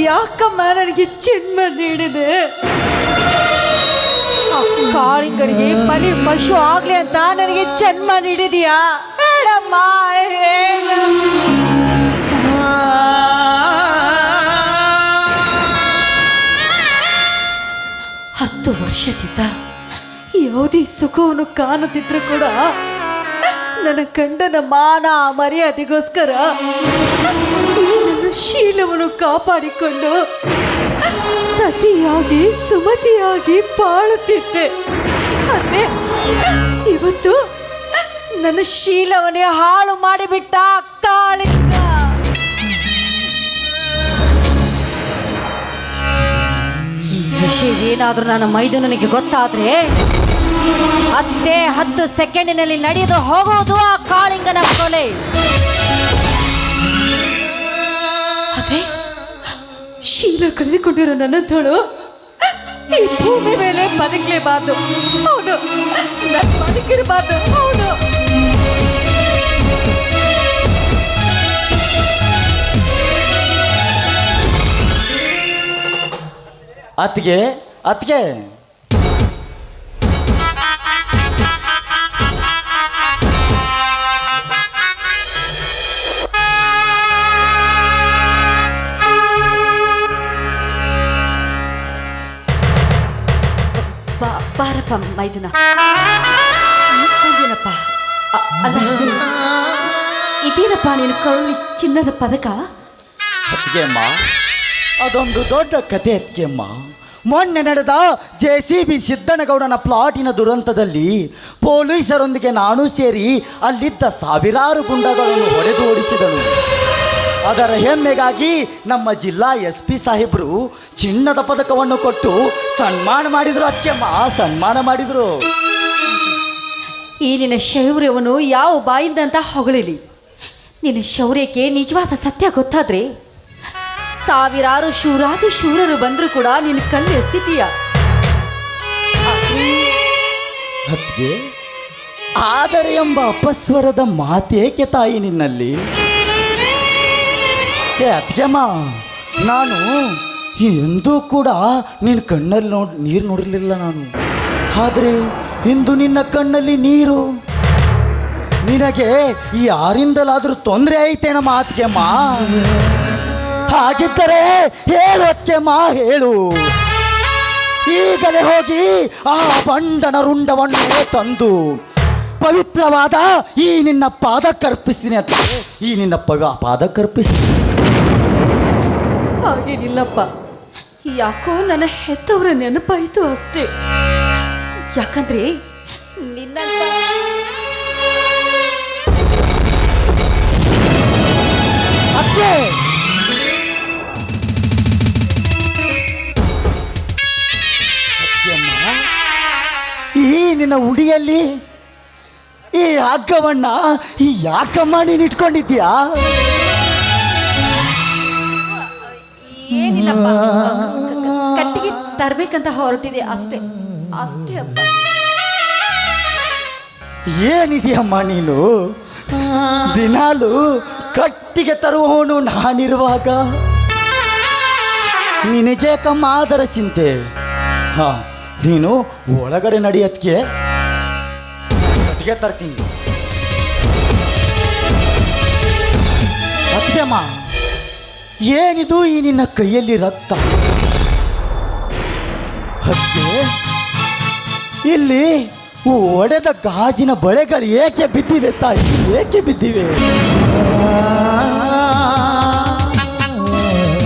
ಯಾಕಮ್ಮ ನನಗೆ ಜನ್ಮ ನೀಡಿದೆ? ಕಾಳಿಂಗನಿಗೆ ಮನೆ ಪಶು ಆಗ್ಲಿ ಅಂತ ನನಗೆ ಜನ್ಮ ನೀಡಿದೀಯಾ? ಹೇಳಮ್ಮ, ಹೇಳ. 10 ವರ್ಷದಿಂದ ಯಾವುದೇ ಸುಖವನ್ನು ಕಾಣುತ್ತಿದ್ರು ಕೂಡ ನನ್ನ ಗಂಡನ ಮಾನ ಮರ್ಯಾದೆಗೋಸ್ಕರ ನನ್ನ ಶೀಲವನ್ನು ಕಾಪಾಡಿಕೊಂಡು ಸತಿಯಾಗಿ ಸುಮತಿಯಾಗಿ ಬಾಳುತ್ತಿದ್ದೆ. ಆದರೆ ಇವತ್ತು ನನ್ನ ಶೀಲವನ್ನೇ ಹಾಳು ಮಾಡಿಬಿಟ್ಟ ಕಾಳಿಂಗ. ಈ ವಿಷಯ ಏನಾದರೂ ನನ್ನ ಮೈದುನನಿಗೆ ಗೊತ್ತಾದ್ರೆ ಅತ್ತೆ 10 ಸೆಕೆಂಡಿನಲ್ಲಿ ನಡೆದು ಹೋಗುವುದು ಆ ಕಾಳಿಂಗನ ಕೊಲೆ. ಆದ್ರೆ ಶೀಲ ಕಳೆದುಕೊಂಡಿರೋ ನನ್ನಂತಳು ಈ ಭೂಮಿ ಮೇಲೆ ಬದುಕಲೇಬಾರ್ದು. ಹೌದು, ನಾನು ಬದುಕಿರಬಾರ್ದು. ಹೌದು, ಅತ್ತಿಗೆ ಅತ್ತಿಗೆ ಬಾರಪ್ಪ ಮೈದುನ. ಏನಪ್ಪ ಅಲ್ಲ, ಇದೇನಪ್ಪ ನೀನು ಕರುಳಿ ಚಿನ್ನದ ಪದಕ? ಅತ್ತಿಗೆ ಅಮ್ಮ, ಅದೊಂದು ದೊಡ್ಡ ಕತೆ ಅತ್ತಿಗೆ ಅಮ್ಮ. ಮೊನ್ನೆ ನಡೆದ JCB ಸಿದ್ದನಗೌಡನ ಪ್ಲಾಟಿನ ದುರಂತದಲ್ಲಿ ಪೊಲೀಸರೊಂದಿಗೆ ನಾನು ಸೇರಿ ಅಲ್ಲಿದ್ದ ಸಾವಿರಾರು ಗುಂಡಗಳನ್ನು ಹೊಡೆದು ಓಡಿಸಿದನು. ಅದರ ಹೆಮ್ಮೆಗಾಗಿ ನಮ್ಮ ಜಿಲ್ಲಾ SP ಸಾಹೇಬರು ಚಿನ್ನದ ಪದಕವನ್ನು ಕೊಟ್ಟು ಸನ್ಮಾನ ಮಾಡಿದ್ರು ಅತ್ತಿಗೆಮ್ಮ, ಸನ್ಮಾನ ಮಾಡಿದ್ರು. ಈ ನಿನ್ನ ಶೌರ್ಯವನ್ನು ಯಾವ ಬಾಯಿಂದ ಅಂತ ಹೊಗಳಿಲಿ. ನಿನ್ನ ಶೌರ್ಯಕ್ಕೆ ನಿಜವಾದ ಸತ್ಯ ಗೊತ್ತಾದ್ರೆ ಸಾವಿರಾರು ಶೂರಾದಿ ಶೂರರು ಬಂದರೂ ಕೂಡ ನಿನ್ನ ಕಲ್ಲು ಎಸಿತೀಯ. ಅತ್ತಿಗೆ, ಆದರೆ ಎಂಬ ಅಪಸ್ವರದ ಮಾತೇಕೆ ತಾಯಿ ನಿನ್ನಲ್ಲಿ? ಅತ್ತಿಗೆಮ್ಮ, ನಾನು ಎಂದೂ ಕೂಡ ನಿನ್ನ ಕಣ್ಣಲ್ಲಿ ನೀರು ನೋಡಿರಲಿಲ್ಲ ನಾನು. ಆದರೆ ಇಂದು ನಿನ್ನ ಕಣ್ಣಲ್ಲಿ ನೀರು. ನಿನಗೆ ಯಾರಿಂದಲಾದರೂ ತೊಂದರೆ ಐತೇನಮ್ಮ ಅತ್ತಿಗೆಮ್ಮ? ಹಾಗಿದ್ದರೆ ಹೇಳು ಅತ್ತಿಗೆಮ್ಮ, ಹೇಳು. ಈಗಲೇ ಹೋಗಿ ಆ ಬಂಡನ ರುಂಡವನ್ನು ತಂದು ಪವಿತ್ರವಾದ ಈ ನಿನ್ನ ಪಾದಕ್ಕರ್ಪಿಸ್ತೀನಿ ಅತ್ತೆ, ಈ ನಿನ್ನ ಪಾದಕ್ಕರ್ಪಿಸ್ತೀನಿ. ಹಾಗೇನಿಲ್ಲಪ್ಪ, ಯಾಕೋ ನನ್ನ ಹೆತ್ತವರ ನೆನಪಾಯಿತು ಅಷ್ಟೇ. ಯಾಕಂದ್ರೆ ನಿನ್ನ ಅತ್ತೆ, ಈ ನಿನ್ನ ಉಡಿಯಲ್ಲಿ ಈ ಹಗ್ಗವನ್ನ ಯಾಕಮ್ಮ ನೀನು ಇಟ್ಕೊಂಡಿದ್ಯಾ? ಏನಿಲ್ಲಪ್ಪ, ಕಟ್ಟಿಗೆ ತರ್ಬೇಕಂತ ಹೊರಟಿದೆ ಅಷ್ಟೇ ಅಷ್ಟೇ ಅಪ್ಪ. ಏನಿದೆಯಮ್ಮ ನೀನು? ದಿನಾಲು ಕಟ್ಟಿಗೆ ತರುವವನು ನಾನಿರುವಾಗ ನಿನಗೇಕಮ್ಮ ಅದರ ಚಿಂತೆ? ಹಾ, ನೀನು ಒಳಗಡೆ ನಡೆಯತ್ಗೆ ಕಟ್ಟಿಗೆ ತರ್ತೀನಿ. ಅತ್ತೆಮ್ಮ, ಏನಿದು ಈ ನಿನ್ನ ಕೈಯಲ್ಲಿ ರಕ್ತ? ಅತ್ತೆ, ಇಲ್ಲಿ ಒಡೆದ ಗಾಜಿನ ಬಳೆಗಳು ಏಕೆ ಬಿದ್ದಿವೆ ತಾಯಿ? ಏಕೆ ಬಿದ್ದಿವೆ?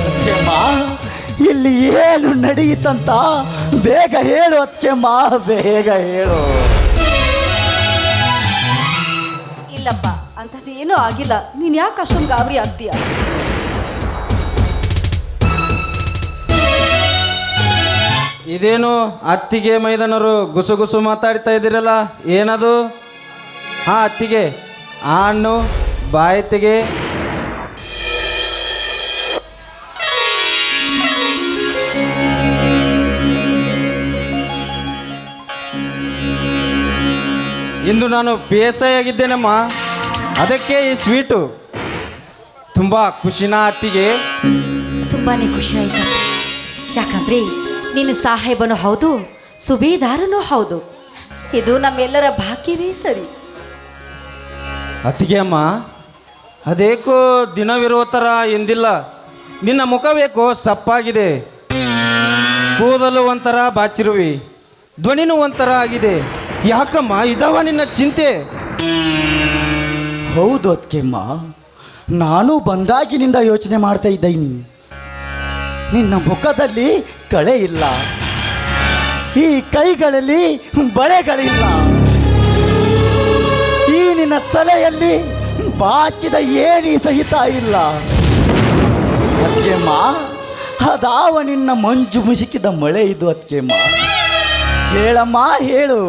ಅತ್ತೆಮ್ಮ, ಇಲ್ಲಿ ಏನು ನಡೆಯಿತಂತ ಬೇಗ ಹೇಳು ಅತ್ತೆಮ್ಮ, ಬೇಗ ಹೇಳು. ಇಲ್ಲಪ್ಪ, ಅಂಥದ್ದು ಏನೂ ಆಗಿಲ್ಲ. ನೀನು ಯಾಕೆ ಅಷ್ಟೊಂದು ಗಾಬರಿ ಆಗ್ತೀಯ? ಇದೇನು ಅತ್ತಿಗೆ ಮೈದನರು ಗುಸುಗುಸು ಮಾತಾಡ್ತಾ ಇದ್ದೀರಲ್ಲ, ಏನದು? ಹಾ ಅತ್ತಿಗೆ, ಆ ಹಣ್ಣು ಬಾಯಿ ತೆಗೆ. ಇಂದು ನಾನು PSI ಆಗಿದ್ದೇನಮ್ಮ, ಅದಕ್ಕೆ ಈ ಸ್ವೀಟು. ತುಂಬ ಖುಷಿನಾ ಅತ್ತಿಗೆ? ತುಂಬಾನೇ ಖುಷಿ ಆಯ್ತು. ಯಾಕಂದ್ರೆ ನೀನು ಸಾಹೇಬನು ಹೌದು, ಸುಬೇದಾರನೂ ಹೌದು. ಇದು ನಮ್ಮೆಲ್ಲರ ಭಾಗ್ಯವೇ ಸರಿ. ಅತ್ತಿಗೆ ಅಮ್ಮ, ಅದೇಕೋ ದಿನವಿರುವ ಥರ ಎಂದಿಲ್ಲ. ನಿನ್ನ ಮುಖವೇಕೋ ಸಪ್ಪಾಗಿದೆ, ಕೂದಲು ಒಂಥರ ಬಾಚಿರುವಿ, ಧ್ವನಿನೂ ಒಂಥರ ಆಗಿದೆ. ಯಾಕಮ್ಮ, ಇದಾವ ನಿನ್ನ ಚಿಂತೆ? ಹೌದು ಅತ್ಕೆಮ್ಮ, ನಾನು ಬಂದಾಗಿನಿಂದ ಯೋಚನೆ ಮಾಡ್ತಾ ಇದ್ದೀನಿ. ನಿನ್ನ ಮುಖದಲ್ಲಿ ಕಳೆ ಇಲ್ಲ, ಈ ಕೈಗಳಲ್ಲಿ ಬಳೆಗಳಿಲ್ಲ, ಈ ನಿನ್ನ ತಲೆಯಲ್ಲಿ ಬಾಚಿದ ಏಣಿ ಸಹಿತ ಇಲ್ಲ. ಅತ್ಕೆಮ್ಮ, ಅದಾವ ನಿನ್ನ ಮಂಜು ಮುಸುಕಿದ ಮಳೆ ಇದು ಅದಕ್ಕೆ ಹೇಳಮ್ಮ ಹೇಳು,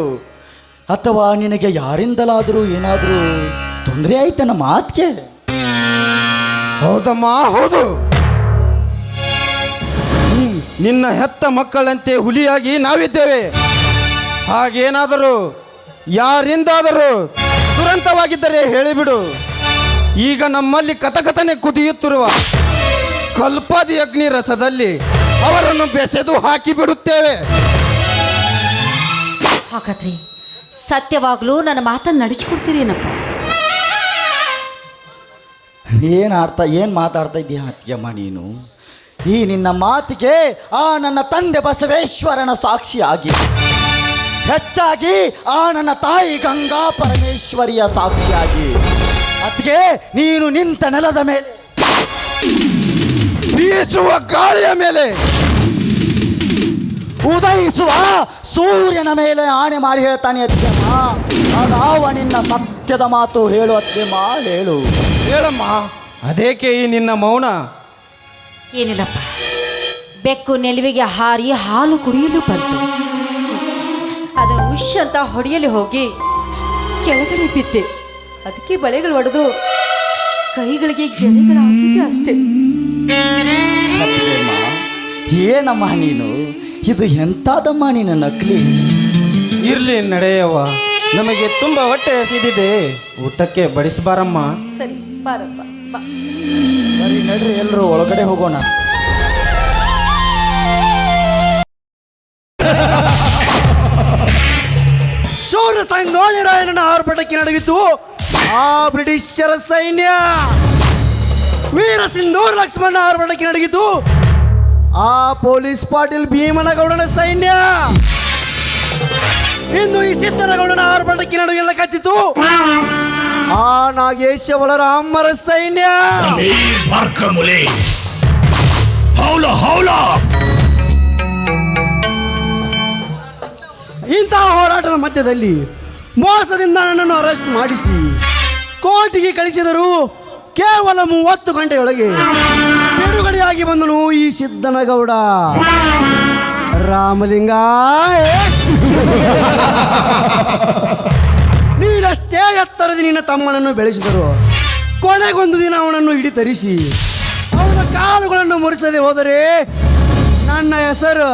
ಅಥವಾ ನಿನಗೆ ಯಾರಿಂದಲಾದರೂ ಏನಾದರೂ ತೊಂದರೆ ಆಯ್ತನ ಮಾತ್ಗೆ? ಹೌದಮ್ಮ, ಹೌದು. ನಿನ್ನ ಹೆತ್ತ ಮಕ್ಕಳಂತೆ ಹುಲಿಯಾಗಿ ನಾವಿದ್ದೇವೆ. ಹಾಗೇನಾದರೂ ಯಾರಿಂದಾದರೂ ದುರಂತವಾಗಿದ್ದರೆ ಹೇಳಿಬಿಡು. ಈಗ ನಮ್ಮಲ್ಲಿ ಕಥಕಥನೆ ಕುದಿಯುತ್ತಿರುವ ಕಲ್ಪಾದಿ ಅಗ್ನಿ ರಸದಲ್ಲಿ ಅವರನ್ನು ಬೆಸೆದು ಹಾಕಿಬಿಡುತ್ತೇವೆ. ಹಾಗಾದ್ರೆ ಸತ್ಯವಾಗ್ಲೂ ನನ್ನ ಮಾತನ್ನು ನಡೆಸಿಕೊಡ್ತೀರೇನಪ್ಪ? ಏನು ಮಾತಾಡ್ತಾ ಇದ್ದೀಯ ಅತ್ತಿಗೆಮ್ಮ ನೀನು? ಈ ನಿನ್ನ ಮಾತಿಗೆ ಆ ನನ್ನ ತಂದೆ ಬಸವೇಶ್ವರನ ಸಾಕ್ಷಿಯಾಗಿ, ಹೆಚ್ಚಾಗಿ ಆ ನನ್ನ ತಾಯಿ ಗಂಗಾ ಪರಮೇಶ್ವರಿಯ ಸಾಕ್ಷಿಯಾಗಿ, ಅತ್ತಿಗೆ ನೀನು ನಿಂತ ನೆಲದ ಮೇಲೆ, ಬೀಸುವ ಗಾಳಿಯ ಮೇಲೆ, ಉದಯಿಸುವ ಸೂರ್ಯನ ಮೇಲೆ ಆಣೆ ಮಾಡಿ ಹೇಳ್ತಾನೆ ಅತ್ತಿಗೆಮ್ಮ. ಅದಾವ ನಿನ್ನ ಸತ್ಯದ ಮಾತು? ಹೇಳು ಅತ್ತಿಗೆಮ್ಮ, ಹೇಳು. ಹೇಳಮ್ಮ, ಅದೇಕೆ ಈ ನಿನ್ನ ಮೌನ? ಏನಿಲ್ಲಪ್ಪ, ಬೆಕ್ಕು ನೆಲುವಿಗೆ ಹಾರಿ ಹಾಲು ಕುಡಿಯಲು ಬಂತು. ಅದನ್ನು ಉಶ್ ಅಂತ ಹೊಡೆಯಲು ಹೋಗಿ ಕೆಳಗಡೆ ಬಿದ್ದೆ. ಅದಕ್ಕೆ ಬಳೆಗಳು ಒಡೆದು ಕೈಗಳಿಗೆ ಗೆಳೆಗಳಾಗಿದ್ದೆ ಅಷ್ಟೇ. ಅತ್ತಿಗೆಮ್ಮ, ಏನಮ್ಮ ನೀನು? ಇದು ಎಂತಾದಮ್ಮ ನೀನು ನಕಲಿ? ಇರ್ಲಿ ನಡೆಯವ್ವ, ನಮಗೆ ತುಂಬ ಹೊಟ್ಟೆ ಹಸಿದಿದೆ, ಊಟಕ್ಕೆ ಬಡಿಸಬಾರಮ್ಮ. ಸರಿ ಬಾರಪ್ಪ ಬಾ. ಸರಿ ನಡ್ರಿ, ಎಲ್ಲರೂ ಒಳಗಡೆ ಹೋಗೋಣ. ಶೂರ ಸಂಗೊಳ್ಳಿ ರಾಯಣ್ಣನ ಆರ್ಭಟಕ್ಕೆ ನಡಗಿತು ಆ ಬ್ರಿಟಿಷರ ಸೈನ್ಯ. ವೀರ ಸಿಂಧೂರ ಲಕ್ಷ್ಮಣ ಆರ್ಭಟಕ್ಕೆ ನಡಗಿತು ಆ ಪೊಲೀಸ್ ಪಾಟೀಲ್ ಭೀಮನಗೌಡನ ಸೈನ್ಯ. ಇಂದು ಈ ಸಿದ್ದನಗೌಡನ ಆರ್ಭಟಕ್ಕೆ ನಡುವೆಲ್ಲ ಕಚ್ಚಿತು ಆ ನಾಗೇಶವರ ಅಮ್ಮರ ಸೈನ್ಯ. ಇಂತಹ ಹೋರಾಟದ ಮಧ್ಯದಲ್ಲಿ ಮೋಸದಿಂದ ನನ್ನನ್ನು ಅರೆಸ್ಟ್ ಮಾಡಿಸಿ ಕೋರ್ಟಿಗೆ ಕಳಿಸಿದರು. ಕೇವಲ 30 ಗಂಟೆಯೊಳಗೆ ಬಿಡುಗಡೆಯಾಗಿ ಬಂದನು ಈ ಸಿದ್ದನಗೌಡ. ರಾಮಲಿಂಗ, ನೀನಷ್ಟೇ ಎತ್ತರದ ನಿನ್ನ ತಮ್ಮನನ್ನು ಬೆಳೆಸಿದರು. ಕೊನೆಗೊಂದು ದಿನ ಅವನನ್ನು ಹಿಡಿತರಿಸಿ ಅವನ ಕಾಲುಗಳನ್ನು ಮುರಿಸದೆ ಹೋದರೆ ನನ್ನ ಹೆಸರು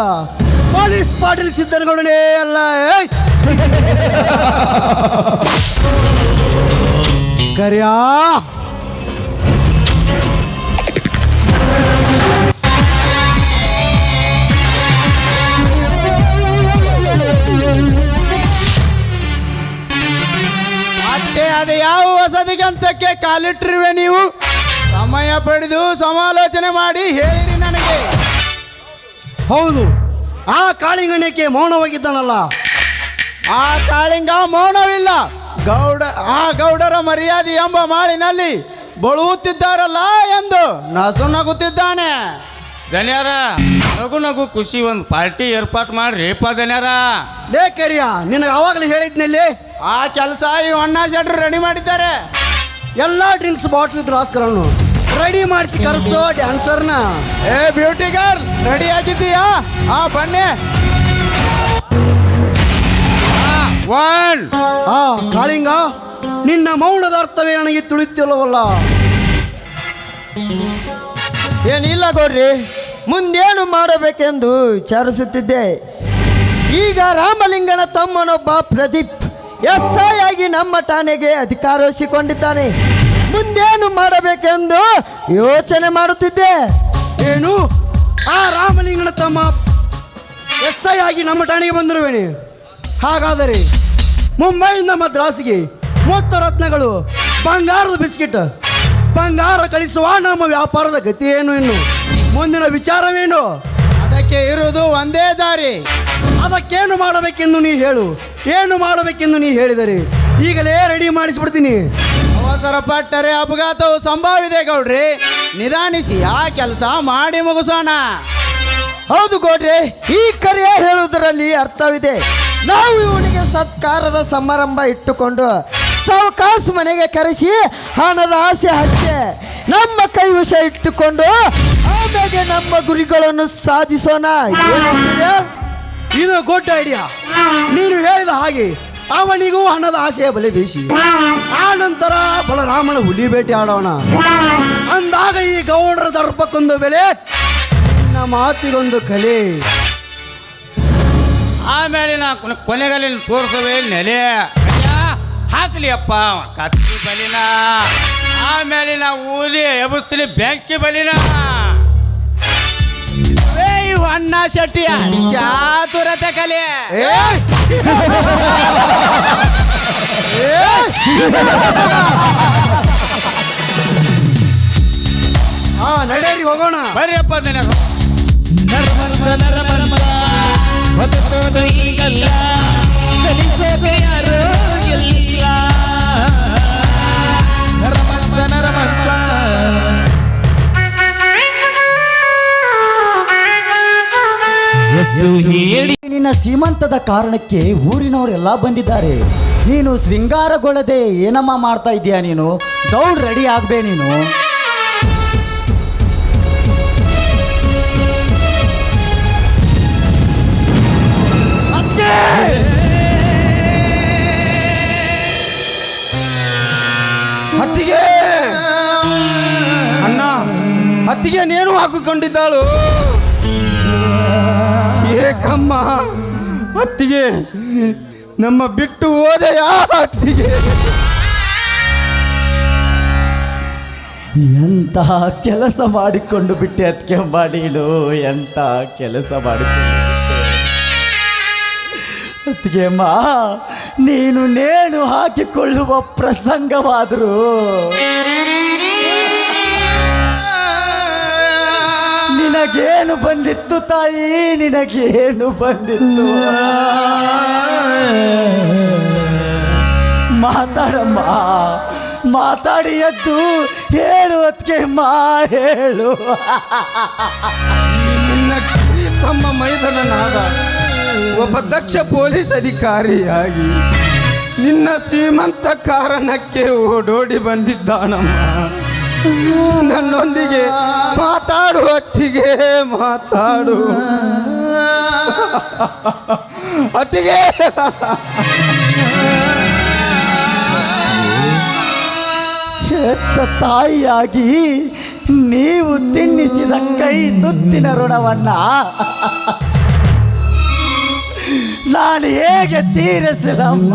ಪೊಲೀಸ್ ಪಾಟೀಲ್ ಸಿದ್ದನಗೌಡನೇ ಅಲ್ಲ. ಕರ್ಯಾ, ಅಷ್ಟೇ, ಅದು ಯಾವ ಹೊಸದಿಗಂತಕ್ಕೆ ಕಾಲಿಟ್ಟಿರುವೆ ನೀವು? ಸಮಯ ಪಡೆದು ಸಮಾಲೋಚನೆ ಮಾಡಿ ಹೇಳಿರಿ ನನಗೆ. ಹೌದು, ಆ ಕಾಳಿಂಗಣ್ಯಕ್ಕೆ ಮೌನವಾಗಿದ್ದಾನಲ್ಲ. ಆ ಕಾಳಿಂಗ ಮೌನವಿಲ್ಲ. ಗೌಡರ ಮರ್ಯಾದೆ ಎಂಬ ಮಾಳಿನಲ್ಲಿ ಬಳುವುತ್ತಿದ್ದಾರಲ್ಲ ಎಂದು ನಸು ನಗುತ್ತಿದ್ದಾನೆ. ಧನ್ಯಾರ, ನಗು ನಗು ಖುಷಿ ಒಂದು ಪಾರ್ಟಿ ಏರ್ಪಾಟ್ ಮಾಡ್ರಿಪ್ಪ ಧನ್ಯಾರ. ಲೇ ಕರಿಯ, ನಿನಗೆ ಆವಾಗಲೇ ಹೇಳಿದ್ನಲ್ಲಿ ಆ ಕೆಲಸ ಈ ಅಣ್ಣ ಶೆಟ್ರು ರೆಡಿ ಮಾಡಿದ್ದಾರೆ. ಎಲ್ಲ ಡ್ರಿಂಕ್ಸ್ ಬಾಟ್ಲ್ ಗ್ಲಾಸ್ಗಳನ್ನು ರೆಡಿ ಮಾಡಿಸಿ ಕರೆಸೋ ಡ್ಯಾನ್ಸರ್ನ. ಏ ಬ್ಯೂಟಿ ಗರ್ಲ್, ರೆಡಿ ಆಗಿದ್ದೀಯಾ? ಬನ್ನಿ. ಆ ಕಾಳಿಂಗ, ನಿನ್ನ ಮೌನದ ಅರ್ಥವೇ ನನಗೆ ತಿಳಿತಿಲ್ಲವಲ್ಲ. ಏನಿಲ್ಲ ಗೌಡ್ರಿ, ಮುಂದೇನು ಮಾಡಬೇಕೆಂದು ವಿಚಾರಿಸುತ್ತಿದ್ದೆ. ಈಗ ರಾಮಲಿಂಗನ ತಮ್ಮನೊಬ್ಬ ಪ್ರದೀಪ್ SI ಆಗಿ ನಮ್ಮ ಠಾಣೆಗೆ ಅಧಿಕಾರ ವಹಿಸಿಕೊಂಡಿದ್ದಾನೆ. ಮುಂದೇನು ಮಾಡಬೇಕೆಂದು ಯೋಚನೆ ಮಾಡುತ್ತಿದ್ದೆ. ಏನು, ಆ ರಾಮಲಿಂಗನ ತಮ್ಮ SI ಆಗಿ ನಮ್ಮ ಠಾಣೆಗೆ ಬಂದಿರುವೇನೆ? ಹಾಗಾದರೆ ಮುಂಬೈಯಿಂದ ಮದ್ರಾಸಿಗೆ 30 ರತ್ನಗಳು, ಬಂಗಾರದ ಬಿಸ್ಕಿಟ್, ಬಂಗಾರ ಕಳಿಸುವ ನಮ್ಮ ವ್ಯಾಪಾರದ ಗತಿ ಏನು? ಇನ್ನು ಮುಂದಿನ ವಿಚಾರವೇನು? ಅದಕ್ಕೆ ಇರುವುದು ಒಂದೇ ದಾರಿ. ಅದಕ್ಕೇನು ಮಾಡಬೇಕೆಂದು ನೀ ಹೇಳು. ಏನು ಮಾಡಬೇಕೆಂದು ನೀ ಹೇಳಿದರೆ ಈಗಲೇ ರೆಡಿ ಮಾಡಿಸ್ಬಿಡ್ತೀನಿ. ಅವಸರ ಪಟ್ಟರೆ ಅಪಘಾತವು ಸಂಭವಿದೆ ಗೌಡ್ರಿ. ನಿಧಾನಿಸಿ ಆ ಕೆಲಸ ಮಾಡಿ ಮುಗಿಸೋಣ. ಹೌದು ಗೌಡ್ರೆ, ಈ ಕರೆಯ ಹೇಳುವುದರಲ್ಲಿ ಅರ್ಥವಿದೆ. ನಾವು ಇವನಿಗೆ ಸತ್ಕಾರದ ಸಮಾರಂಭ ಇಟ್ಟುಕೊಂಡು ಸಾವಕಾಶ ಮನೆಗೆ ಕರೆಸಿ ಹಣದ ಆಸೆ ಹಚ್ಚೆ ನಮ್ಮ ಕೈ ವಿಷ ಇಟ್ಟುಕೊಂಡು ಆಮೇಲೆ ನಮ್ಮ ಗುರಿಗಳನ್ನು ಸಾಧಿಸೋಣ. ಏನಂತೀರಾ? ಇದು ಗುಡ್ ಐಡಿಯಾ. ನೀನು ಹೇಳಿದ ಹಾಗೆ ಅವನಿಗೂ ಹಣದ ಆಸೆಯ ಬಲೆ ಬೀಸಿ ಆ ನಂತರ ಬಲರಾಮನ ಹುಲಿ ಬೇಟೆ ಆಡೋಣ. ಅಂದಾಗ ಈ ಗೌಡರ ದರ್ಪಕ್ಕೊಂದು ಬೆಲೆ, ನಿನ್ನ ಮಾತಿಗೊಂದು ಕಲೆ. ಆಮೇಲೆ ನಾ ಕೊನೆಗಲ್ಲಿ ತೋರಿಸುವೆ ನೆಲೆ ಹಾಕ್ಲಿ ಅಪ್ಪ ಕತ್ತಿ ಬಲಿನ. ಆಮೇಲೆ ನಾ ಊಲಿ ಎಬಸ್ತೀನಿ ಬೆಂಕಿ ಬಲಿನ. ಅಣ್ಣ ಶೆಟ್ಟಿಯ ಚಾತುರತೆ ಕಲೆ. ನಡೆಯರಿ ಹೋಗೋಣ. ಬರ್ರಿ ಅಪ್ಪ ನರಮಂಸ ನರಮಂಸ ಬದುಕೋದು ಈಗಲ್ಲ, ಕಲಿಸೋದು ಯಾರು ಇಲ್ಲ. ನರಮಂಸ ನರಮಂಸ ಎಷ್ಟು ಹೇಳಿ ನಿನ್ನ ಸೀಮಂತದ ಕಾರಣಕ್ಕೆ ಊರಿನವರೆಲ್ಲ ಬಂದಿದ್ದಾರೆ. ನೀನು ಶೃಂಗಾರಗೊಳ್ಳದೆ ಏನಮ್ಮ ಮಾಡ್ತಾ ಇದೀಯ? ನೀನು ದೌಡ್ ರೆಡಿ ಆಗ್ಬೇ ನೀನು. ಹತ್ತಿಗೆ ಅಣ್ಣ, ಹತ್ತಿಗೆ ನೇಣು ಹಾಕಿಕೊಂಡಿದ್ದಾಳು. ಏಕಮ್ಮ ಹತ್ತಿಗೆ ನಮ್ಮ ಬಿಟ್ಟು ಹೋದೆಯಾ ಹತ್ತಿಗೆ? ಎಂತಹ ಕೆಲಸ ಮಾಡಿಕೊಂಡು ಬಿಟ್ಟೆ ಅದಕ್ಕೆ ಮಾಡೀಳು, ಎಂತ ಕೆಲಸ ಮಾಡಿಕೊಂಡು ಅದಕ್ಕೆ ಮಾ. ನೀನು ನೇಣು ಹಾಕಿಕೊಳ್ಳುವ ಪ್ರಸಂಗವಾದರೂ ನಿನಗೇನು ಬಂದಿತ್ತು ತಾಯಿ? ನಿನಗೇನು ಬಂದಿತ್ತು? ಮಾತಾಡಮ್ಮ, ಮಾತಾಡಿ ಎದ್ದು ಹೇಳು ಅದಕ್ಕೆ ಮಾ, ಹೇಳು. ನಿನ್ನ ತಮ್ಮ ಮೈದನನಾದ ಒಬ್ಬ ದಕ್ಷ ಪೊಲೀಸ್ ಅಧಿಕಾರಿಯಾಗಿ ನಿನ್ನ ಶ್ರೀಮಂತ ಕಾರಣಕ್ಕೆ ಓಡೋಡಿ ಬಂದಿದ್ದಾನಮ್ಮ. ನನ್ನೊಂದಿಗೆ ಮಾತಾಡು ಅತ್ತಿಗೆ, ಮಾತಾಡು ಅತ್ತಿಗೆ. ಹೆತ್ತ ತಾಯಿಯಾಗಿ ನೀವು ತಿನ್ನಿಸಿದ ಕೈ ತುತ್ತಿನ ಋಣವನ್ನ ನಾನು ಹೇಗೆ ತೀರಿಸಿದಮ್ಮ?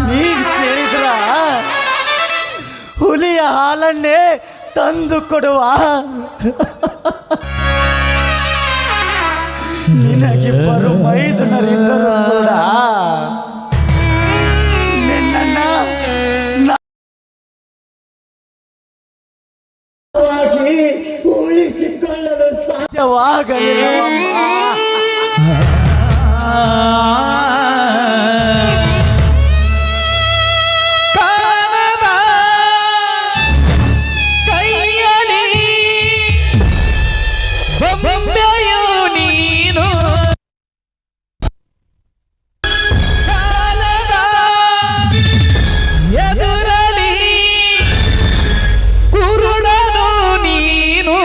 ನೀನು ಕೇಳಿದ್ರ ಹುಲಿಯ ಹಾಲನ್ನೇ ತಂದು ಕೊಡುವ ನಿನಗಿಬ್ಬರು ಮೈದುನರಿದ್ದರೂ ಕೂಡ ನಿನ್ನನ್ನ ಉಳಿಸಿಕೊಳ್ಳಲು ಸಾಧ್ಯವಾಗಲಿಲ್ಲ. ಕಾಣದ ಕೈಯಲಿ ಬೊಂಬೆಯು ನೀನು, ಕಾಲದ ಎದುರಲಿ ಕುರುಡನು ನೀನು.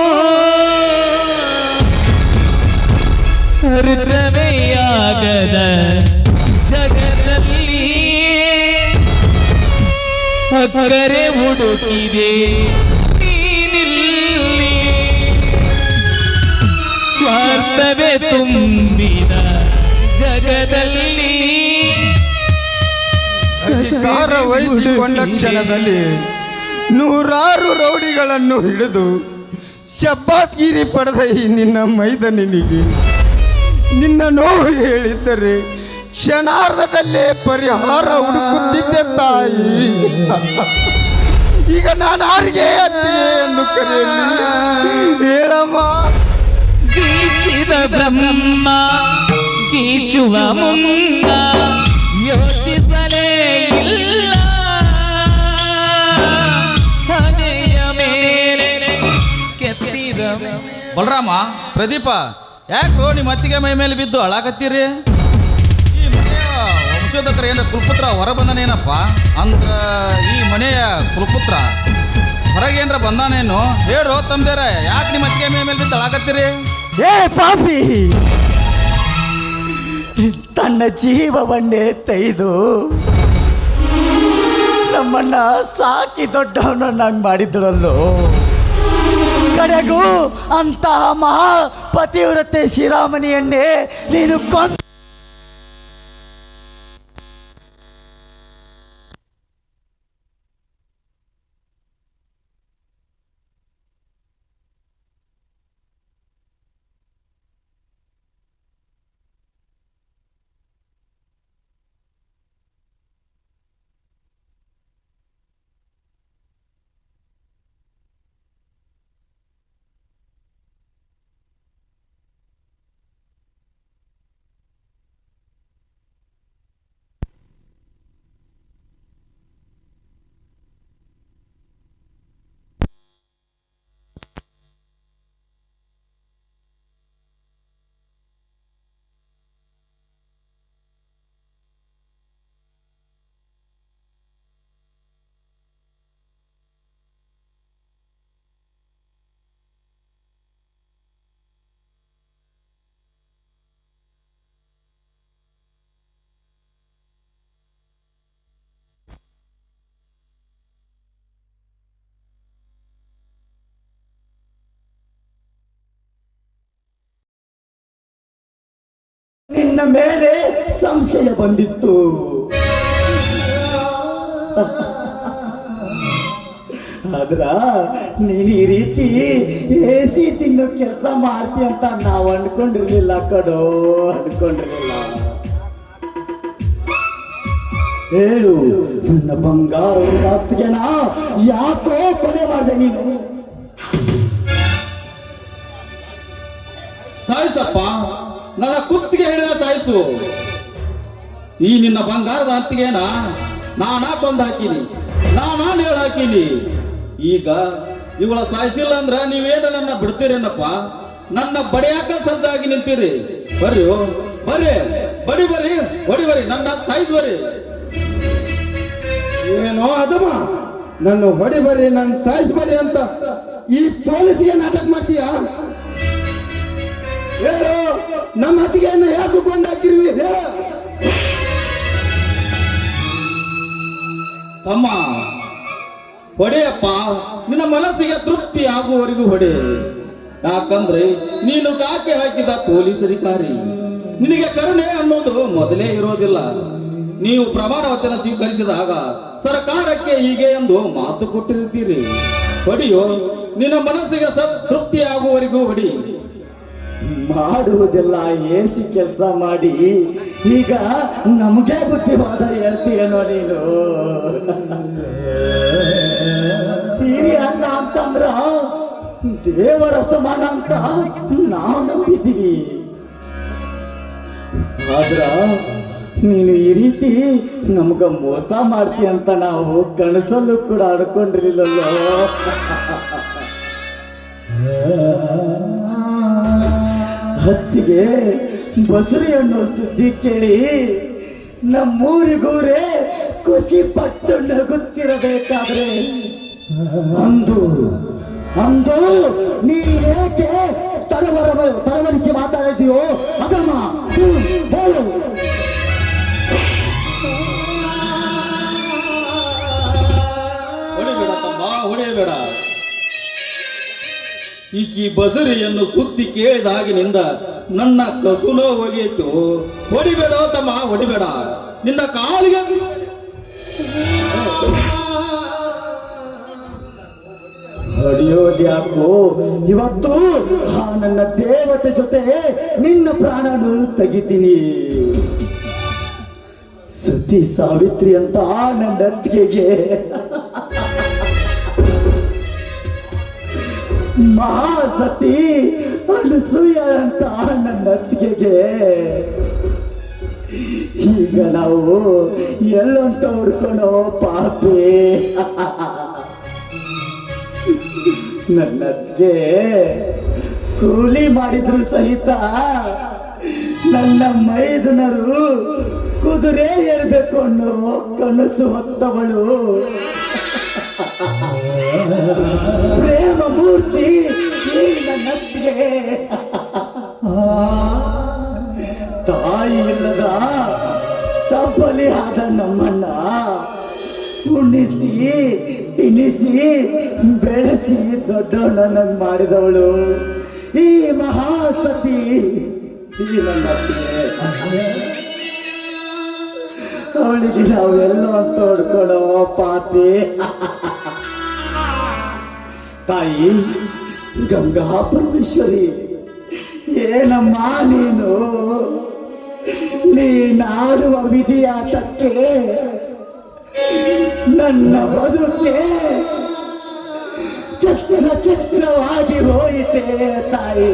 ಹೃದಯದ ಜಗದಲ್ಲಿ ಅಕ್ಕರೆ ಹುಡುಕಿದೆ ನೀನಿಲ್ಲಿ, ಸ್ವಾರ್ಥವೇ ತುಂಬಿದ ಜಗದಲ್ಲಿ ಅಧಿಕಾರ ವಹಿಸಿಕೊಂಡ ಕ್ಷಣದಲ್ಲಿ ನೂರಾರು ರೌಡಿಗಳನ್ನು ಹಿಡಿದು ಶಬ್ಬಾಸ್ಗಿರಿ ಪಡೆದ ಈ ನಿನ್ನ ಮೈದನಿಗೆ ನಿನ್ನ ನೋವು ಹೇಳಿದ್ದರೆ ಕ್ಷಣಾರ್ಧದಲ್ಲೇ ಪರಿಹಾರ ಹುಡುಕುತ್ತಿದ್ದೆ ತಾಯಿ. ಈಗ ನಾನು ಯಾರಿಗೆ ಅತ್ತಿಗೆಯನ್ನು ಕರೆಯಲಿ ಹೇಳಮ್ಮ? ಗೀಚಿದ ಬ್ರಹ್ಮ ಗೀಚುವ ಮುನ್ನ ಯೋಚಿಸಲೇ ಇಲ್ಲ, ಹಣೆಯ ಮೇಲೆ ಕೆತ್ತಿದ. ಬಲರಾಮ, ಪ್ರದೀಪ, ಯಾಕ್ರೋ ನಿಮ್ಮ ಅತ್ತಿಗೆ ಮೈ ಮೇಲೆ ಬಿದ್ದು ಅಳಾಕತ್ತೀರಿ? ಈ ಮನೆಯ ಸಂಶೋಧಕರ ಏನ ಕುಲಪುತ್ರ ಹೊರ ಬಂದನೇನಪ್ಪ ಅಂದ್ರ ಈ ಮನೆಯ ಕುಲಪುತ್ರ ಹೊರಗೇನ್ರ ಬಂದಾನೇನು ಹೇಳು ತಮ್ದೇರ ಯಾಕೆ ನಿಮ್ಮ ಅತ್ತಿಗೆ ಮೇಲೆ ಬಿದ್ದು ಅಳಾಕತ್ತೀರಿ? ಏ ಪಾಪಿ, ತನ್ನ ಜೀವವನ್ನೇ ತೆಗೆದು ನಮ್ಮನ್ನ ಸಾಕಿ ದೊಡ್ಡವನನ್ನಾಗಿ ಮಾಡಿದಳಲ್ಲೋ. ಕಡೆಗೂ ಅಂತ ಮಹಾ ಪತಿವ್ರತೆ ಶಿರಾಮಣಿಯನ್ನೇ ನೀನು ಕೊಂದ. ನಿನ್ನ ಮೇಲೆ ಸಂಶಯ ಬಂದಿತ್ತು. ಆದ್ರ ನೀನು ಈ ರೀತಿ AC ತಿನ್ನೋ ಕೆಲಸ ಮಾಡ್ತಿ ಅಂತ ನಾವು ಅನ್ಕೊಂಡಿರ್ಲಿಲ್ಲ ಕಡೋ, ಅನ್ಕೊಂಡಿರ್ಲಿಲ್ಲ. ಹೇಳು, ನನ್ನ ಬಂಗಾರದ ಅತ್ತಿಗೆನ ಯಾಕೋ ಕೊಲೆ ಮಾಡಿದೆ ನೀನು? ಸಾಯಿಸಪ್ಪ, ನನ್ನ ಕುತ್ತಿಗೆ ಹಿಡಿದ ಸಾಯಿಸು. ಈ ನಿನ್ನ ಬಂಗಾರದ ಅತ್ತಿಗೆನ ನಾನಾ ಕೊಂದು ಹಾಕಿನಿ, ನಾನಾ ನೇಳು ಹಾಕಿನಿ. ಈಗ ಇವಳ ಸಾಯಿಸಿಲ್ಲ ಅಂದ್ರ ನೀವೇನ ನನ್ನ ಬಿಡ್ತೀರೇನಪ್ಪ? ನನ್ನ ಬಡಿಯಾಕ ಸಜ್ಜಾಗಿ ನಿಂತೀರಿ. ಬರ್ರಿ ಬರ್ರಿ, ಬಡಿ ಬರ್ರಿ, ಹೊಡಿ ಬರ್ರಿ, ನನ್ನ ಸಾಯಿಸ್ ಬರ್ರಿ. ಏನೋ ಅದಮ್ಮ, ನನ್ನ ಹೊಡಿ ಬರ್ರಿ, ನನ್ನ ಸಾಯಿಸ್ ಬರ್ರಿ ಅಂತ ಈ ಪೊಲೀಸ್ಗೆ ನಾಟಕ ಮಾಡ್ತೀಯ? ಹೇಳು, ನಮ್ಮ ಅತ್ತಿಗೆಯನ್ನ ಯಾಕೆ ಕೊಂದಾಕಿರ್ವಿ? ತಮ್ಮ ಹೊಡೆಯಪ್ಪ, ನಿನ್ನ ಮನಸ್ಸಿಗೆ ತೃಪ್ತಿ ಆಗುವವರೆಗೂ ಹೊಡೆ. ಯಾಕಂದ್ರೆ ನೀನು ಕಾಕೆ ಹಾಕಿದ ಪೊಲೀಸ್ ಅಧಿಕಾರಿ, ನಿನಗೆ ಕರುಣೆ ಅನ್ನೋದು ಮೊದಲೇ ಇರೋದಿಲ್ಲ. ನೀವು ಪ್ರಮಾಣ ವಚನ ಸ್ವೀಕರಿಸಿದಾಗ ಸರ್ಕಾರಕ್ಕೆ ಹೀಗೆ ಎಂದು ಮಾತು ಕೊಟ್ಟಿರ್ತೀರಿ. ಹೊಡಿಯೋ, ನಿನ್ನ ಮನಸ್ಸಿಗೆ ತೃಪ್ತಿ ಆಗುವವರೆಗೂ ಹೊಡಿ. ಮಾಡುವುದೆಲ್ಲ AC ಕೆಲಸ ಮಾಡಿ ಈಗ ನಮಗೆ ಬುದ್ಧಿವಾದ ಹೇಳ್ತೀಯನೋ ನೀನು? ಹಿರಿಯ ಅಣ್ಣ ಅಂತಂದ್ರ ದೇವರ ಸಮಾನ ಅಂತ ನಾವು ನಂಬಿದ್ದೀವಿ. ಆದ್ರ ನೀನು ಈ ರೀತಿ ನಮ್ಗ ಮೋಸ ಮಾಡ್ತೀಯ ಅಂತ ನಾವು ಕನಸಲ್ಲೂ ಕೂಡ ಅನ್ಕೊಂಡಿರ್ಲಿಲ್ಲಲ್ಲೋ. ಹತ್ತಿಗೆ ಬಸುರಿ ಅನ್ನೋ ಸುದ್ದಿ ಕೇಳಿ ನಮ್ಮೂರಿಗೂರೇ ಖುಷಿ ಪಟ್ಟು ನಗುತ್ತಿರಬೇಕಾದ್ರೆ ಅಂದು ನೀನೇಕೆ ತಡವರಿಸಿ ಮಾತಾಡಿದೆಯೋ ಅದಮ್ಮ ಹೇಳು. ಹೊಡಿಬೇಡ ತಮ್ಮ, ಹೊಡೆಯಬೇಡ. ಈಕಿ ಬಸರಿಯನ್ನು ಸುದ್ದಿ ಕೇಳಿದಾಗಿನಿಂದ ನನ್ನ ಕಸುನೋ ಹೋಗಿತ್ತು. ಹೊಡಿಬೇಡ ತಮ್ಮ, ಹೊಡಿಬೇಡ. ನಿನ್ನ ಕಾಲಿಗೆ ಹೊಡೆಯೋದ್ಯಾಕೋ ಇವತ್ತು ನನ್ನ ದೇವತೆ ಜೊತೆ ನಿನ್ನ ಪ್ರಾಣನು ತೆಗಿತೀನಿ. ಸತಿ ಸಾವಿತ್ರಿ ಅಂತ ನನ್ನ ಅತ್ತಿಗೆಗೆ, ಮಹಾಸತಿ ಅನಸೂಯ ಅಂತ ನನ್ನ ಅತ್ತಿಗೆಗೆ ಈಗ ನಾವು ಎಲ್ಲಂತ ಹುಡ್ಕೊಳೋ ಪಾಪಿ. ನನ್ನದ್ಗೆ ಕೂಲಿ ಮಾಡಿದ್ರು ಸಹಿತ ನನ್ನ ಮೈದುನರು ಕುದುರೆ ಏರ್ಬೇಕು ಅನ್ನೋ ಕನಸು ಹೊತ್ತವಳು ಪ್ರೇಮ ಮೂರ್ತಿ ಈ ನನ್ನತ್ತಿಗೆ ತಾಯಿ ಇಲ್ಲದ ತಪ್ಪಲಿ ಆದ ನಮ್ಮನ್ನ ಉಣಿಸಿ ತಿನ್ನಿಸಿ ಬೆಳೆಸಿ ದೊಡ್ಡವನನ್ನ ಮಾಡಿದವಳು ಈ ಮಹಾಸತಿ ಈ ನನ್ನತ್ತಿಗೆ. ಅವಳಿಗೆ ನಾವೆಲ್ಲ ತೋಡ್ಕೊಡೋ ಪಾಪಿ. ತಾಯಿ ಗಂಗಾ ಪರಮೇಶ್ವರಿ, ಏನಮ್ಮ ನೀನಾಡುವ ವಿಧಿಯಾಟಕ್ಕೆ ನನ್ನ ಬದುಕೆ ಛತ್ರವಾಗಿ ಹೋಯಿತೆ ತಾಯಿ.